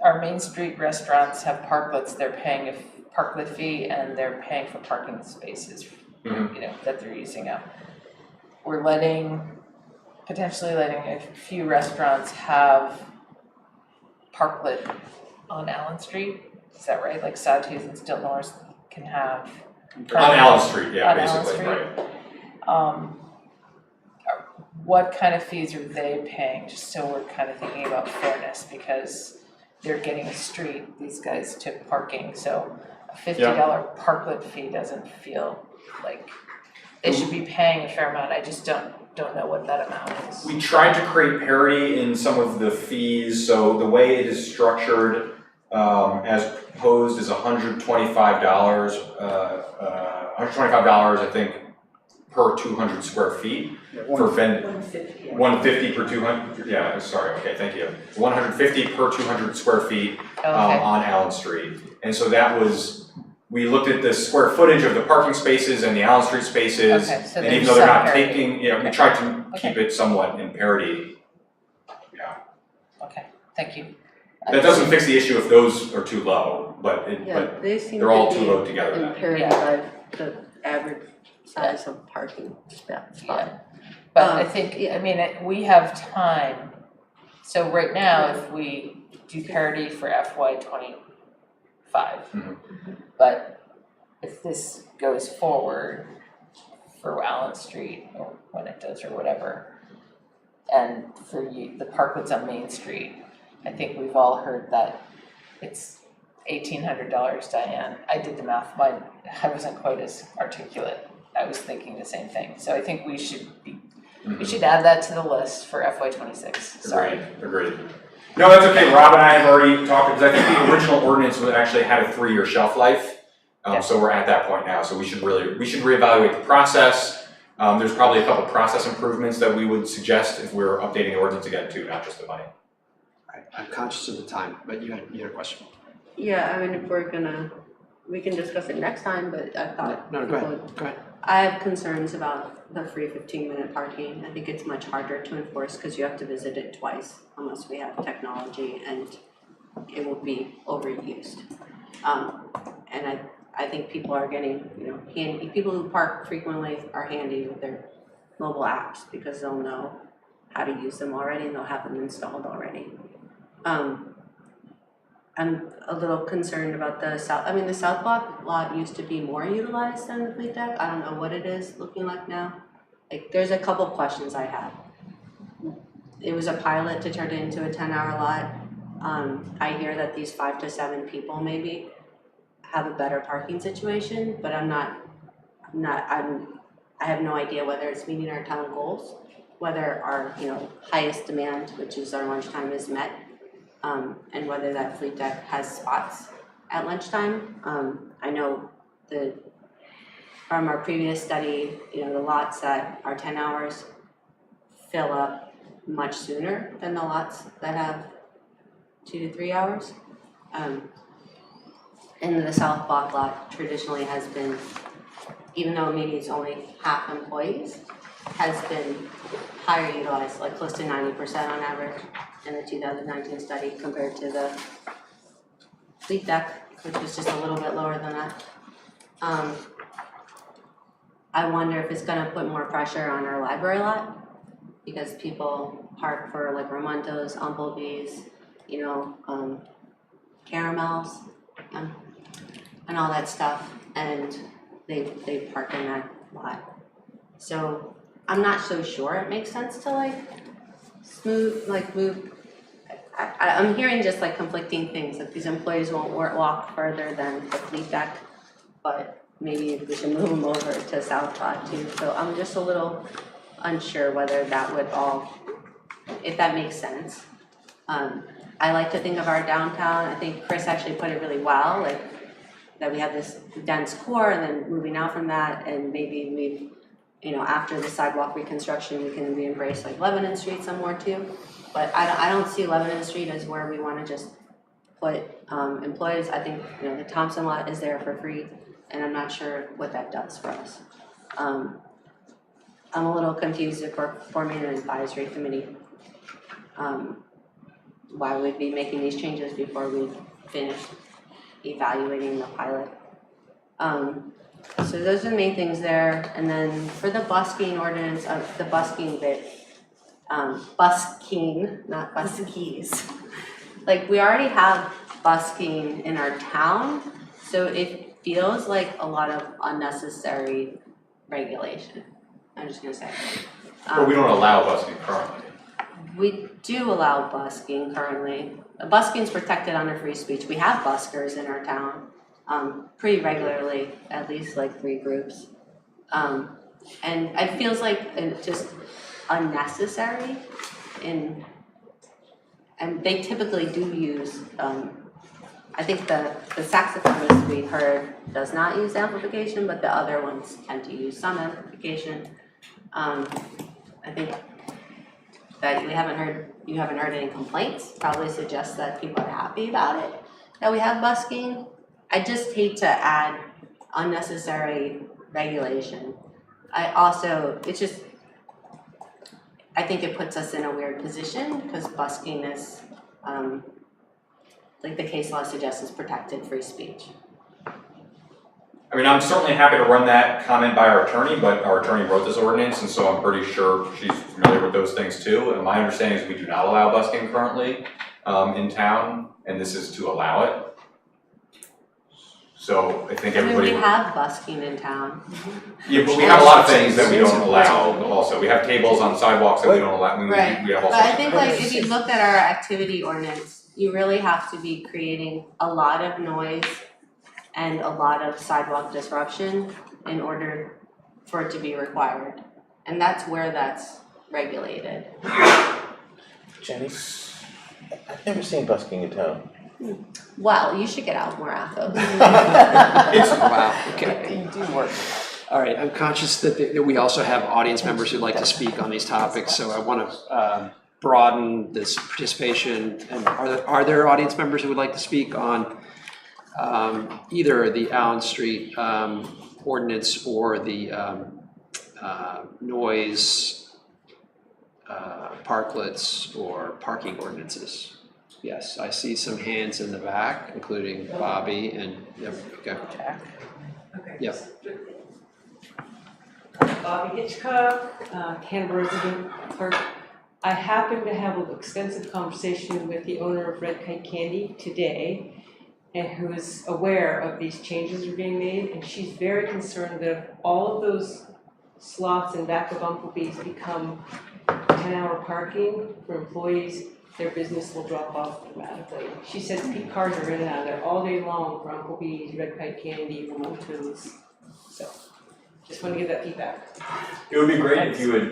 our Main Street restaurants have parklets, they're paying a parklet fee and they're paying for parking spaces, that they're using up. We're potentially letting a few restaurants have parklet on Allen Street, is that right? Like Sawtooth and Stiltnor's can have. On Allen Street, yeah, on Allen basically, Street. right. What kind of fees are they paying, just so we're kind of thinking about fairness, because they're getting a street, these guys took parking, so a $50 parklet fee doesn't feel like they should be paying a fair amount. I just don't know what that amount is. We tried to create parity in some of the fees, so the way it is structured as proposed is $125, I think, per 200 square feet for vending. 150 per 200, yeah, sorry, okay, thank you. 150 per 200 square feet on Allen Street. And so that was, we looked at the square footage of the parking spaces and the Allen Street spaces, so and even though they're not taking, we tried to keep it somewhat in parity. Yeah. Okay, thank you. That doesn't fix the issue if those are too low, but They seem they're all to too be low together in then. parity by the average size of parking spot. But I think, I mean, we have time, so right now, if we do parity for FY '25, but if this goes forward for Allen Street, or when it does or whatever, and for you, the Parkwoods on Main Street, I think we've all heard that it's $1,800, Diane. I did the math, I wasn't quite as articulate. I was thinking the same thing. So I think we should add that to the list for FY '26. Sorry. Agreed. No, that's okay. Rob and I have already talked, because I think the original ordinance would actually had a 3-year shelf life. So we're at that point now. So we should reevaluate the process. There's probably a couple process improvements that we would suggest if we're updating the ordinance again too, not just the money. I'm conscious of the time, but you had a question. Yeah, I mean, if we can discuss it next time, but I thought. No, go ahead. I have concerns about the free 15-minute parking. I think it's much harder to enforce because you have to visit it twice unless we have technology, and it will be overused. And I think people are getting, handy. People who park frequently are handy with their mobile apps because they'll know how to use them already and they'll have them installed already. I'm a little concerned about the South Block lot used to be more utilized than the fleet deck. I don't know what it is looking like now. Like, there's a couple questions I have. It was a pilot to turn it into a 10-hour lot. I hear that these 5 to 7 people maybe have a better parking situation, but I have no idea whether it's meeting our town goals, whether our, highest demand, which is our lunchtime, is met. And whether that fleet deck has spots at lunchtime. I know from our previous study, the lots that are 10 hours fill up much sooner than the lots that have 2 to 3 hours. And the South Block lot traditionally has been, even though maybe it's only half employees, has been higher utilized, like close to 90% on average in the 2019 study compared to the fleet deck, which was just a little bit lower than that. I wonder if it's gonna put more pressure on our library lot because people park for like Ramontos, Umblebees, caramels, and all that stuff, and they park in that lot. So I'm not so sure it makes sense to move. I'm hearing just conflicting things, that these employees won't walk further than the fleet deck, but maybe we should move them over to South Block too. So I'm just a little unsure whether that would if that makes sense. I like to think of our downtown. I think Chris actually put it really well, that we have this dense core and then moving out from that, and maybe after the sidewalk reconstruction, we can re-embrace Lebanon Street somewhere too. But I don't see Lebanon Street as where we want to just put employees. I think the Thompson lot is there for free, and I'm not sure what that does for us. I'm a little confused if we're forming an advisory committee. Why we'd be making these changes before we finish evaluating the pilot. So those are the main things there. And then for the busking ordinance, the busking bit, busking, not buskies. We already have busking in our town, so it feels like a lot of unnecessary regulation. I'm just gonna say. But we don't allow busking currently. We do allow busking currently. Busking is protected under free speech. We have buskers in our town pretty regularly, at least 3 groups. And it feels like just unnecessary, and they typically do use, I think the saxophonist we heard does not use amplification, but the other ones tend to use some amplification. I think that you haven't heard any complaints, probably suggests that people are happy about it, that we have busking. I just hate to add unnecessary regulation. I think it puts us in a weird position because busking is like the case law suggests is protected free speech. I mean, I'm certainly happy to run that comment by our attorney, but our attorney wrote this ordinance, and so I'm pretty sure she's familiar with those things too. And my understanding is we do not allow busking currently in town, and this is to allow it. So I think everybody. I mean, we have busking in town. Yeah, but we have a lot of things that we don't allow also. We have tables on sidewalks that we don't allow. I mean, Right. we have all But sorts I of think things. like if you look at our activity ordinance, you really have to be creating a lot of noise and a lot of sidewalk disruption in order for it to be required. And that's where that's regulated. Jenny, I've never seen busking in town. Well, you should get out more, Athos. Wow, okay. You do work. All right, I'm conscious that we also have audience members who'd like to speak on these topics, so I want to broaden this participation. And are there audience members who would like to speak on either the Allen Street ordinance or the noise parklets or parking ordinances? Yes, I see some hands in the back, including Bobby and, yep, okay. Jack. Yep. Bobby Hitchcock, Hanover resident clerk. I happened to have an extensive conversation with the owner of Red Kite Candy today, and who is aware of these changes that are being made, and she's very concerned that if all of those slots in back of Umplebee's become 10-hour parking for employees, their business will drop off dramatically. She said peak cars are in and out of there all day long for Umplebee's, Red Kite Candy, Ramontos. So, just want to give that feedback. It would be great if you would,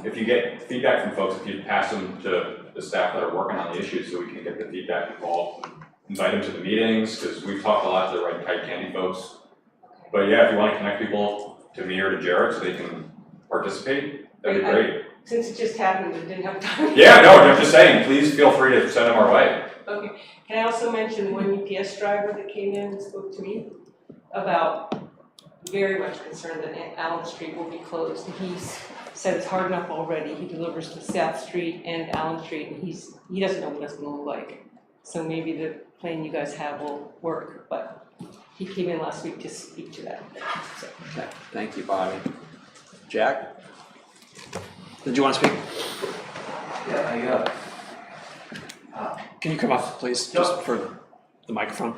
if you get feedback from folks, if you'd pass them to the staff that are working on the issues so we can get the feedback involved. Invite them to the meetings, because we've talked a lot to the Red Kite Candy folks. But yeah, if you want to connect people to me or to Jared so they can participate, that'd be great. Since it just happened, I didn't have time. Yeah, no, I'm just saying, please feel free to send them our way. Okay, can I also mention one UPS driver that came in and spoke to me about very much concerned that Allen Street will be closed. And he's said it's hard enough already. He delivers to South Street and Allen Street, and he doesn't know what that's gonna look like. So maybe the plan you guys have will work, but he came in last week to speak to that. So. Okay, thank you, Bobby. Jack? Did you want to speak? Yeah, Can you come up, please, just for the microphone?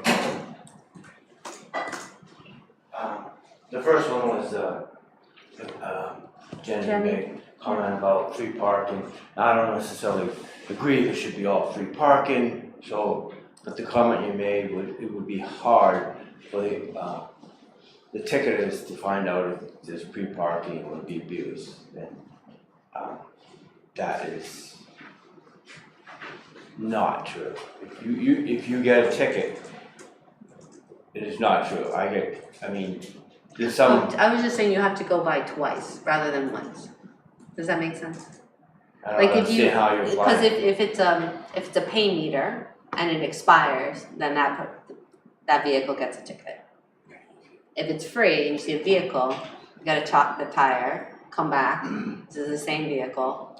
the first one was Jenny made comment about free parking. I don't necessarily agree there should be all free parking. So, but the comment you made it would be hard for the ticketers to find out if there's free parking or be abused. And that is not true. If you get a ticket, it is not true. I mean, there's some. I was just saying you have to go by twice rather than once. Does that make sense? I don't understand how you're Because if it's a pay meter and it expires, then that vehicle gets a ticket. If it's free and you see a vehicle, you gotta chalk the tire, come back, this is the same vehicle.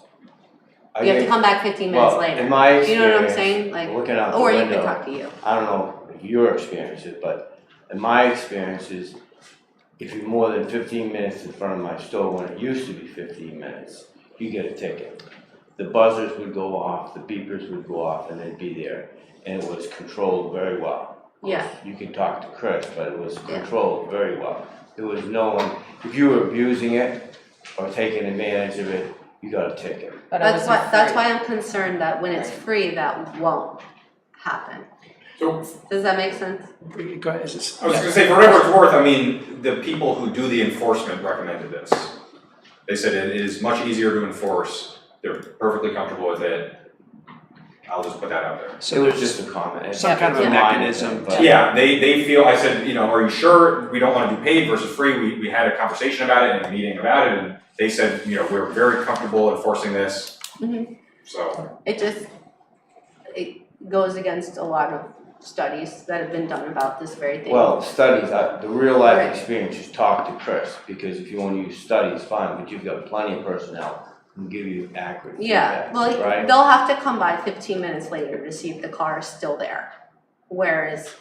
You have to come back 15 minutes later. In my You know what I'm experience, saying? Like, looking out the or you window, can talk to you. I don't know if your experience is, but in my experience is, if you're more than 15 minutes in front of my store when it used to be 15 minutes, you get a ticket. The buzzers would go off, the beepers would go off, and they'd be there, and it was controlled very well. Yeah. You could talk to Chris, but it was controlled very well. There was no one, if you were abusing it or taking advantage of it, you got a ticket. That's why I'm concerned that when it's free, that won't happen. So, does that make sense? Go ahead. I was just gonna say, for whatever it's worth, I mean, the people who do the enforcement recommended this. They said it is much easier to enforce, they're perfectly comfortable with it. I'll just put that out there. So it was just a comment. Some kind of a mechanism. Yeah, they feel, I said, you know, are you sure we don't want to do paid versus free? We had a conversation about it and a meeting about it, and they said, you know, we're very comfortable enforcing this. Mm-hmm. So. It goes against a lot of studies that have been done about this very thing. Well, studies, the real life experience is talk to Chris, because if you want to use studies, fine, but you've got plenty of personnel who can give you accurate Yeah, feedback, well, right? they'll have to come by 15 minutes later to see if the car is still there. Whereas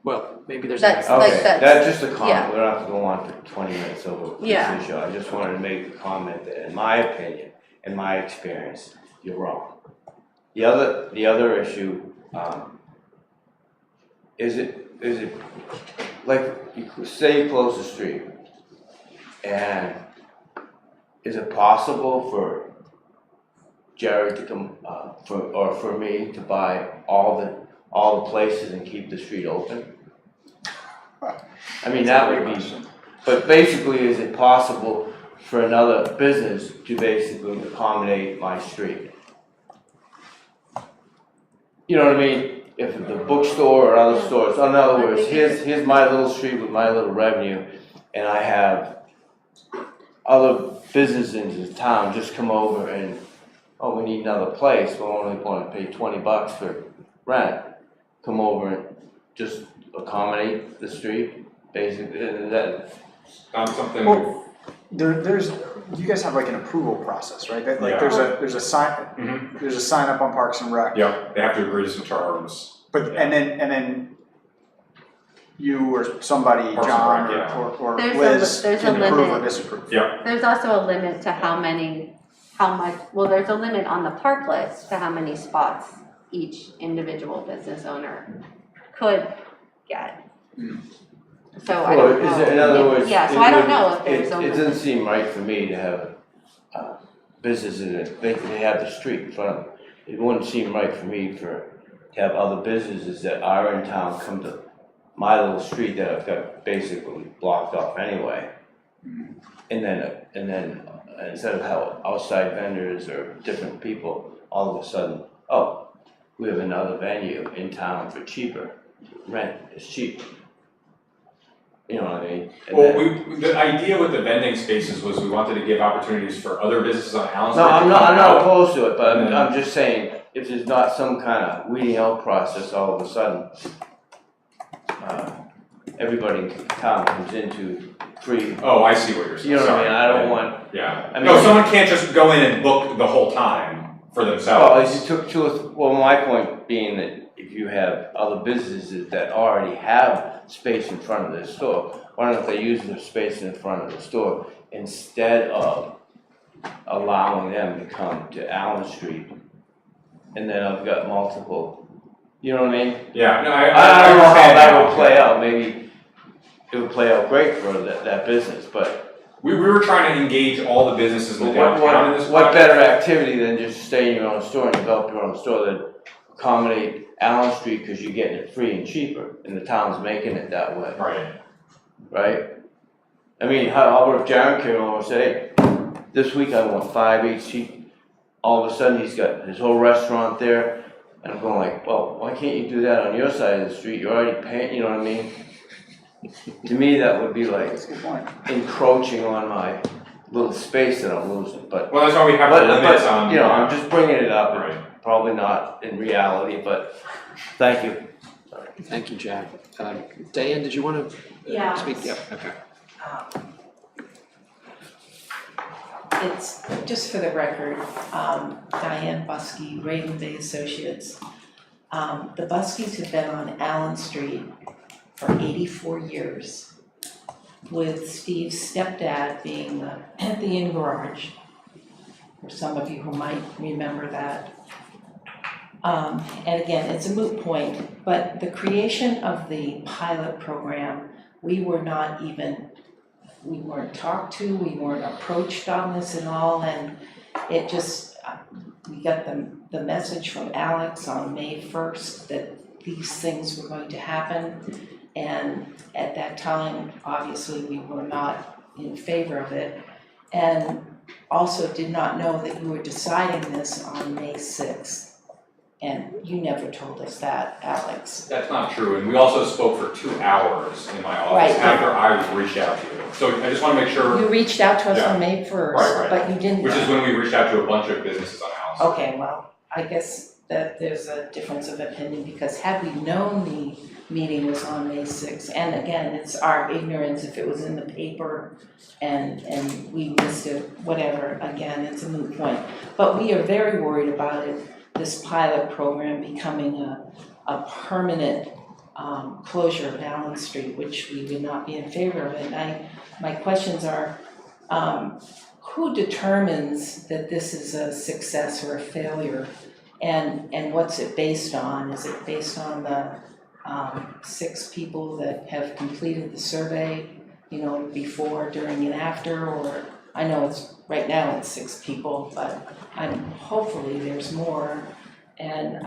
Well, maybe there's. That's an- like Okay, that's- that's just a comment, yeah. we don't have to go on for 20 minutes over this Yeah. issue. I just wanted to make the comment that in my opinion, in my experience, you're wrong. The other issue, is it, like, say you close the street, and is it possible for Jerry to come, for me to buy all the places and keep the street open? I mean, that would be, but basically, is it possible for another business to basically accommodate my street? You know what I mean? If the bookstore or other stores, in other words, here's my little street with my little revenue, and I have other businesses in town just come over and, oh, we need another place, we only want to pay $20 for rent. Come over and just accommodate the street, basically, and that. Not something. Well, there's, you guys have like an approval process, right? That, like, Yeah. there's a sign, there's a sign up on Parks and Rec. Yep, they have to agree to some terms. But, and then you or somebody, Parks and John Rec, yeah. or There's a Liz, there's a can approve or limit. disapprove. Yep, There's also a limit to how much, well, there's a limit on the park list to how many spots each individual business owner could get. So I don't know. In other words. Yeah, so it I don't would- know if there's a It limit. doesn't seem right for me to have, businesses that basically have the street in front of them. It wouldn't seem right for me to have other businesses that are in town come to my little street that I've got basically blocked off anyway. And then instead of how outside vendors or different people, all of a sudden, oh, we have another venue in town for cheaper, rent is cheap. You know what I mean? And well, then- the idea with the vending spaces was we wanted to give opportunities for other businesses on Allen Street. No, to I'm come not out. opposed to it, but And then- I'm just saying, if there's not some kind of weeding out process, all of a sudden, everybody in town comes into free. Oh, I see what you're saying. You know what I mean? Sorry. I don't want. Yeah. I mean, No, someone can't just go in and book the whole time for Well, themselves. if you took well, my point being that if you have other businesses that already have space in front of their store, why don't they use the space in front of the store instead of allowing them to come to Allen Street? And then I've got multiple, you know what I mean? Yeah, no, I don't know how understand that now. would play out, maybe it would play out great for that business, but. We were trying to engage all the businesses in the downtown in this What project. better activity than just stay in your own store and develop your own store that accommodate Allen Street because you're getting it free and cheaper and the town's making it that way, Right. right? I mean, how about if Jaron came over and said, hey, this week I want 5 each, all of a sudden he's got his whole restaurant there, and I'm going like, well, why can't you do that on your side of the street? You're already paying, you know what I mean? To me, that would be like That's a good point. encroaching on my little space that I'm losing, but. Well, that's why we have the limits on. You know, I'm just bringing it up, and Right. probably not in reality, but thank you. Thank you, Jack. Diane, did you want to Yeah. speak? Yeah, okay. It's, just for the record, Diane Buskey, Raven Bay Associates. The Buskys have been on Allen Street for 84 years, with Steve's stepdad being at the in garage, for some of you who might remember that. And again, it's a moot point, but the creation of the pilot program, we weren't talked to, we weren't approached on this at all, and it just, we got the message from Alex on May 1st that these things were going to happen, and at that time, obviously, we were not in favor of it, and also did not know that you were deciding this on May 6th. And you never told us that, Alex. That's not true, and we also spoke for 2 hours in my office Right. after I was reached out to you. So I just wanna make sure. You reached out to us Yeah. on May 1st, Right. but you didn't. Which is when we reached out to a bunch of businesses on Allen Street. Okay, well, I guess that there's a difference of opinion, because had we known the meeting was on May 6th, and again, it's our ignorance if it was in the paper and we missed it, whatever, again, it's a moot point. But we are very worried about it, this pilot program becoming a permanent closure of Allen Street, which we would not be in favor of. And my questions are, who determines that this is a success or a failure? And what's it based on? Is it based on the 6 people that have completed the survey, you know, before, during, and after? Or I know it's right now it's 6 people, but hopefully there's more. And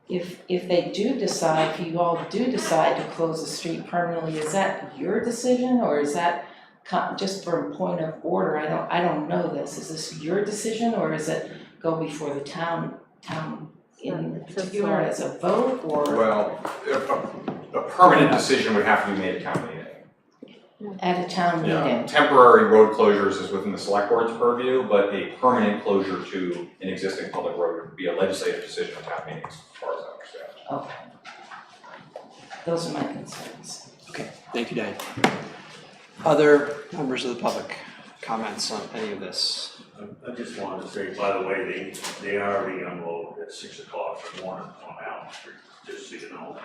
if they do decide, if you all do decide to close the street permanently, is that your decision, or is that just for a point of order? I don't know this. Is this your decision, or is it go before the town in particular as a vote, or? Well, a permanent decision would have to be made at town meeting. At a town meeting? Temporary road closures is within the select board's purview, but a permanent closure to an existing public road would be a legislative decision at town meetings, as far as I understand. Okay. Those are my concerns. Okay, thank you, Diane. Other members of the public, comments on any of this? I just wanted to say, by the way, they already unload at 6 o'clock in the morning on Allen Street, just so you know.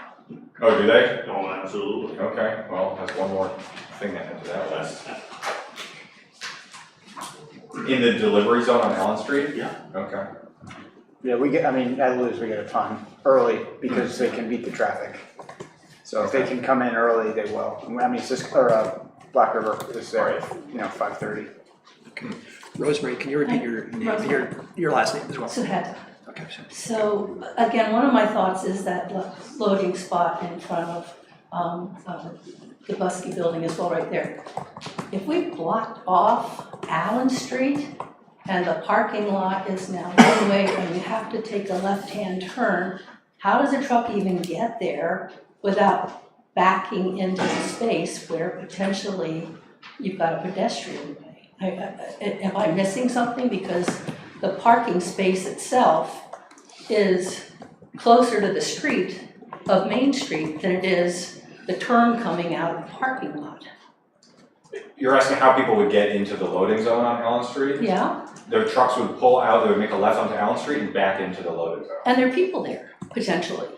Oh, do they? Oh, absolutely. Okay, well, that's one more thing to add to that list. In the delivery zone on Allen Street? Yeah. Okay. Yeah, at Lou's, we get a ton early because they can beat the traffic. So if they can come in early, they will. I mean, Black River is there at 5:30. Okay. Rosemary, can you repeat your name, your last name as well? Suheta. Okay. So again, one of my thoughts is that loading spot in front of the Busky building as well, right there. If we blocked off Allen Street and the parking lot is now one way and you have to take a left-hand turn, how does a truck even get there without backing into the space where potentially you've got a pedestrian way? Am I missing something? Because the parking space itself is closer to the street of Main Street than it is the turn coming out of the parking lot. You're asking how people would get into the loading zone on Allen Street? Yeah, Their trucks would pull out, they would make a left onto Allen Street and back into the loading zone. and there are people there, potentially.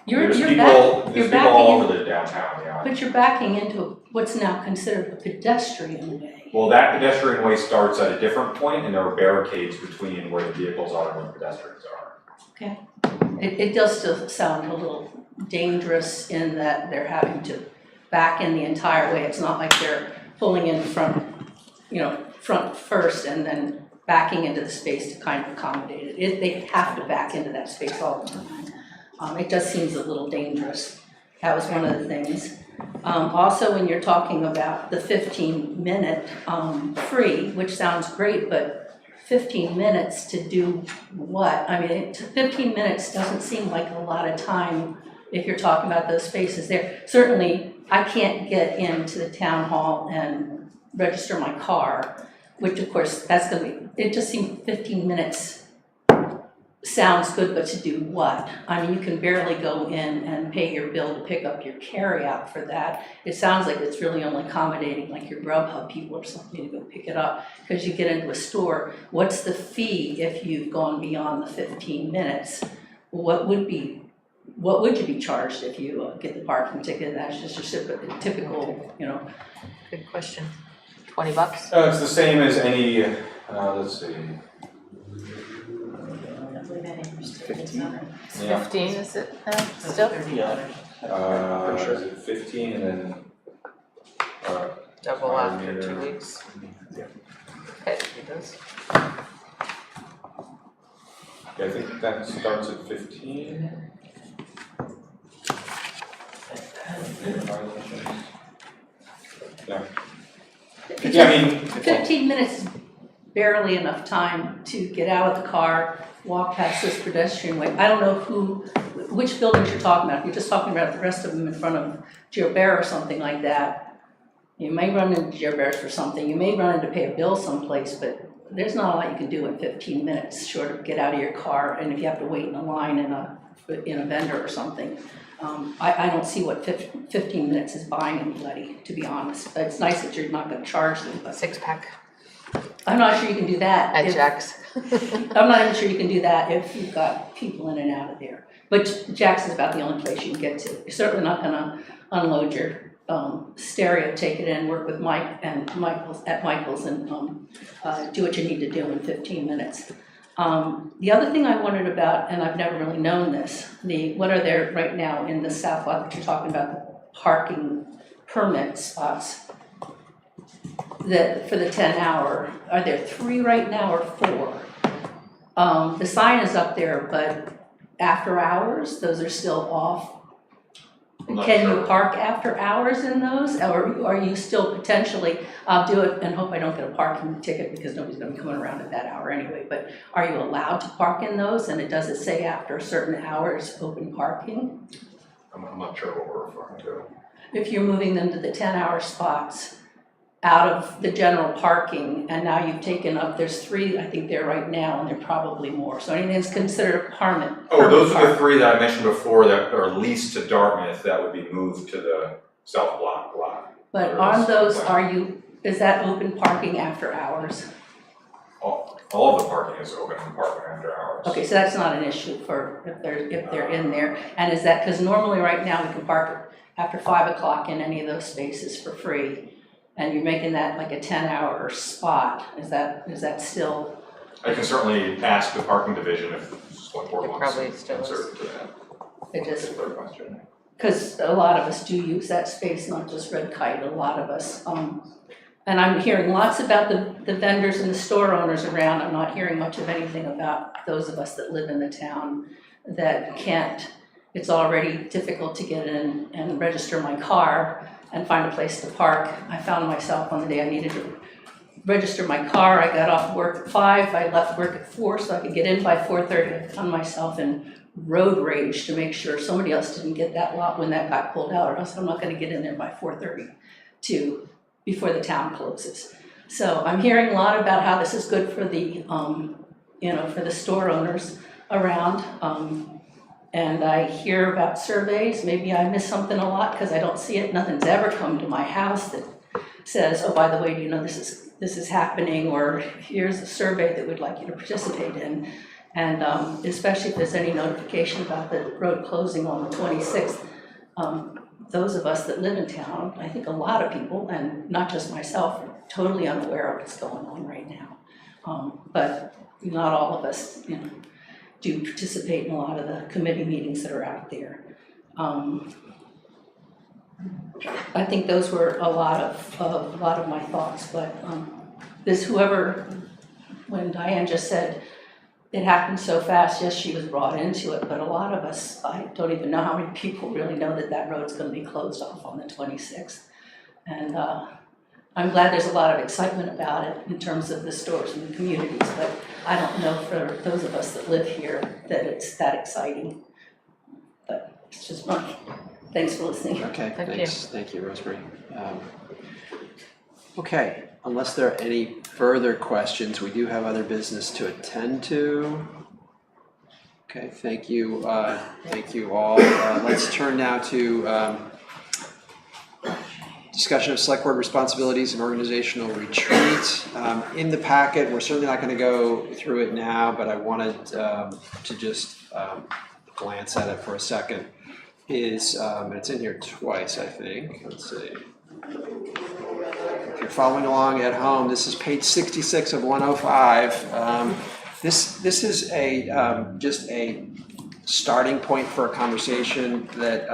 There's You're people all over backing the downtown, yeah. but you're backing into what's now considered a pedestrian way. Well, that pedestrian way starts at a different point, and there are barricades between where the vehicles are and where the pedestrians are. Okay. It does still sound a little dangerous in that they're having to back in the entire way. It's not like they're pulling in front first and then backing into the space to kind of accommodate it. They have to back into that space all the time. It just seems a little dangerous. That was one of the things. Also, when you're talking about the 15-minute free, which sounds great, but 15 minutes to do what? I mean, 15 minutes doesn't seem like a lot of time if you're talking about those spaces there. Certainly, I can't get into the town hall and register my car, which of course, that's gonna be, it just seems 15 minutes sounds good, but to do what? I mean, you can barely go in and pay your bill to pick up your carryout for that. It sounds like it's really only accommodating like your Grubhub people or something to go pick it up, because you get into a store. What's the fee if you've gone beyond the 15 minutes? What would you be charged if you get the parking ticket? That's just your typical, Good question. $20? It's the same as any, let's see. 15 is it still? Is it 15 and then? Double after 2 weeks. Yeah. Okay, it does. Yeah, I think that starts at 15. Yeah. Yeah, I mean. 15 minutes is barely enough time to get out of the car, walk past this pedestrian way. I don't know which buildings you're talking about. If you're just talking about the rest of them in front of Gilbert or something like that, you may run into Gilbert for something. You may run into pay a bill someplace, but there's not a lot you can do in 15 minutes short of get out of your car. And if you have to wait in a line in a vendor or something, I don't see what 15 minutes is buying anybody, to be honest. It's nice that you're not going to charge them, but 6-pack. I'm not sure you can do that. At if- Jack's. I'm not even sure you can do that if you've got people in and out of there. But Jack's is about the only place you can get to. You're certainly not gonna unload your stereo, take it in, work with Mike and Michael's and do what you need to do in 15 minutes. The other thing I wondered about, and I've never really known this, what are there right now in the South lot that you're talking about, the parking permit spots that for the 10-hour, are there 3 right now or 4? The sign is up there, but after hours, those are still off. Can you park after hours in those, or are you still potentially, I'll do it and hope I don't get a parking ticket because nobody's gonna be coming around at that hour anyway, but are you allowed to park in those, and does it say after certain hours open parking? I'm not sure what we're referring to. If you're moving them to the 10-hour spots out of the general parking, and now you've taken up, there's 3, I think there right now, and there are probably more, so anything that's considered a permit. Oh, those are the 3 that I mentioned before that are leased to Dartmouth that would be moved to the south block lot. But on those, is that open parking after hours? All of the parking is open and parking after hours. Okay, so that's not an issue for if they're in there, and is that, because normally right now we can park after 5 o'clock in any of those spaces for free, and you're making that like a 10-hour spot, is that still? I can certainly ask the parking division if the select board wants probably to still answer is. to that. It just, That's a fair question. because a lot of us do use that space, not just Red Kite, a lot of us. And I'm hearing lots about the vendors and the store owners around. I'm not hearing much of anything about those of us that live in the town that can't. It's already difficult to get in and register my car and find a place to park. I found myself on the day I needed to register my car. I got off work at 5, I left work at 4 so I could get in by 4:30. I found myself in road rage to make sure somebody else didn't get that lot when that got pulled out, or else I'm not gonna get in there by 4:30 before the town closes. So I'm hearing a lot about how this is good for the, for the store owners around. And I hear about surveys, maybe I miss something a lot because I don't see it. Nothing's ever come to my house that says, oh, by the way, do you know this is happening, or here's a survey that we'd like you to participate in. And especially if there's any notification about the road closing on the 26th, those of us that live in town, I think a lot of people, and not just myself, are totally unaware of what's going on right now. But not all of us, do participate in a lot of the committee meetings that are out there. I think those were a lot of my thoughts, but when Diane just said it happened so fast, yes, she was brought into it, but a lot of us, I don't even know how many people really know that road's gonna be closed off on the 26th. And I'm glad there's a lot of excitement about it in terms of the stores and the communities, but I don't know for those of us that live here that it's that exciting. But it's just fun. Thanks for listening. Okay, thanks. Thank you, Rosemary. Okay, unless there are any further questions, we do have other business to attend to. Okay, thank you. Thank you all. Let's turn now to discussion of select board responsibilities and organizational retreat. In the packet, we're certainly not going to go through it now, but I wanted to just glance at it for a second. It's in here twice, I think. Let's see. If you're following along at home, this is page 66 of 105. This is just a starting point for a conversation that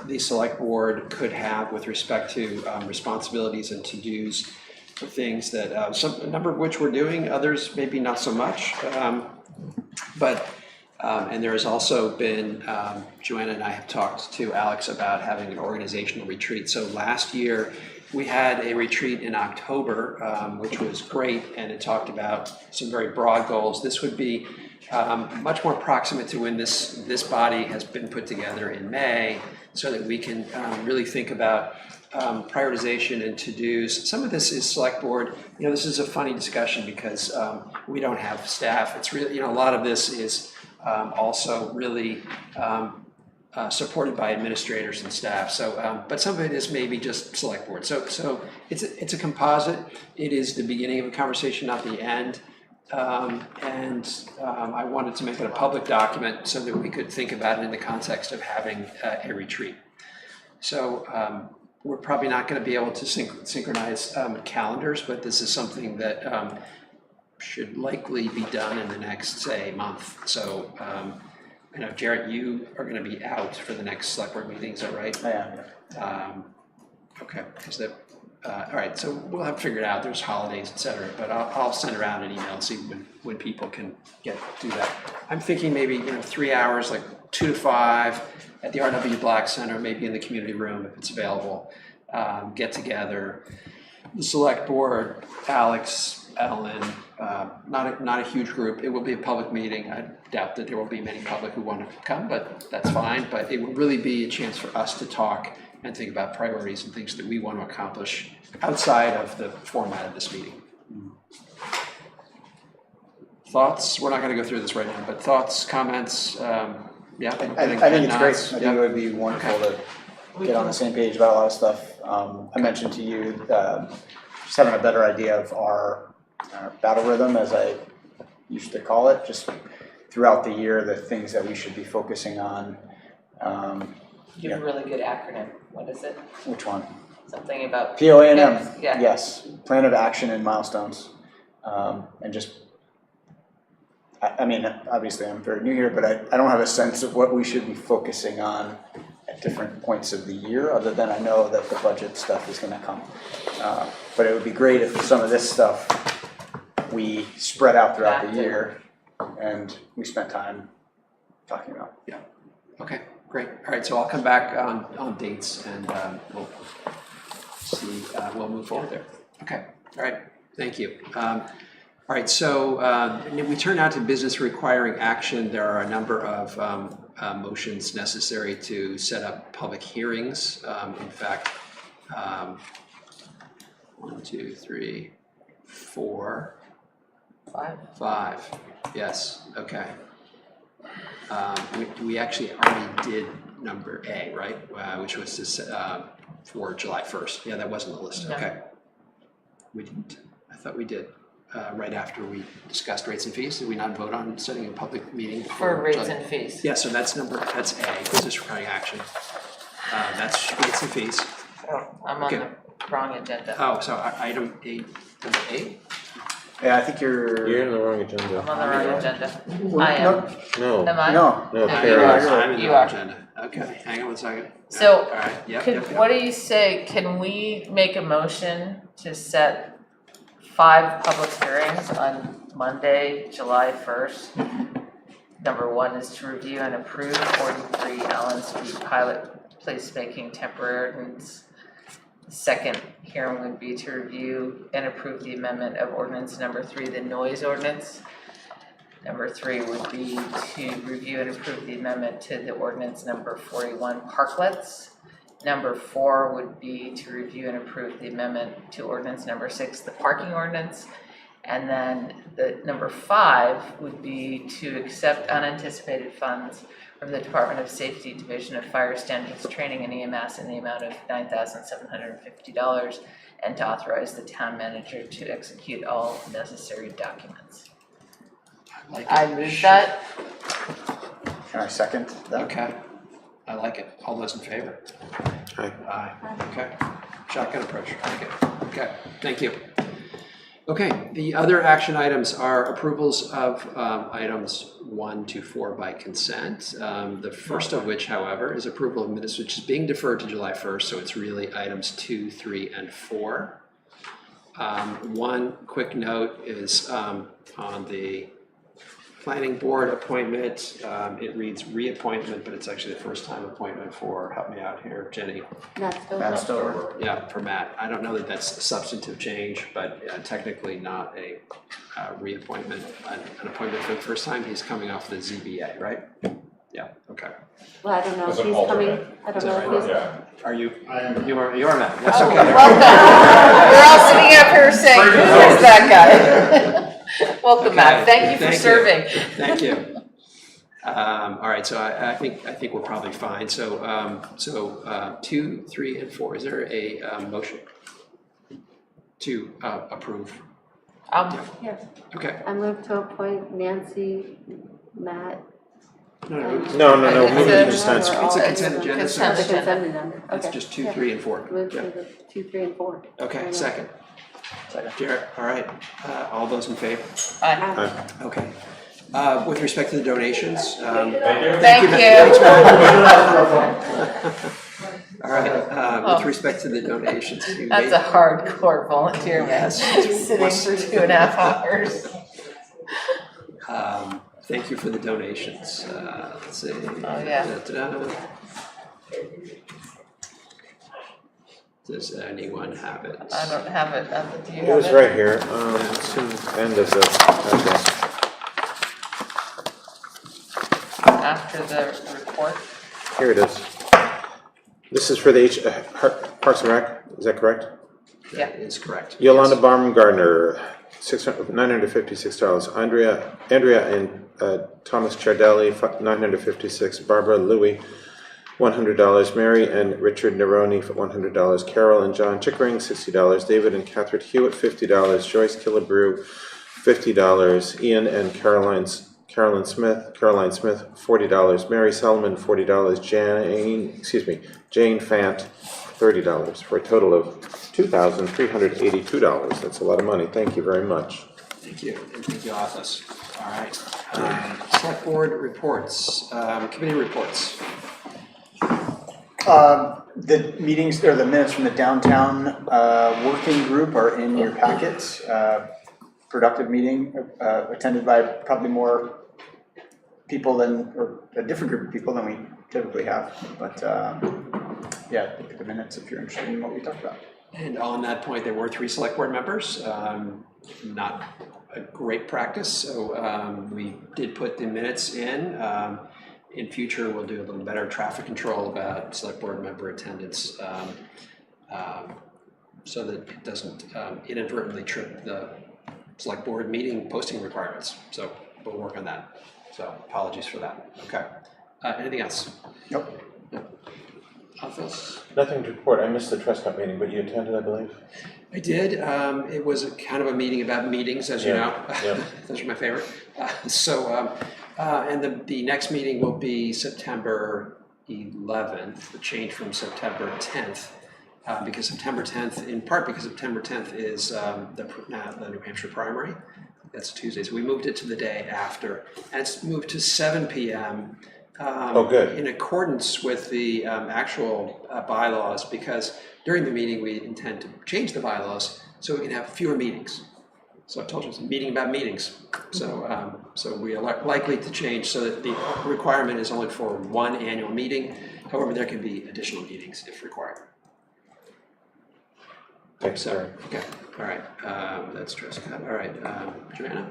the select board could have with respect to responsibilities and to-dos for things that a number of which we're doing, others maybe not so much. And there has also been, Joanna and I have talked to Alex about having an organizational retreat. So last year we had a retreat in October, which was great, and it talked about some very broad goals. This would be much more proximate to when this body has been put together in May, so that we can really think about prioritization and to-dos. Some of this is select board. This is a funny discussion because we don't have staff. It's really, a lot of this is also really supported by administrators and staff. So, but some of it is maybe just select board. So it's a composite. It is the beginning of a conversation, not the end. I wanted to make it a public document so that we could think about it in the context of having a retreat. So we're probably not going to be able to synchronize calendars, but this is something that should likely be done in the next, say, month. So I know, Jarrett, you are going to be out for the next select board meeting, is that right? I am. Okay, all right, so we'll have to figure it out. There's holidays, et cetera, but I'll send around an email and see when people can do that. I'm thinking maybe 3 hours, like 2 to 5 at the RW Black Center, maybe in the community room if it's available. Get together, the select board, Alex, Ellen, not a huge group. It will be a public meeting. I doubt that there will be many public who want to come, but that's fine. But it will really be a chance for us to talk and think about priorities and things that we want to accomplish outside of the format of this meeting. Thoughts? We're not going to go through this right now, but thoughts, comments? Yeah. I think it's great. I think it would be wonderful to get on the same page about a lot of stuff. I mentioned to you just having a better idea of our battle rhythm, as I used to call it, just throughout the year, the things that we should be focusing on. You have a really good acronym. What is it? Which one? Something about POANM. Yeah. Yes, plan of action and milestones. And just, I mean, obviously I'm very new here, but I don't have a sense of what we should be focusing on at different points of the year, other than I know that the budget stuff is going to come. But it would be great if some of this stuff we spread out throughout the year and we spent time talking about. Yeah. Okay. Great. All right. So I'll come back on dates and we'll see. We'll move forward there. Okay. All right. Thank you. All right. So we turn now to business requiring action. There are a number of motions necessary to set up public hearings. In fact, 1, 2, 3, 4, 5. Yes. Okay. We actually already did number A, right? Which was this, for July 1st. Yeah, that wasn't the list. No. Okay. We didn't. I thought we did. Right after we discussed rates and fees. Did we not vote on setting a public meeting For rates July? and fees. Yeah, so that's A, business requiring action. That's rates and fees. Oh, I'm on the wrong agenda. Oh, so item 8, number 8? Yeah, I think you're in the wrong agenda. I'm on the wrong agenda. I am. No. Am I? No. No, No, Carrie is. I'm in the You wrong are. agenda. Okay, hang on one second. So, All right. Yep, Could, yep. what do you say, can we make a motion to set 5 public hearings on Monday, July 1st? Number 1 is to review and approve 43 Allen Street pilot placemaking temporary ordinance. The second hearing would be to review and approve the amendment of ordinance number 3, the noise ordinance. Number 3 would be to review and approve the amendment to the ordinance number 41, parklets. Number 4 would be to review and approve the amendment to ordinance number 6, the parking ordinance. And then the number 5 would be to accept unanticipated funds from the Department of Safety Division of Fire Standards Training and EMS in the amount of $9,750 and to authorize the town manager to execute all necessary documents. I move that. Can I second that? Okay. I like it. All those in favor? Aye. Aye. Okay. Shotgun approach. Okay. Thank you. Okay. The other action items are approvals of items 1 to 4 by consent. The first of which, however, is approval of minutes, which is being deferred to July 1st. So it's really items 2, 3, and 4. One quick note is on the planning board appointment. It reads reappointment, but it's actually the first time appointment for, help me out here, Jenny. Matt Stover. Yeah, for Matt. I don't know that that's a substantive change, but technically not a reappointment, an appointment for the first time. He's coming off the ZBA, right? Yeah, okay. Well, I don't know if As an he's coming, alternate. I don't Is know that if right? he's. Yeah. Are you? I am. You are Matt. That's Oh, okay. welcome. We're all sitting up here saying, who is that guy? Welcome, Okay, Matt. Thank you for thank you. serving. Thank you. All right, so I think we're probably fine. So 2, 3, and 4. Is there a motion to approve? Yeah. Okay. I move to appoint Nancy, Matt. No, we need to consent. It's a consent agenda. so It's a consent agenda. It's Okay. just 2, 3, and 4. Move Yeah. to the 2, 3, and 4. Okay, second. Jared, all right. All those in favor? Aye. Okay. With respect to the donations. Thank you. Thanks, Matt. All right, with respect to the donations. That's a hardcore volunteer, man. Yes. Sitting for 2.5 hours. Thank you for the donations. Let's see. Oh, yeah. Does anyone have it? I don't have it. Do you have it? It was right here. It's in the end of the, After the report? here it is. This is for the Parks and Rec, is that correct? Yeah. Is correct. Yolanda Baumgartner, $956. Andrea and Thomas Chardelli, $956. Barbara Louie, $100. Mary and Richard Neroni for $100. Carol and John Chickering, $60. David and Catherine Hewitt, $50. Joyce Killebrew, $50. Ian and Caroline Smith, $40. Mary Solomon, $40. Jane Fant, $30, for a total of $2,382. That's a lot of money. Thank you very much. Thank you, and thank you, office. All right. Select board reports, committee reports. The meetings, or the minutes from the downtown working group are in your packets. Productive meeting, attended by probably more people than, or a different group of people than we typically have. But yeah, look at the minutes if you're interested in what we talked about. And on that point, there were 3 select board members. Not a great practice, so we did put the minutes in. In future, we'll do a little better traffic control about select board member attendance, so that it doesn't inadvertently trip the select board meeting posting requirements. So we'll work on that. So apologies for that. Okay. Anything else? Nope. Office? Nothing to report. I missed the Trescott meeting, but you attended, I believe? I did. It was kind of a meeting about meetings, as you know. Yeah. Those are my favorite. And the next meeting will be September 11th, the change from September 10th, because September 10th, in part because September 10th is the New Hampshire primary. That's Tuesday, so we moved it to the day after. And it's moved to 7 p.m. Good. In accordance with the actual bylaws, because during the meeting we intend to change the bylaws so we can have fewer meetings. So I told you it's a meeting about meetings. So we are likely to change so that the requirement is only for 1 annual meeting. However, there can be additional meetings if required. Thanks, Sorry. Okay. All right. That's Trescott. All right. Joanna?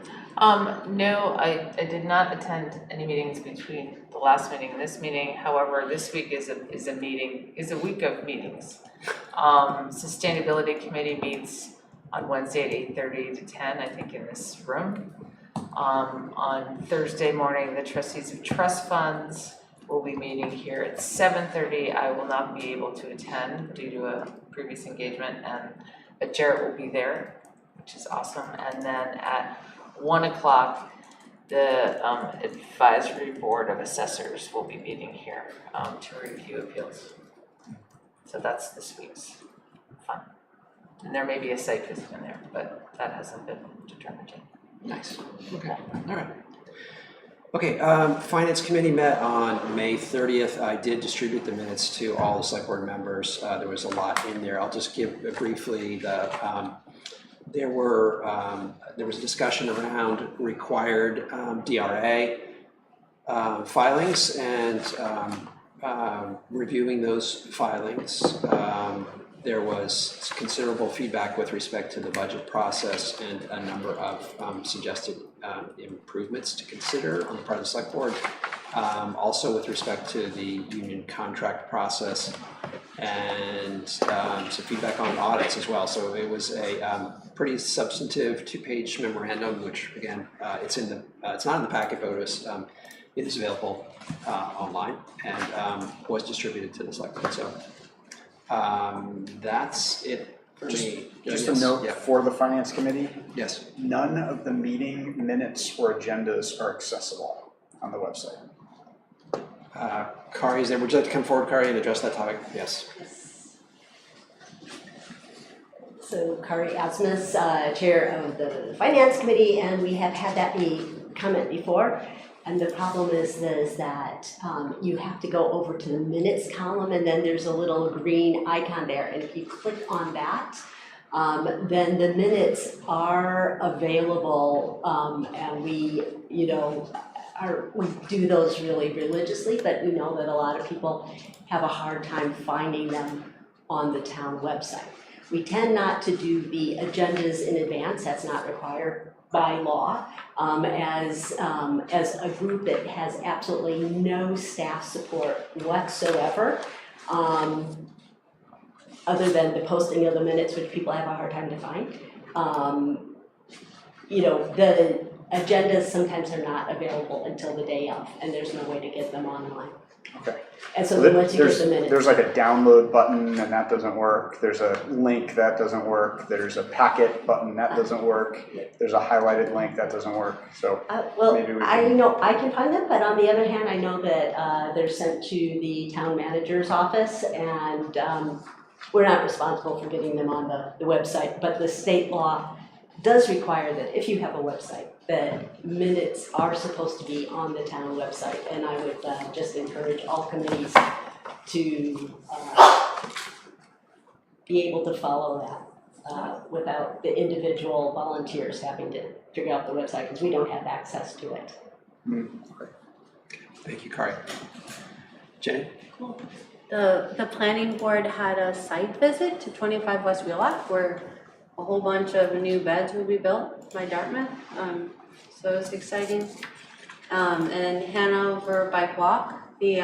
No, I did not attend any meetings between the last meeting and this meeting. However, this week is a week of meetings. Sustainability Committee meets on Wednesday at 8:30 to 10, I think, in this room. On Thursday morning, the trustees of trust funds will be meeting here at 7:30. I will not be able to attend due to a previous engagement, but Jarrett will be there, which is awesome. And then at 1 o'clock, the advisory board of assessors will be meeting here to review appeals. So that's this week's fun. And there may be a site visit in there, but that hasn't been determined yet. Nice. Okay. All right. Okay, Finance Committee met on May 30th. I did distribute the minutes to all the select board members. There was a lot in there. I'll just give briefly there was a discussion around required DRA filings and reviewing those filings. there was considerable feedback with respect to the budget process and a number of suggested improvements to consider on the part of the select board. Also with respect to the union contract process and some feedback on audits as well. So it was a pretty substantive 2-page memorandum, which again, it's not in the packet, but it is available online and was distributed to the select board. So that's it for me. Just Yes. a note Yeah. for the finance committee. Yes. None of the meeting minutes or agendas are accessible on the website. Kari is there. Would you like to come forward, Kari, and address that topic? Yes. So Kari Asmus, Chair of the Finance Committee, and we have had that comment before. And the problem is that you have to go over to the minutes column, and then there's a little green icon there. And if you click on that, then the minutes are available, and we do those really religiously, but we know that a lot of people have a hard time finding them on the town website. We tend not to do the agendas in advance, that's not required by law. As a group that has absolutely no staff support whatsoever, other than the posting of the minutes, which people have a hard time to find. The agendas sometimes are not available until the day of, and there's no way to get them online. Okay. And so then once you get the minutes. There's like a download button and that doesn't work. There's a link that doesn't work. There's a packet button that doesn't work. There's a highlighted link that doesn't work. So maybe we can... I know I can find them, but on the other hand, I know that they're sent to the town manager's office, and we're not responsible for getting them on the website, but the state law does require that if you have a website, that minutes are supposed to be on the town website, and I would just encourage all committees to be able to follow that without the individual volunteers having to figure out the website, because we don't have access to it. Thank you, Kari. Jenny? Cool. The planning board had a site visit to 25 West Wheelock where a whole bunch of new beds will be built by Dartmouth. So it's exciting. And Hanover Bike Walk, the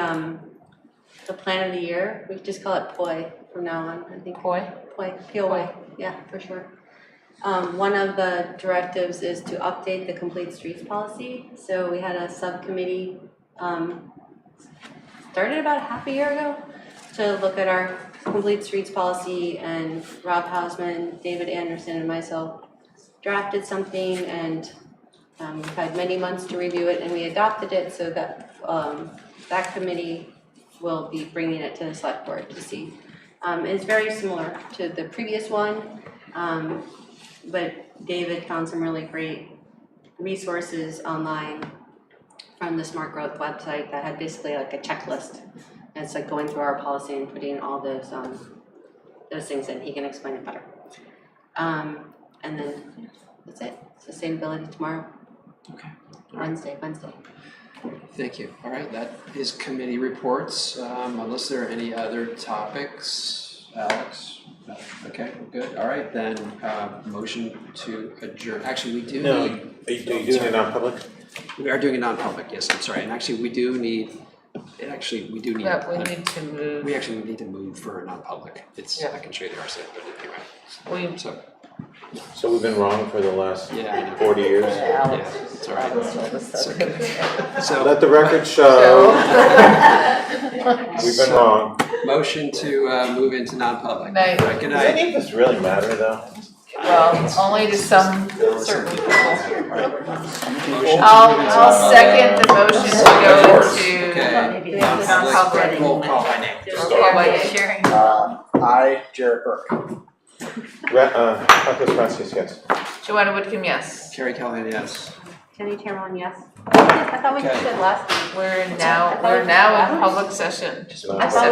plan of the year, we just call it POI from now on, I think. POI? POI, P-O-I, yeah, for sure. One of the directives is to update the complete streets policy. So we had a subcommittee started about half a year ago to look at our complete streets policy, and Rob Hausman, David Anderson, and myself drafted something, and we've had many months to review it, and we adopted it, so that that committee will be bringing it to the select board to see. It's very similar to the previous one, but David found some really great resources online from the Smart Growth website that had basically like a checklist. And it's like going through our policy and putting all those things in. He can explain it better. And then that's it. Sustainability tomorrow. Okay. Wednesday. Thank you. All right, that is committee reports. Unless there are any other topics, Alex? No. Okay, good. All right, then motion to adjourn. Actually, we do need... Are you doing a non-public? We are doing a non-public, yes, I'm sorry. And actually, we do need... we do need... Yeah, we need to move. We actually need to move for a non-public. I can show you the RSA, but anyway. So we've been wrong for the last 40 years? Yeah, it's all right. It's okay. So let the record show we've been wrong. Motion to move into non-public. Night. Right, good Does night. any of this really matter, though? Well, only to some certain people. Motion to I'll second the motion to go into Okay. non-public. Roll call by name. Sharing. I, Jared Burke. Marcus Francis, yes. Joanna Woodcomb, yes. Carrie Callahan, yes. Jenny Terron, yes. I thought we just did last week. We're now in public session. I thought